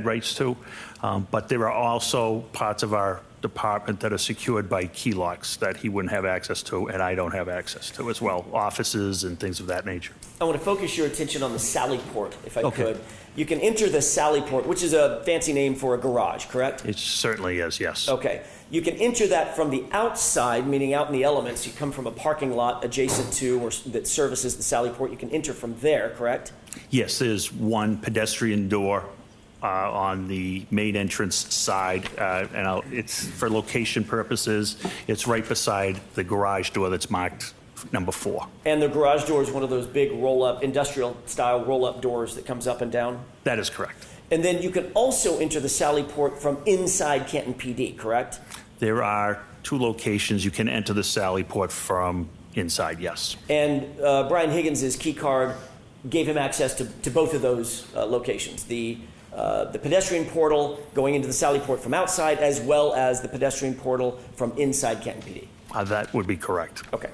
rights to, but there are also parts of our department that are secured by key locks that he wouldn't have access to, and I don't have access to as well, offices and things of that nature. I want to focus your attention on the sally port, if I Okay. could. You can enter the sally port, which is a fancy name for a garage, correct? It certainly is, yes. Okay. You can enter that from the outside, meaning out in the elements. You come from a parking lot adjacent to or that services the sally port. You can enter from there, correct? Yes, there's one pedestrian door on the main entrance side, and it's for location purposes. It's right beside the garage door that's marked number 4. And the garage door is one of those big roll-up, industrial-style roll-up doors that comes up and down? That is correct. And then you can also enter the sally port from inside Canton PD, correct? There are 2 locations you can enter the sally port from inside, yes. And Brian Higgins' key card gave him access to both of those locations, the pedestrian portal going into the sally port from outside, as well as the pedestrian portal from inside Canton PD. That would be correct. Okay.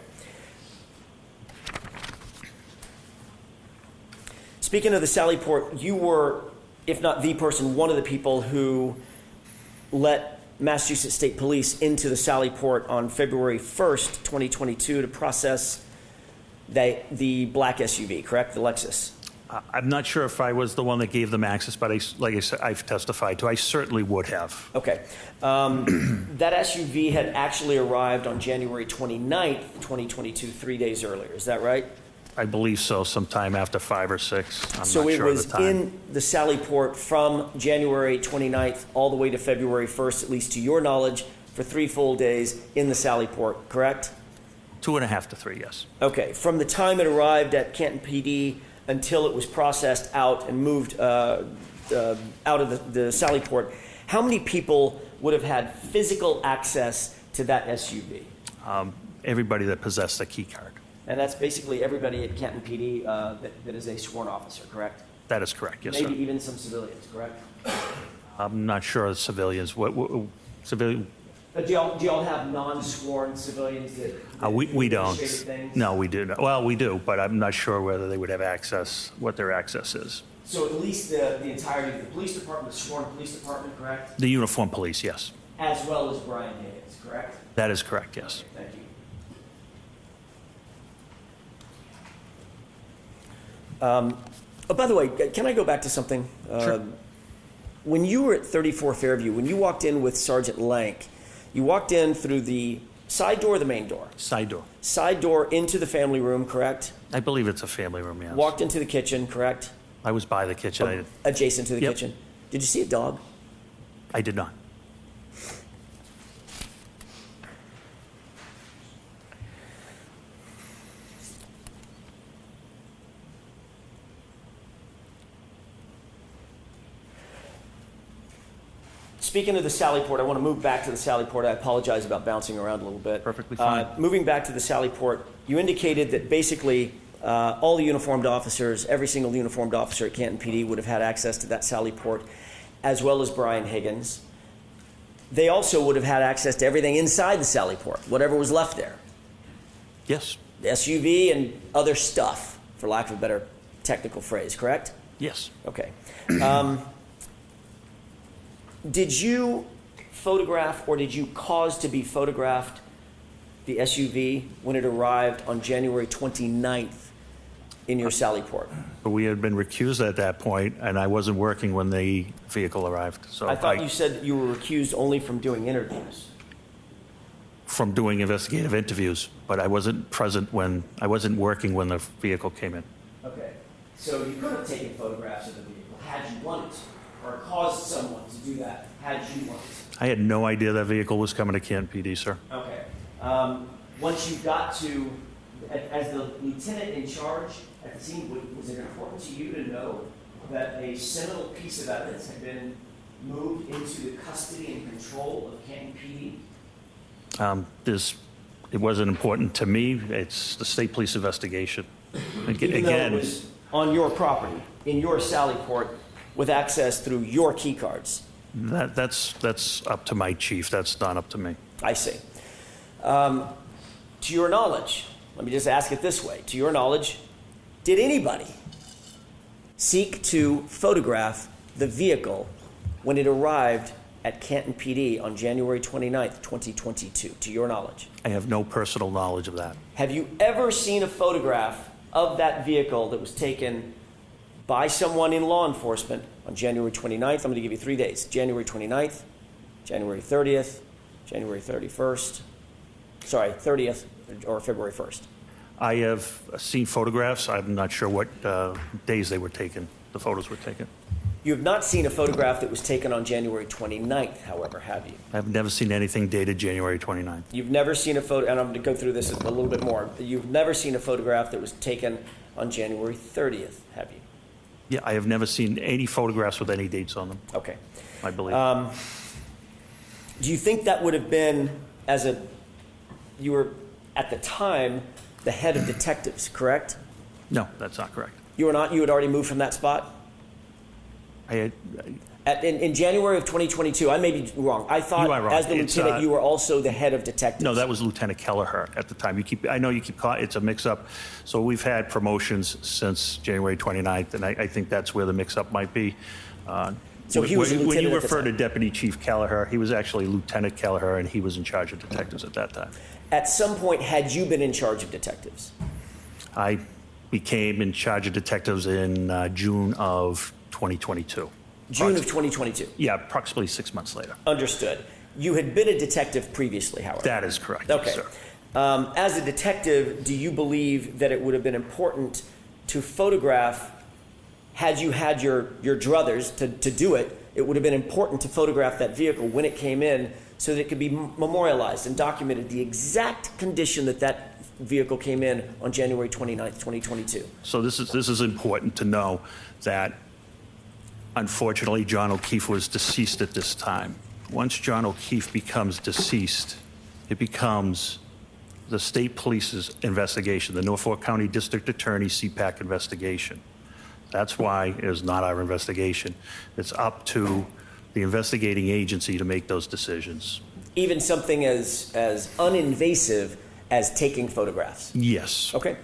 Speaking of the sally port, you were, if not the person, one of the people who let Massachusetts State Police into the sally port on February 1st, 2022 to process the black SUV, correct? The Lexus. I'm not sure if I was the one that gave them access, but like I said, I've testified to. I certainly would have. Okay. That SUV had actually arrived on January 29th, 2022, 3 days earlier. Is that right? I believe so, sometime after 5 or 6. I'm So not it sure of was the time. in the sally port from January 29th all the way to February 1st, at least to your knowledge, for 3 full days in the sally port, correct? 2.5 to 3, yes. Okay. From the time it arrived at Canton PD until it was processed out and moved out of the sally port, how many people would have had physical access to that SUV? Everybody that possessed a key card. And that's basically everybody at Canton PD that is a sworn officer, correct? That is correct, yes, Maybe sir. even some civilians, correct? I'm not sure of civilians. What civilian? Do y'all have non-sworn civilians that We don't. administrate things? No, we do not. Well, we do, but I'm not sure whether they would have access, what their access is. So at least the entirety of the police department, the sworn police department, correct? The uniform police, yes. As well as Brian Higgins, correct? That is correct, yes. Thank you. Oh, by the way, can I go back to something? Sure. When you were at 34 Fairview, when you walked in with Sergeant Lank, you walked in through the side door or the main door? Side door. Side door into the family room, correct? I believe it's a family room, yes. Walked into the kitchen, correct? I was by the kitchen. Adjacent to the Yep. kitchen. Did you see a dog? I did not. Speaking of the Sally Port, I want to move back to the Sally Port. I apologize about bouncing around a little bit. Perfectly fine. Moving back to the Sally Port, you indicated that basically all the uniformed officers, every single uniformed officer at Canton PD would have had access to that Sally Port, as well as Brian Higgins. They also would have had access to everything inside the Sally Port, whatever was left there. Yes. The SUV and other stuff, for lack of a better technical phrase, correct? Yes. Okay. Did you photograph or did you cause to be photographed the SUV when it arrived on January 29th in your Sally Port? We had been recused at that point, and I wasn't working when the vehicle arrived. So I thought you said that you were recused only from doing interviews. From doing investigative interviews, but I wasn't present when, I wasn't working when the vehicle came in. Okay. So you could have taken photographs of the vehicle had you wanted to, or caused someone to do that had you wanted to. I had no idea that vehicle was coming to Canton PD, sir. Okay. Once you got to, as the lieutenant in charge at the scene, was it important to you to know that a seminal piece of evidence had been moved into the custody and control of Canton PD? It wasn't important to me. It's the state police investigation. Even though it was on your property, in your Sally Port, with access through your key cards. That's up to my chief. That's not up to me. I see. To your knowledge, let me just ask it this way. To your knowledge, did anybody seek to photograph the vehicle when it arrived at Canton PD on January 29th, 2022, to your knowledge? I have no personal knowledge of that. Have you ever seen a photograph of that vehicle that was taken by someone in law enforcement on January 29th? I'm going to give you 3 days. January 29th, January 30th, January 31st, 30th, or February 1st. I have seen photographs. I'm not sure what days they were taken. The photos were taken. You have not seen a photograph that was taken on January 29th, however, have you? I've never seen anything dated January 29th. You've never seen a photo, and I'm going to go through this a little bit more. You've never seen a photograph that was taken on January 30th, have you? Yeah, I have never seen any photographs with any dates on them, Okay. I believe. Do you think that would have been, you were at the time the head of detectives, correct? No, that's not correct. You were not? You had already moved from that spot? In January of 2022, I may be wrong. I thought You are wrong. as the lieutenant, you were also the head of detectives. No, that was Lieutenant Gallagher at the time. I know you keep it's a mix-up. So we've had promotions since January 29th, and I think that's where the mix-up might be. So he was a when lieutenant you at the refer to time. Deputy Chief Gallagher, he was actually Lieutenant Gallagher, and he was in charge of detectives at that time. At some point, had you been in charge of detectives? I became in charge of detectives in June of 2022. June of 2022. Yeah, approximately 6 months later. Understood. You had been a detective previously, however. That is correct. Okay. Yes, sir. As a detective, do you believe that it would have been important to photograph, had you had your druthers to do it, it would have been important to photograph that vehicle when it came in so that it could be memorialized and documented the exact condition that vehicle came in on January 29th, 2022. So this is important to know that, unfortunately, John O'Keefe was deceased at this time. Once John O'Keefe becomes deceased, it becomes the state police's investigation, the Norfolk County District Attorney CPAC investigation. That's why it is not our investigation. It's up to the investigating agency to make those decisions. Even something as uninvasive as taking photographs? Yes. Okay.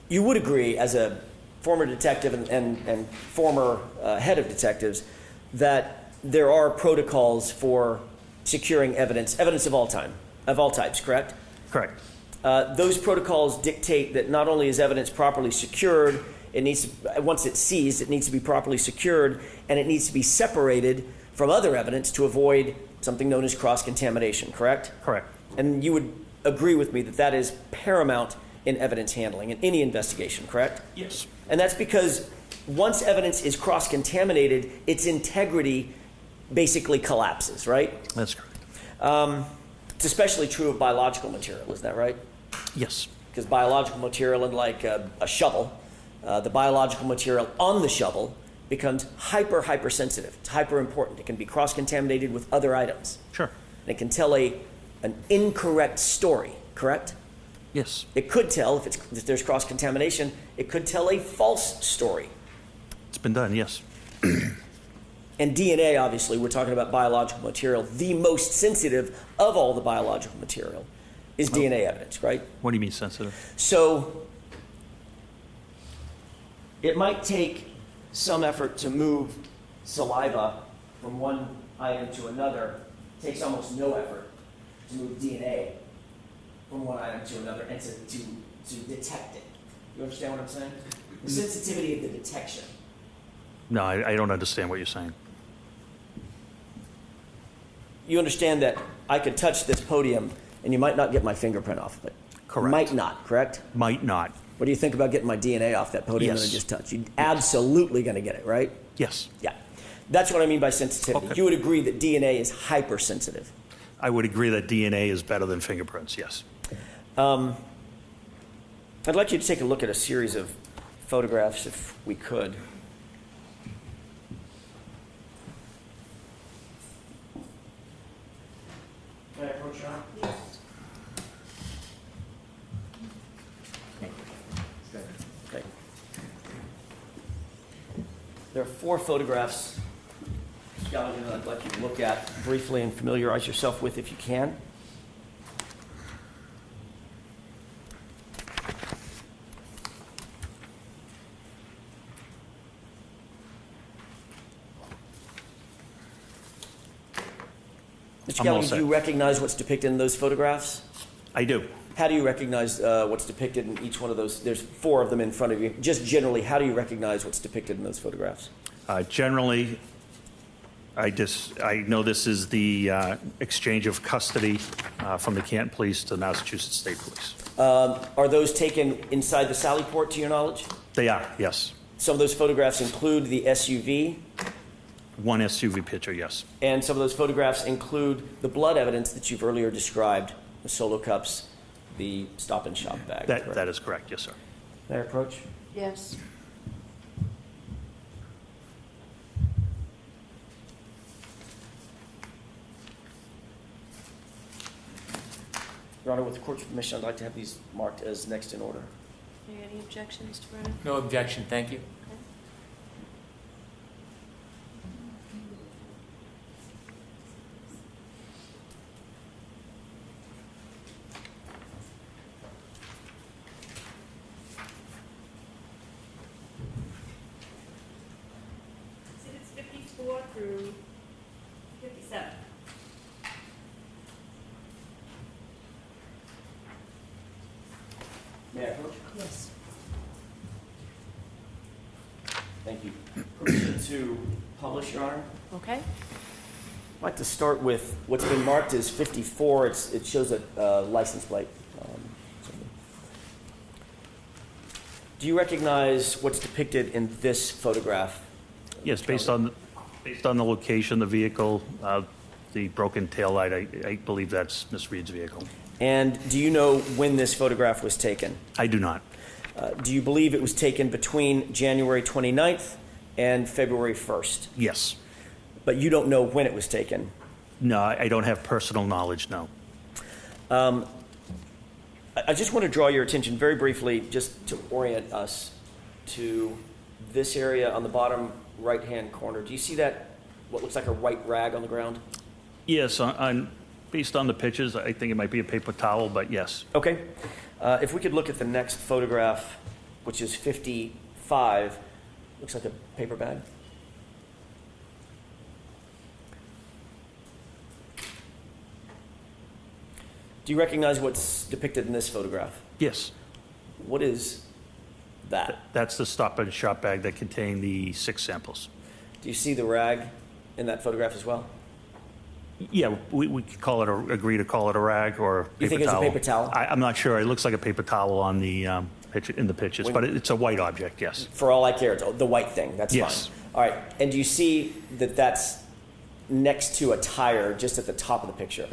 You would agree, as a former detective and former head of detectives, that there are protocols for securing evidence of all types, correct? Correct. Those protocols dictate that not only is evidence properly secured, it needs to, once it's seized, it needs to be properly secured, and it needs to be separated from other evidence to avoid something known as cross-contamination, correct? Correct. And you would agree with me that that is paramount in evidence handling in any investigation, correct? Yes. And that's because once evidence is cross-contaminated, its integrity basically collapses, right? That's correct. It's especially true of biological material, is that right? Yes. Because biological material, unlike a shovel, the biological material on the shovel becomes hypersensitive. It's hyper important. It can be cross-contaminated with other items. Sure. And it can tell an incorrect story, correct? Yes. It could tell, if there's cross-contamination, it could tell a false story. It's been done, yes. And DNA, obviously, we're talking about biological material. The most sensitive of all the biological material is DNA evidence, right? What do you mean sensitive? So it might take some effort to move saliva from one item to another. It takes almost no effort to move DNA from one item to another and to detect it. You understand what I'm saying? The sensitivity of the detection. No, I don't understand what you're saying. You understand that I could touch this podium and you might not get my fingerprint off of it. Correct. Might not, correct? Might not. What do you think about getting my DNA off that podium that I Yes. just touched? You're absolutely going to get it, right? Yes. Yeah. That's what I mean by sensitivity. Okay. You would agree that DNA is hypersensitive. I would agree that DNA is better than fingerprints, yes. I'd like you to take a look at a series of photographs if we could. Can I approach John? Okay. There are 4 photographs, Gallagher, that I'd like you to look at briefly and familiarize yourself with if you can. Mr. I'm all Gallagher, do you set. recognize what's depicted in those photographs? I do. How do you recognize what's depicted in each one of those? There's 4 of them in front of you. Just generally, how do you recognize what's depicted in those photographs? Generally, I know this is the exchange of custody from the Canton Police to the Massachusetts State Police. Are those taken inside the Sally Port, to your knowledge? They are, yes. Some of those photographs include the SUV, One SUV picture, yes. and some of those photographs include the blood evidence that you've earlier described, the solo cups, the Stop and Shop bag. correct? That is correct, yes, sir. May I approach? Yes. Your Honor, with the court's permission, I'd like to have these marked as next in order. Are there any objections, Mr. Brennan? No objection, thank you. Exhibits 54 through 57. May I approach? Yes. Thank you. Permission to publish, Your Honor? Okay. I'd like to start with what's been marked as 54. It shows a license plate. Do you recognize what's depicted in this photograph? Yes, based on the location, the vehicle, the broken taillight, I believe that's Miss Reed's vehicle. And do you know when this photograph was taken? I do not. Do you believe it was taken between January 29th and February 1st? Yes. But you don't know when it was taken? No, I don't have personal knowledge, no. I just want to draw your attention very briefly, just to orient us, to this area on the bottom right-hand corner. Do you see that, what looks like a white rag on the ground? Yes, based on the pictures, I think it might be a paper towel, but yes. Okay. If we could look at the next photograph, which is 55, looks like a paper bag. Do you recognize what's depicted in this photograph? Yes. What is that? That's the Stop and Shop bag that contained the 6 samples. Do you see the rag in that photograph as well? Yeah, we could call it agree to call it a rag or paper towel. You think it's a paper towel? I'm not sure. It looks like a paper towel on the picture, in the pictures, but it's a white object, yes. For all I care, it's the white thing. That's Yes. fine. All right. And do you see that that's next to a tire just at the top of the picture?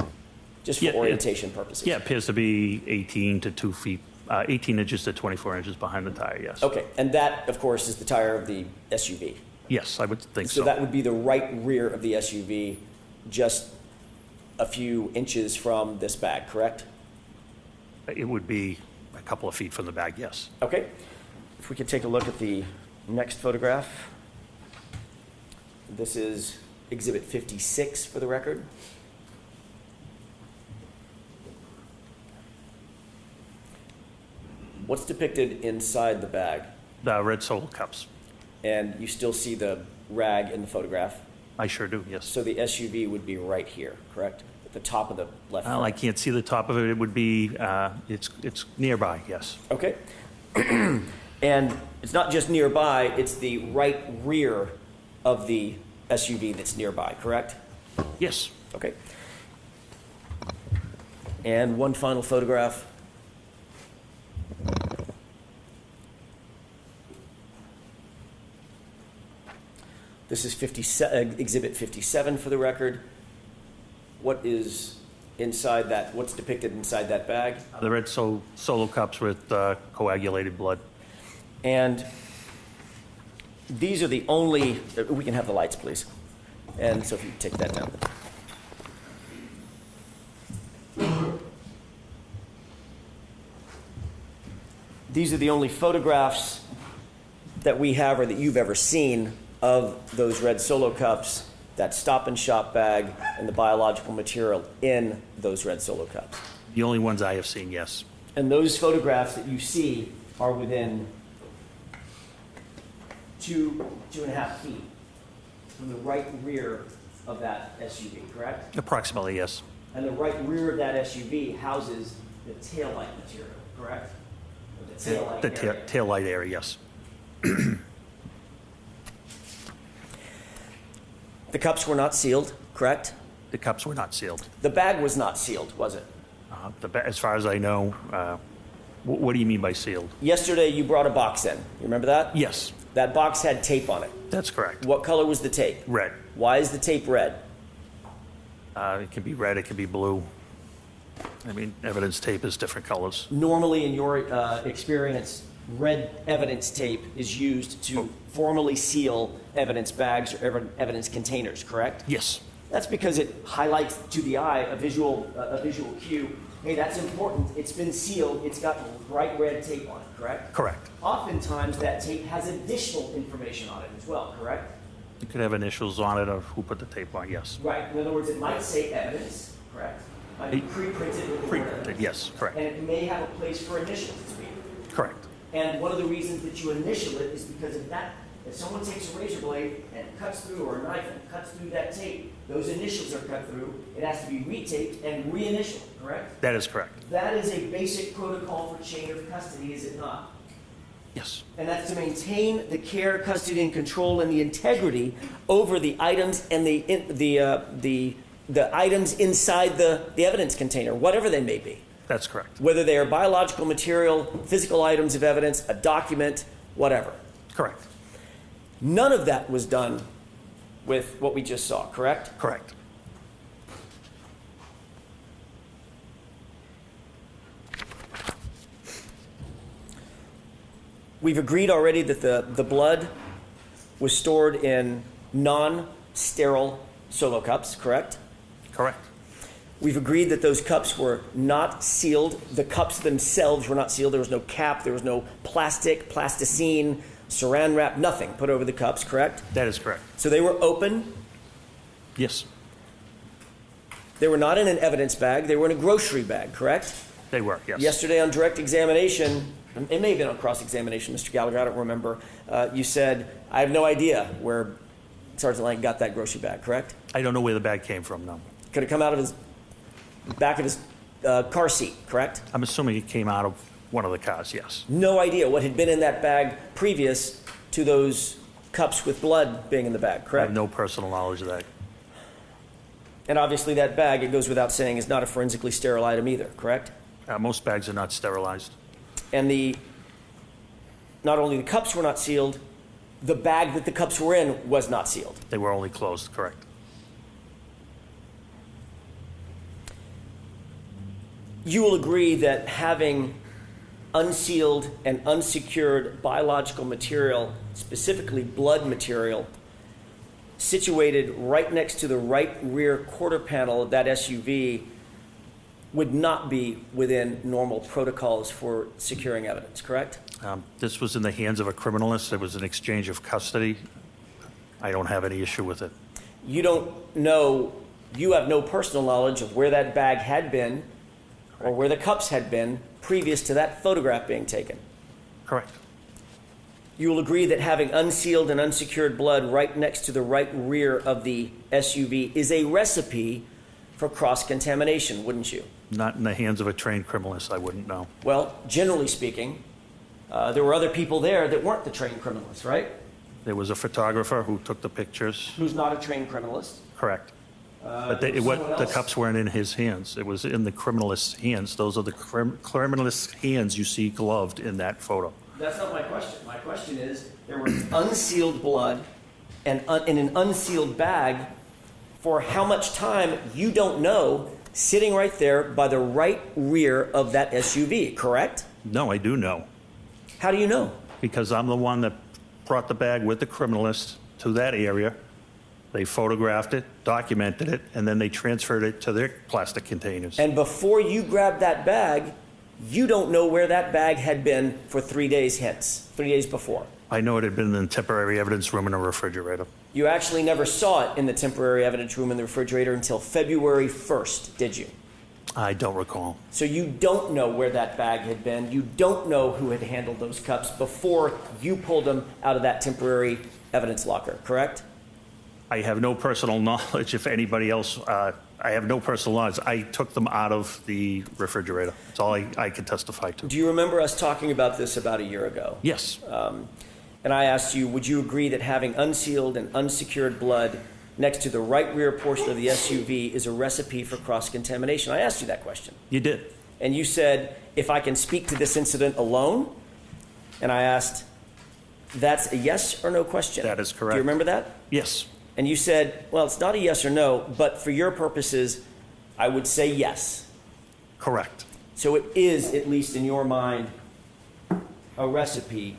Just for Yeah, orientation purposes? Yeah, it appears to be 18 to 2 feet, 18 inches to 24 inches behind the tire, yes. Okay. And that, of course, is the tire of the SUV. Yes, I would think so. So that would be the right rear of the SUV, just a few inches from this bag, correct? It would be a couple of feet from the bag, yes. Okay. If we could take a look at the next photograph. This is Exhibit 56 for the record. What's depicted inside the bag? The red Solo cups. And you still see the rag in the photograph. I sure do, yes. So the SUV would be right here, correct? At the top of the left. Well, I front. can't see the top of it. It would be, it's nearby, yes. Okay. And it's not just nearby, it's the right rear of the SUV that's nearby, correct? Yes. Okay. And one final photograph. This is Exhibit 57 for the record. What is inside that? What's depicted inside that bag? The red Solo cups with coagulated blood. And these are the only, we can have the lights, please. And so if you take that down. These are the only photographs that we have or that you've ever seen of those red Solo cups, that Stop and Shop bag, and the biological material in those red Solo cups. The only ones I have seen, yes. And those photographs that you see are within 2.5 feet from the right rear of that SUV, correct? Approximately, yes. And the right rear of that SUV houses the taillight material, correct? Or the taillight The area. tail light area, yes. The cups were not sealed, correct? The cups were not sealed. The bag was not sealed, was it? As far as I know, what do you mean by sealed? Yesterday you brought a box in. You remember that? Yes, That box had tape on it. that's correct. What color was the tape? Red. Why is the tape red? It can be red, it can be blue. I mean, evidence tape is different colors. Normally, in your experience, red evidence tape is used to formally seal evidence bags or evidence containers, correct? Yes, That's because it highlights to the eye a visual cue. Hey, that's important. It's been sealed. It's got bright red tape on it, correct? correct. Oftentimes, that tape has additional information on it as well, correct? You could have initials on it of who put the tape on, yes. Right. In other words, it might say evidence, correct? Might be pre-printed with the word Pre-printed, evidence. yes, correct. And it may have a place for initials to be. Correct. And one of the reasons that you initial it is because if someone takes a razor blade and cuts through, or a knife and cuts through that tape, those initials are cut through. It has to be retaped and reinitialed, correct? That is correct. That is a basic protocol for chain of custody, is it not? Yes, And that's to maintain the care, custody, and control and the integrity over the items and the items inside the evidence container, whatever they may be. that's correct. Whether they are biological material, physical items of evidence, a document, whatever. Correct. None of that was done with what we just saw, correct? Correct. We've agreed already that the blood was stored in non-sterile Solo cups, correct? Correct. We've agreed that those cups were not sealed. The cups themselves were not sealed. There was no cap. There was no plastic, plasticine, saran wrap, nothing put over the cups, correct? That is correct. So they were open. Yes, They were not in an evidence bag. They were in a grocery bag, correct? they were, yes. Yesterday on direct examination, it may have been on cross-examination, Mr. Gallagher, I don't remember, you said, I have no idea where Sergeant Lang got that grocery bag, correct? I don't know where the bag came from, no. Could it come out of his back of his car seat, correct? I'm assuming it came out of one of the cars, yes. No idea what had been in that bag previous to those cups with blood being in the bag, I correct? have no personal knowledge of that. And obviously that bag, it goes without saying, is not a forensically sterile item either, correct? Most bags are not sterilized. And not only the cups were not sealed, the bag that the cups were in was not sealed. They were only closed, correct. You will agree that having unsealed and unsecured biological material, specifically blood material, situated right next to the right rear quarter panel of that SUV would not be within normal protocols for securing evidence, correct? This was in the hands of a criminalist. It was an exchange of custody. I don't have any issue with it. You don't know, you have no personal knowledge of where that bag had been or where the cups had been previous to that photograph being taken. Correct. You will agree that having unsealed and unsecured blood right next to the right rear of the SUV is a recipe for cross-contamination, wouldn't you? Not in the hands of a trained criminalist, I wouldn't know. Well, generally speaking, there were other people there that weren't the trained criminalists, right? There was a photographer who took the pictures. Who's not a trained criminalist. Correct. But there was someone the else. cups weren't in his hands. It was in the criminalist's hands. Those are the criminalist's hands you see gloved in that photo. That's not my question. My question is, there was unsealed blood and in an unsealed bag for how much time you don't know, sitting right there by the right rear of that SUV, correct? No, I do know. How do you know? Because I'm the one that brought the bag with the criminalist to that area. They photographed it, documented it, and then they transferred it to their plastic containers. And before you grabbed that bag, you don't know where that bag had been for 3 days hence, 3 days before. I know it had been in the temporary evidence room in a refrigerator. You actually never saw it in the temporary evidence room in the refrigerator until February 1st, did you? I don't recall. So you don't know where that bag had been. You don't know who had handled those cups before you pulled them out of that temporary evidence locker, correct? I have no personal knowledge if anybody else, I have no personal knowledge. I took them out of the refrigerator. That's all I can testify to. Do you remember us talking about this about a year ago? Yes. And I asked you, would you agree that having unsealed and unsecured blood next to the right rear portion of the SUV is a recipe for cross-contamination? I asked you that question. You did. And you said, if I can speak to this incident alone, and I asked, that's a yes or no question. That is correct. Do you remember that? Yes. And you said, well, it's not a yes or no, but for your purposes, I would say yes. Correct. So it is, at least in your mind, a recipe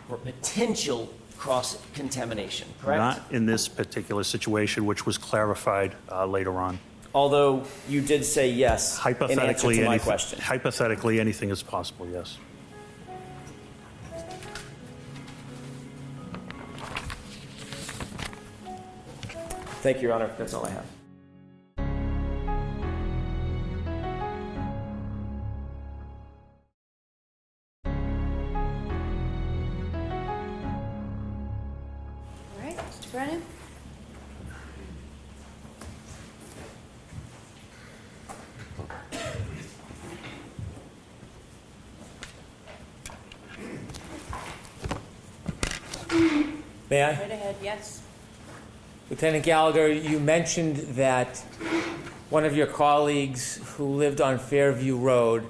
for potential cross-contamination, correct? Not in this particular situation, which was clarified later on. Although you did say yes in answer Hypothetically, to my question. hypothetically, anything is possible, yes. Thank you, Your Honor. That's all I have. All right, Mr. Brennan? May I? Right ahead, yes. Lieutenant Gallagher, you mentioned that one of your colleagues who lived on Fairview Road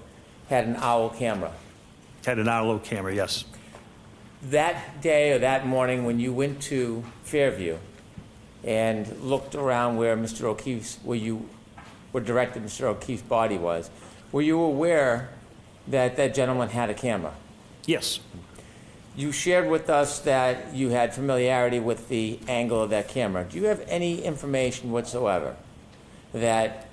had an owl camera. Had an Arlo camera, yes. That day or that morning when you went to Fairview and looked around where Mr. O'Keefe's, where you were directed Mr. O'Keefe's body was, were you aware that that gentleman had a camera? Yes. You shared with us that you had familiarity with the angle of that camera. Do you have any information whatsoever that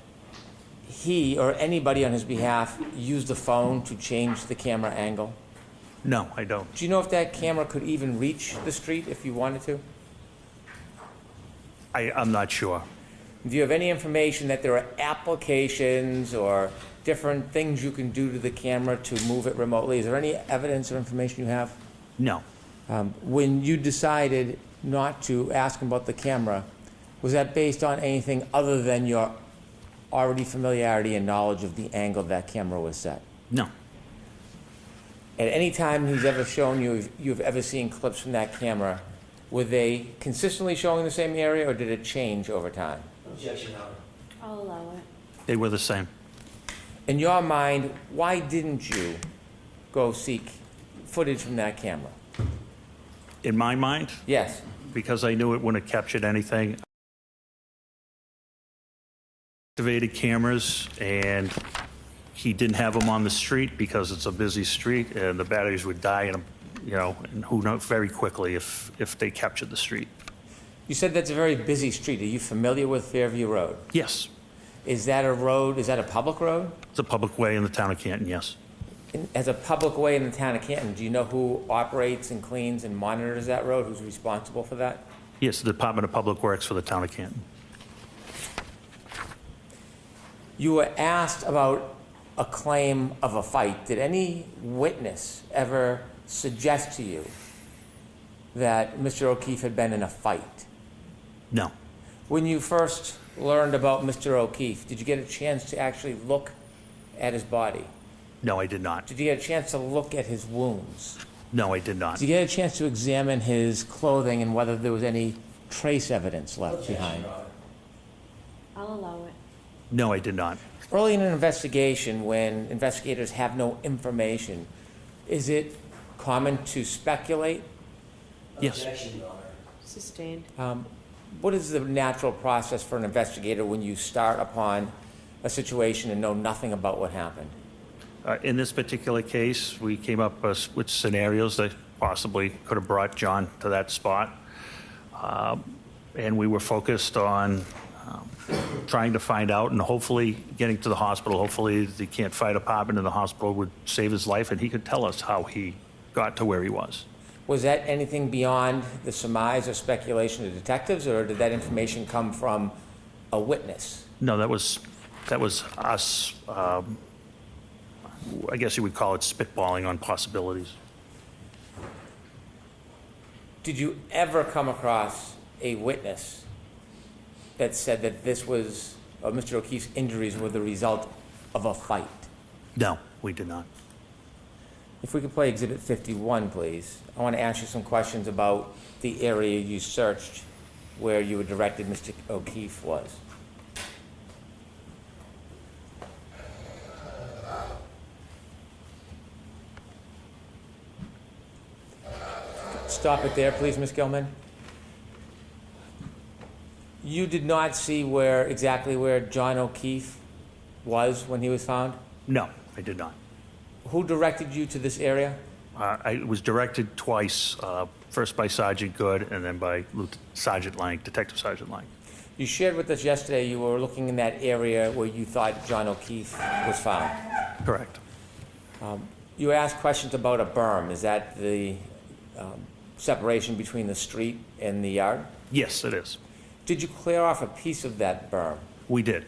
he or anybody on his behalf used the phone to change the camera angle? No, I don't. Do you know if that camera could even reach the street if you wanted to? I'm not sure. Do you have any information that there are applications or different things you can do to the camera to move it remotely? Is there any evidence or information you have? No. When you decided not to ask him about the camera, was that based on anything other than your already familiarity and knowledge of the angle that camera was set? No. At any time he's ever shown you, you've ever seen clips from that camera, were they consistently showing the same area, or did it change over time? Objection, Your Honor. I'll allow it. They were the same. In your mind, why didn't you go seek footage from that camera? In my mind, Yes. because I knew it wouldn't have captured anything. Activated cameras, and he didn't have them on the street because it's a busy street, and the batteries would die, and and who knows, very quickly if they captured the street. You said that's a very busy street. Are you familiar with Fairview Road? Yes, Is that a road, is that a public road? it's a public way in the town of Canton, yes. As a public way in the town of Canton, do you know who operates and cleans and monitors that road? Who's responsible for that? Yes, the Department of Public Works for the town of Canton. You were asked about a claim of a fight. Did any witness ever suggest to you that Mr. O'Keefe had been in a fight? No, When you first learned about Mr. O'Keefe, did you get a chance to actually look at his body? no, I did not. Did you get a chance to look at his wounds? No, I did not. Did you get a chance to examine his clothing and whether there was any trace evidence left behind? I'll allow it. No, I did not. Early in an investigation, when investigators have no information, is it common to speculate? Yes. Objection, Your Honor. Sustained. What is the natural process for an investigator when you start upon a situation and know nothing about what happened? In this particular case, we came up with scenarios that possibly could have brought John to that spot. And we were focused on trying to find out and hopefully getting to the hospital. Hopefully the Can't Fire Department in the hospital would save his life and he could tell us how he got to where he was. Was that anything beyond the surmise or speculation of detectives, or did that information come from a witness? No, that was us, I guess you would call it spitballing on possibilities. Did you ever come across a witness that said that this was, Mr. O'Keefe's injuries were the result of a fight? No, we did not. If we could play Exhibit 51, please. I want to ask you some questions about the area you searched where you were directed Mr. O'Keefe was. Stop it there, please, Ms. Gilman. You did not see exactly where John O'Keefe was when he was found? No, I did not. Who directed you to this area? I was directed twice, first by Sergeant Good and then by Sergeant Lang, Detective Sergeant Lang. You shared with us yesterday you were looking in that area where you thought John O'Keefe was found. Correct. You asked questions about a berm. Is that the separation between the street and the yard? Yes, it is. Did you clear off a piece of that berm? We did.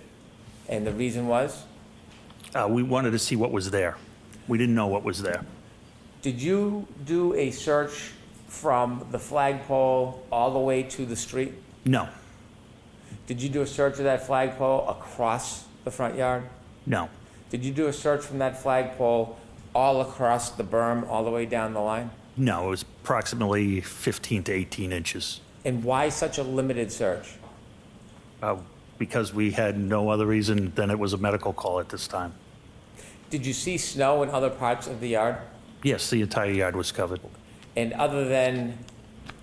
And the reason was? We wanted to see what was there. We didn't know what was there. Did you do a search from the flagpole all the way to the street? No, Did you do a search of that flagpole across the front yard? no, Did you do a search from that flagpole all across the berm, all the way down the line? no. It was approximately 15 to 18 inches And why such a limited search? because we had no other reason than it was a medical call at this time. Did you see snow in other parts of the yard? Yes, the entire yard was covered. And other than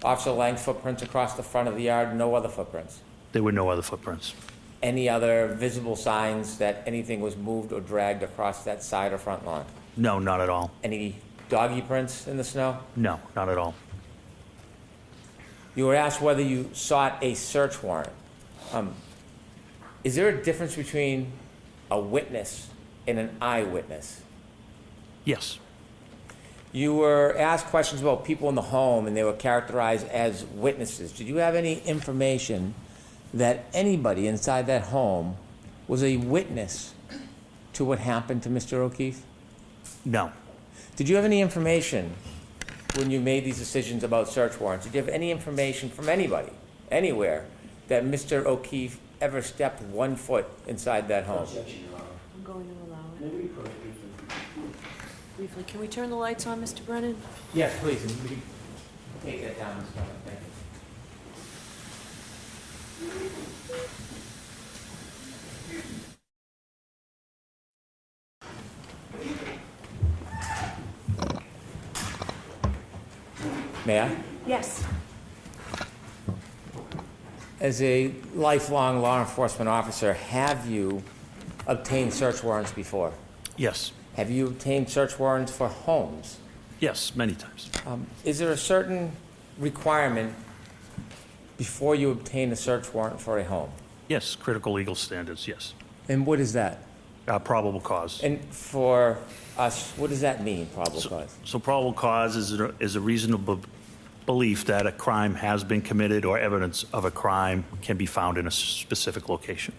Officer Lang's footprints across the front of the yard, no other footprints? There were no other footprints. Any other visible signs that anything was moved or dragged across that side or front lawn? No, not at all. Any doggy prints in the snow? No, not at all. You were asked whether you sought a search warrant. Is there a difference between a witness and an eyewitness? Yes, You were asked questions about people in the home, and they were characterized as witnesses. Did you have any information that anybody inside that home was a witness to what happened to Mr. O'Keefe? no, Did you have any information when you made these decisions about search warrants? Did you have any information from anybody, anywhere, that Mr. O'Keefe ever stepped 1 foot inside that home? I'm going to allow it. Briefly, can we turn the lights on, Mr. Brennan? Yes, please. And we can take that down, Mr. Brennan. Thank you. May I? Yes. As a lifelong law enforcement officer, have you obtained search warrants before? Yes. Have you obtained search warrants for homes? Yes, many times. Is there a certain requirement before you obtain a search warrant for a home? Yes, critical legal standards, yes. And what is that? Probable cause. And for us, what does that mean, probable cause? So probable cause is a reasonable belief that a crime has been committed or evidence of a crime can be found in a specific location.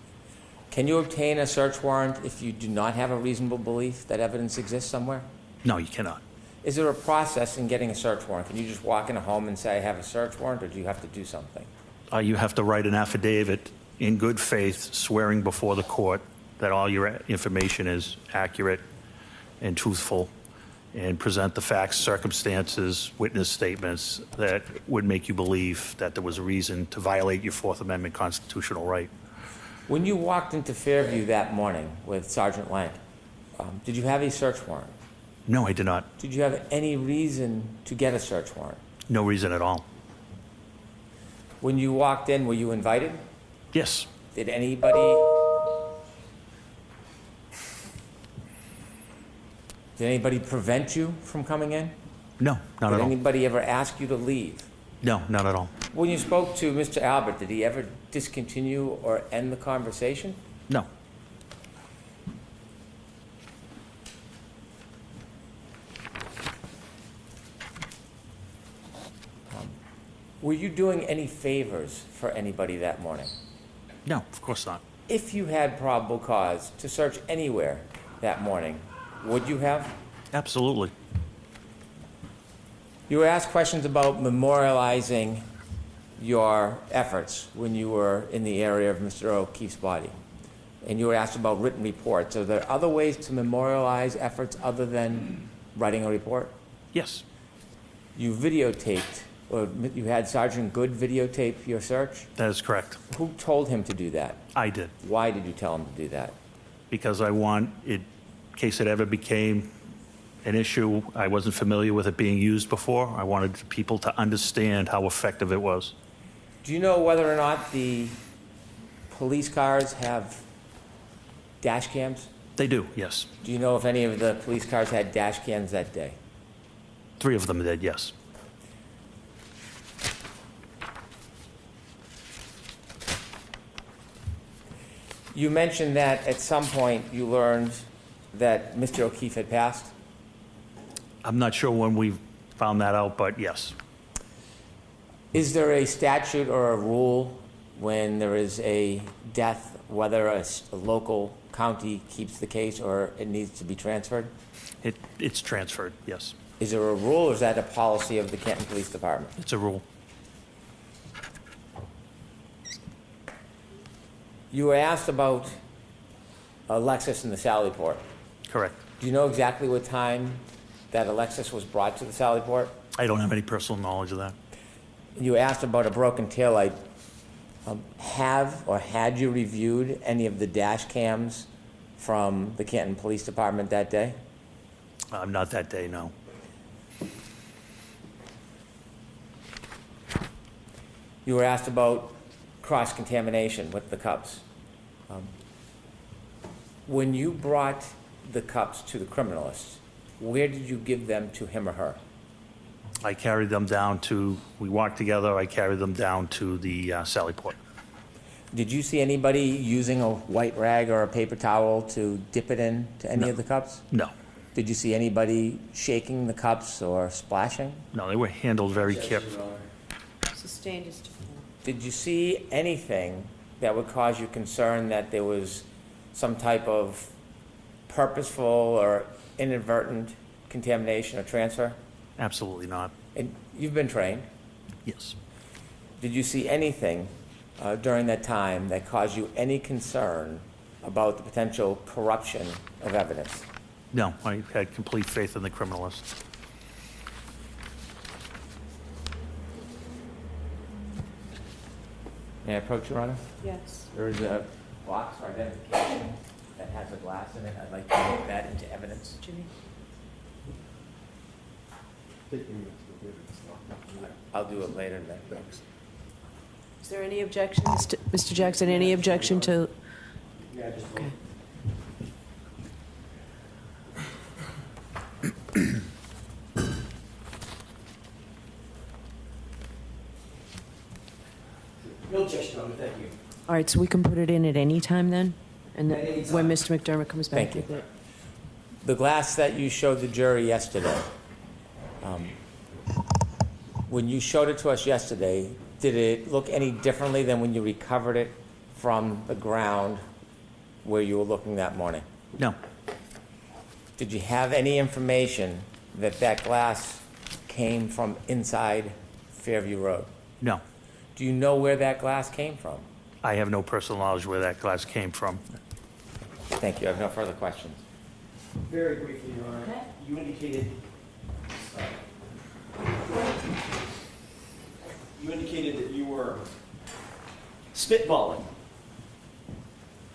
Can you obtain a search warrant if you do not have a reasonable belief that evidence exists somewhere? No, you cannot. Is there a process in getting a search warrant? Can you just walk in a home and say, I have a search warrant, or do you have to do something? You have to write an affidavit in good faith, swearing before the court that all your information is accurate and truthful, and present the facts, circumstances, witness statements that would make you believe that there was a reason to violate your Fourth Amendment constitutional right. When you walked into Fairview that morning with Sergeant Lang, did you have a search warrant? No, I did not. Did you have any reason to get a search warrant? No reason at all. When you walked in, were you invited? Yes. Did anybody prevent you from coming in? No, not Did at all. anybody ever ask you to leave? No, not at all. When you spoke to Mr. Albert, did he ever discontinue or end the conversation? No. Were you doing any favors for anybody that morning? No, of course not. If you had probable cause to search anywhere that morning, would you have? Absolutely. You were asked questions about memorializing your efforts when you were in the area of Mr. O'Keefe's body. And you were asked about written reports. Are there other ways to memorialize efforts other than writing a report? Yes. You videotaped, or you had Sergeant Good videotape your search? That is correct. Who told him to do that? I did. Why did you tell him to do that? Because I want it, in case it ever became an issue, I wasn't familiar with it being used before. I wanted people to understand how effective it was. Do you know whether or not the police cars have dash cams? They do, yes. Do you know if any of the police cars had dash cams that day? 3 of them did, yes. You mentioned that at some point you learned that Mr. O'Keefe had passed. I'm not sure when we found that out, but yes. Is there a statute or a rule when there is a death, whether a local county keeps the case or it needs to be transferred? It's transferred, yes. Is there a rule, or is that a policy of the Canton Police Department? It's a rule. You were asked about Alexis and the Sallyport. Correct. Do you know exactly what time that Alexis was brought to the Sallyport? I don't have any personal knowledge of that. You were asked about a broken taillight. Have or had you reviewed any of the dash cams from the Canton Police Department that day? Not that day, no. You were asked about cross-contamination with the cups. When you brought the cups to the criminalist, where did you give them to him or her? I carried them down to, we walked together, I carried them down to the Sallyport. Did you see anybody using a white rag or a paper towel to dip it in to any of the cups? No. Did you see anybody shaking the cups or splashing? No, they were handled very carefully. Sustained is different. Did you see anything that would cause you concern that there was some type of purposeful or inadvertent contamination or transfer? Absolutely not. And you've been trained. Yes. Did you see anything during that time that caused you any concern about the potential corruption of evidence? No, I had complete faith in the criminalist. May I approach, Your Honor? Yes. There is a box for identification that has a glass in it. I'd like to take that into evidence. Jimmy? I'll do it later then. Is there any objection, Mr. Jackson, any objection to? Okay. No objection, Your Honor, thank you. All right, so we can put it in at any time then? And then At any when time. Mr. McDermott comes back Thank with it? The glass that you showed the jury yesterday, when you showed it to us yesterday, did it look any differently than when you recovered it from the ground where you were looking that morning? No, Did you have any information that that glass came from inside Fairview Road? no. Do you know where that glass came from? I have no personal knowledge where that glass came from. Thank you. I have no further questions. Very briefly, Your Honor, you indicated that you were spitballing,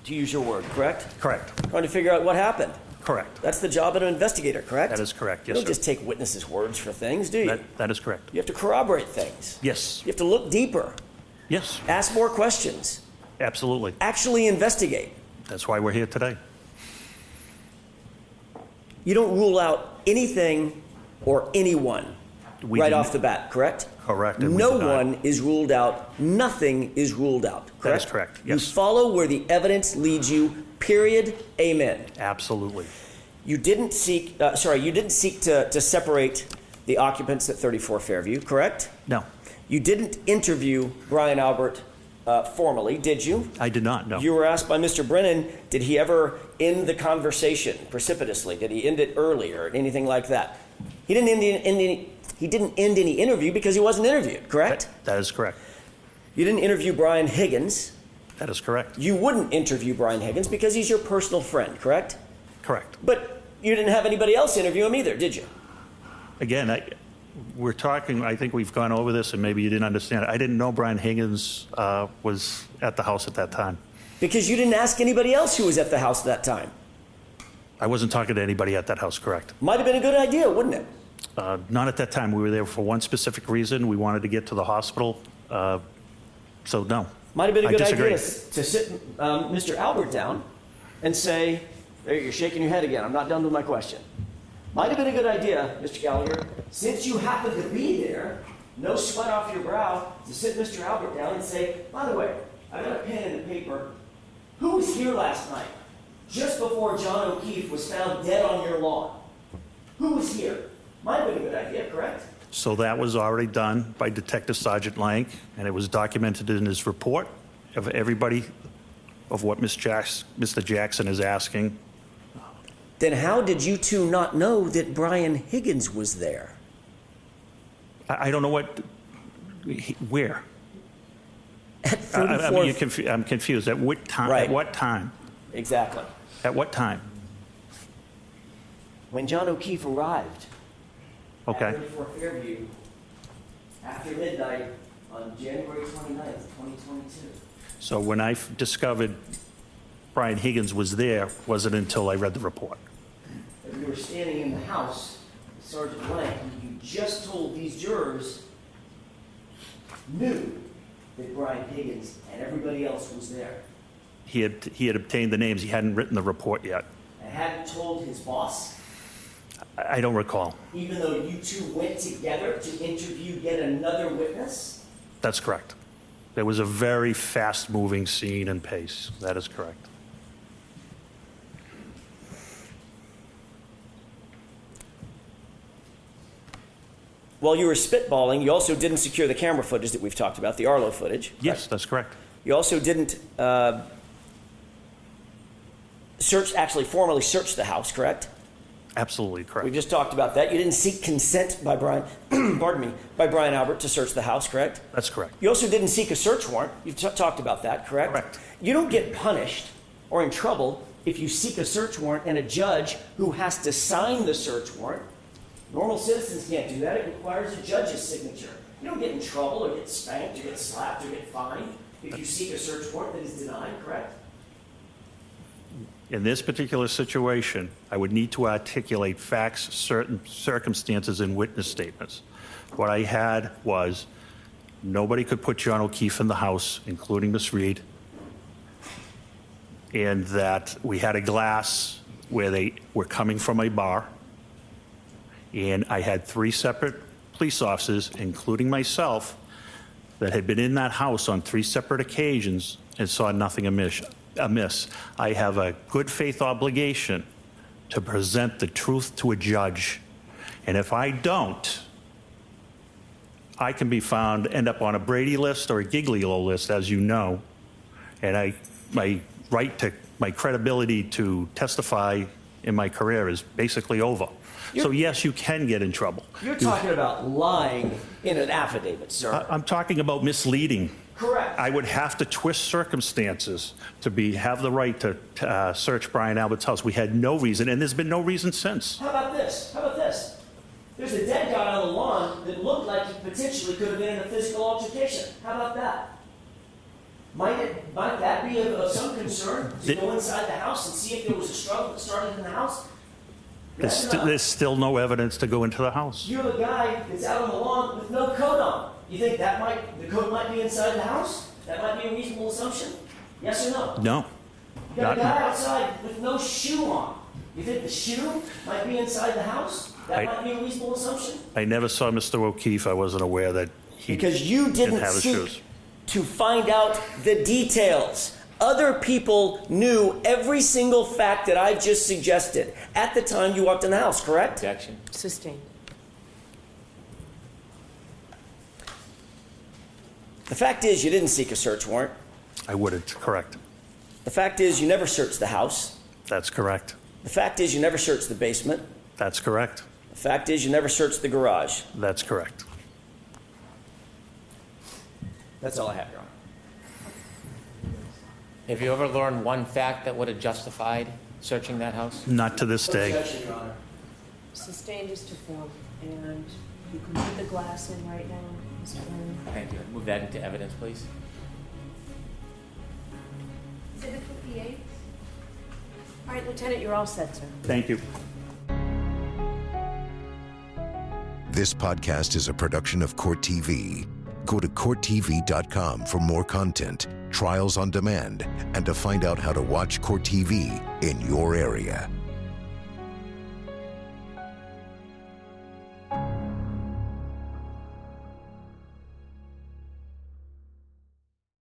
to use your word, correct? Correct, Trying to figure out what happened. correct. That's the job of an investigator, correct? That is correct, You yes, don't sir. just take witnesses' words for things, do you? That is correct. You have to corroborate things. Yes, You have to look deeper, yes, ask more questions, absolutely. actually investigate. That's why we're here today. You don't rule out anything or anyone We right didn't- off the bat, correct? Correct. and we No did not. one is ruled out. Nothing is ruled out, correct? That is correct, yes. You follow where the evidence leads you, period, amen. Absolutely. You didn't seek to separate the occupants at 34 Fairview, correct? No, You didn't interview Brian Albert formally, did you? I did not, no. You were asked by Mr. Brennan, did he ever end the conversation precipitously? Did he end it early or anything like that? He didn't end any interview because he wasn't interviewed, correct? That is correct. You didn't interview Brian Higgins. That is correct. You wouldn't interview Brian Higgins because he's your personal friend, correct? Correct. But you didn't have anybody else interview him either, did you? Again, we're talking, I think we've gone over this and maybe you didn't understand it. I didn't know Brian Higgins was at the house at that time. Because you didn't ask anybody else who was at the house at that time. I wasn't talking to anybody at that house, correct? Might have been a good idea, wouldn't it? Not at that time. We were there for one specific reason. We wanted to get to the hospital. So, no. Might have been a I good disagree. idea to sit Mr. Albert down and say, there, you're shaking your head again. I'm not done with my question. Might have been a good idea, Mr. Gallagher, since you happen to be there, no sweat off your brow, to sit Mr. Albert down and say, by the way, I got a pen and a paper. Who was here last night, just before John O'Keefe was found dead on your lawn? Who was here? Might have been a good idea, correct? So that was already done by Detective Sergeant Lank, and it was documented in his report of everybody of what Mr. Jackson is asking. Then how did you two not know that Brian Higgins was there? I don't know where. At 34th. I'm confused. At what time? Right. At what time? Exactly. At what time? When John O'Keefe arrived Okay. at 34 Fairview after midnight on January 29th, 2022. So when I discovered Brian Higgins was there, wasn't until I read the report. As we were standing in the house, Sergeant Blank, you just told these jurors, knew that Brian Higgins and everybody else was there. He had obtained the names. He hadn't written the report yet. And hadn't told his boss, I don't recall. even though you two went together to interview yet another witness? That's correct. There was a very fast-moving scene and pace. That is correct. While you were spitballing, you also didn't secure the camera footage that we've talked about, the Arlo footage. Yes, that's correct. You also didn't formally search the house, correct? Absolutely We correct. just talked about that. You didn't seek consent by Brian, pardon me, by Brian Albert to search the house, correct? That's correct. You also didn't seek a search warrant. You've talked about that, correct? Correct. You don't get punished or in trouble if you seek a search warrant and a judge who has to sign the search warrant. Normal citizens can't do that. It requires a judge's signature. You don't get in trouble or get spanked or get slapped or get fined if you seek a search warrant that is denied, correct? In this particular situation, I would need to articulate facts, certain circumstances, and witness statements. What I had was nobody could put John O'Keefe in the house, including Miss Reed, and that we had a glass where they were coming from a bar, and I had 3 separate police officers, including myself, that had been in that house on 3 separate occasions and saw nothing amiss. I have a good faith obligation to present the truth to a judge. And if I don't, I can be found, end up on a Brady list or a Giglio list, as you know. And my credibility to testify in my career is basically over. So yes, you can get in trouble. You're talking about lying in an affidavit, sir. I'm talking about misleading. Correct. I would have to twist circumstances to have the right to search Brian Albert's house. We had no reason, and there's been no reason since. How about this? There's a dead guy on the lawn that looked like he potentially could have been in a physical altercation. How about that? Might that be of some concern to go inside the house and see if there was a struggle that started in the house? There's still no evidence to go into the house. You have a guy that's out on the lawn with no coat on. You think the coat might be inside the house? That might be a reasonable assumption? Yes or no? No. You got a guy outside with no shoe on. You think the shoe might be inside the house? That might be a reasonable assumption? I never saw Mr. O'Keefe. I wasn't aware that he Because you didn't have his shoes. seek to find out the details. Other people knew every single fact that I just suggested at the time you walked in the house, correct? Objection. Sustained. The fact is you didn't seek a search warrant. I wouldn't. Correct. The fact is you never searched the house. That's correct. The fact is you never searched the basement. That's correct. The fact is you never searched the garage. That's correct. That's all I have, Your Honor. Have you ever learned one fact that would have justified searching that house? Not to this day. Objection, Your Honor. Sustained is to form, and you can put the glass in right now, Mr. Brennan. Thank you. Move that into evidence, please. Exhibit 58. All right, Lieutenant, you're all set, sir. Thank you. This podcast is a production of Court TV. Go to CourtTV.com for more content, trials on demand, and to find out how to watch Court TV in your area.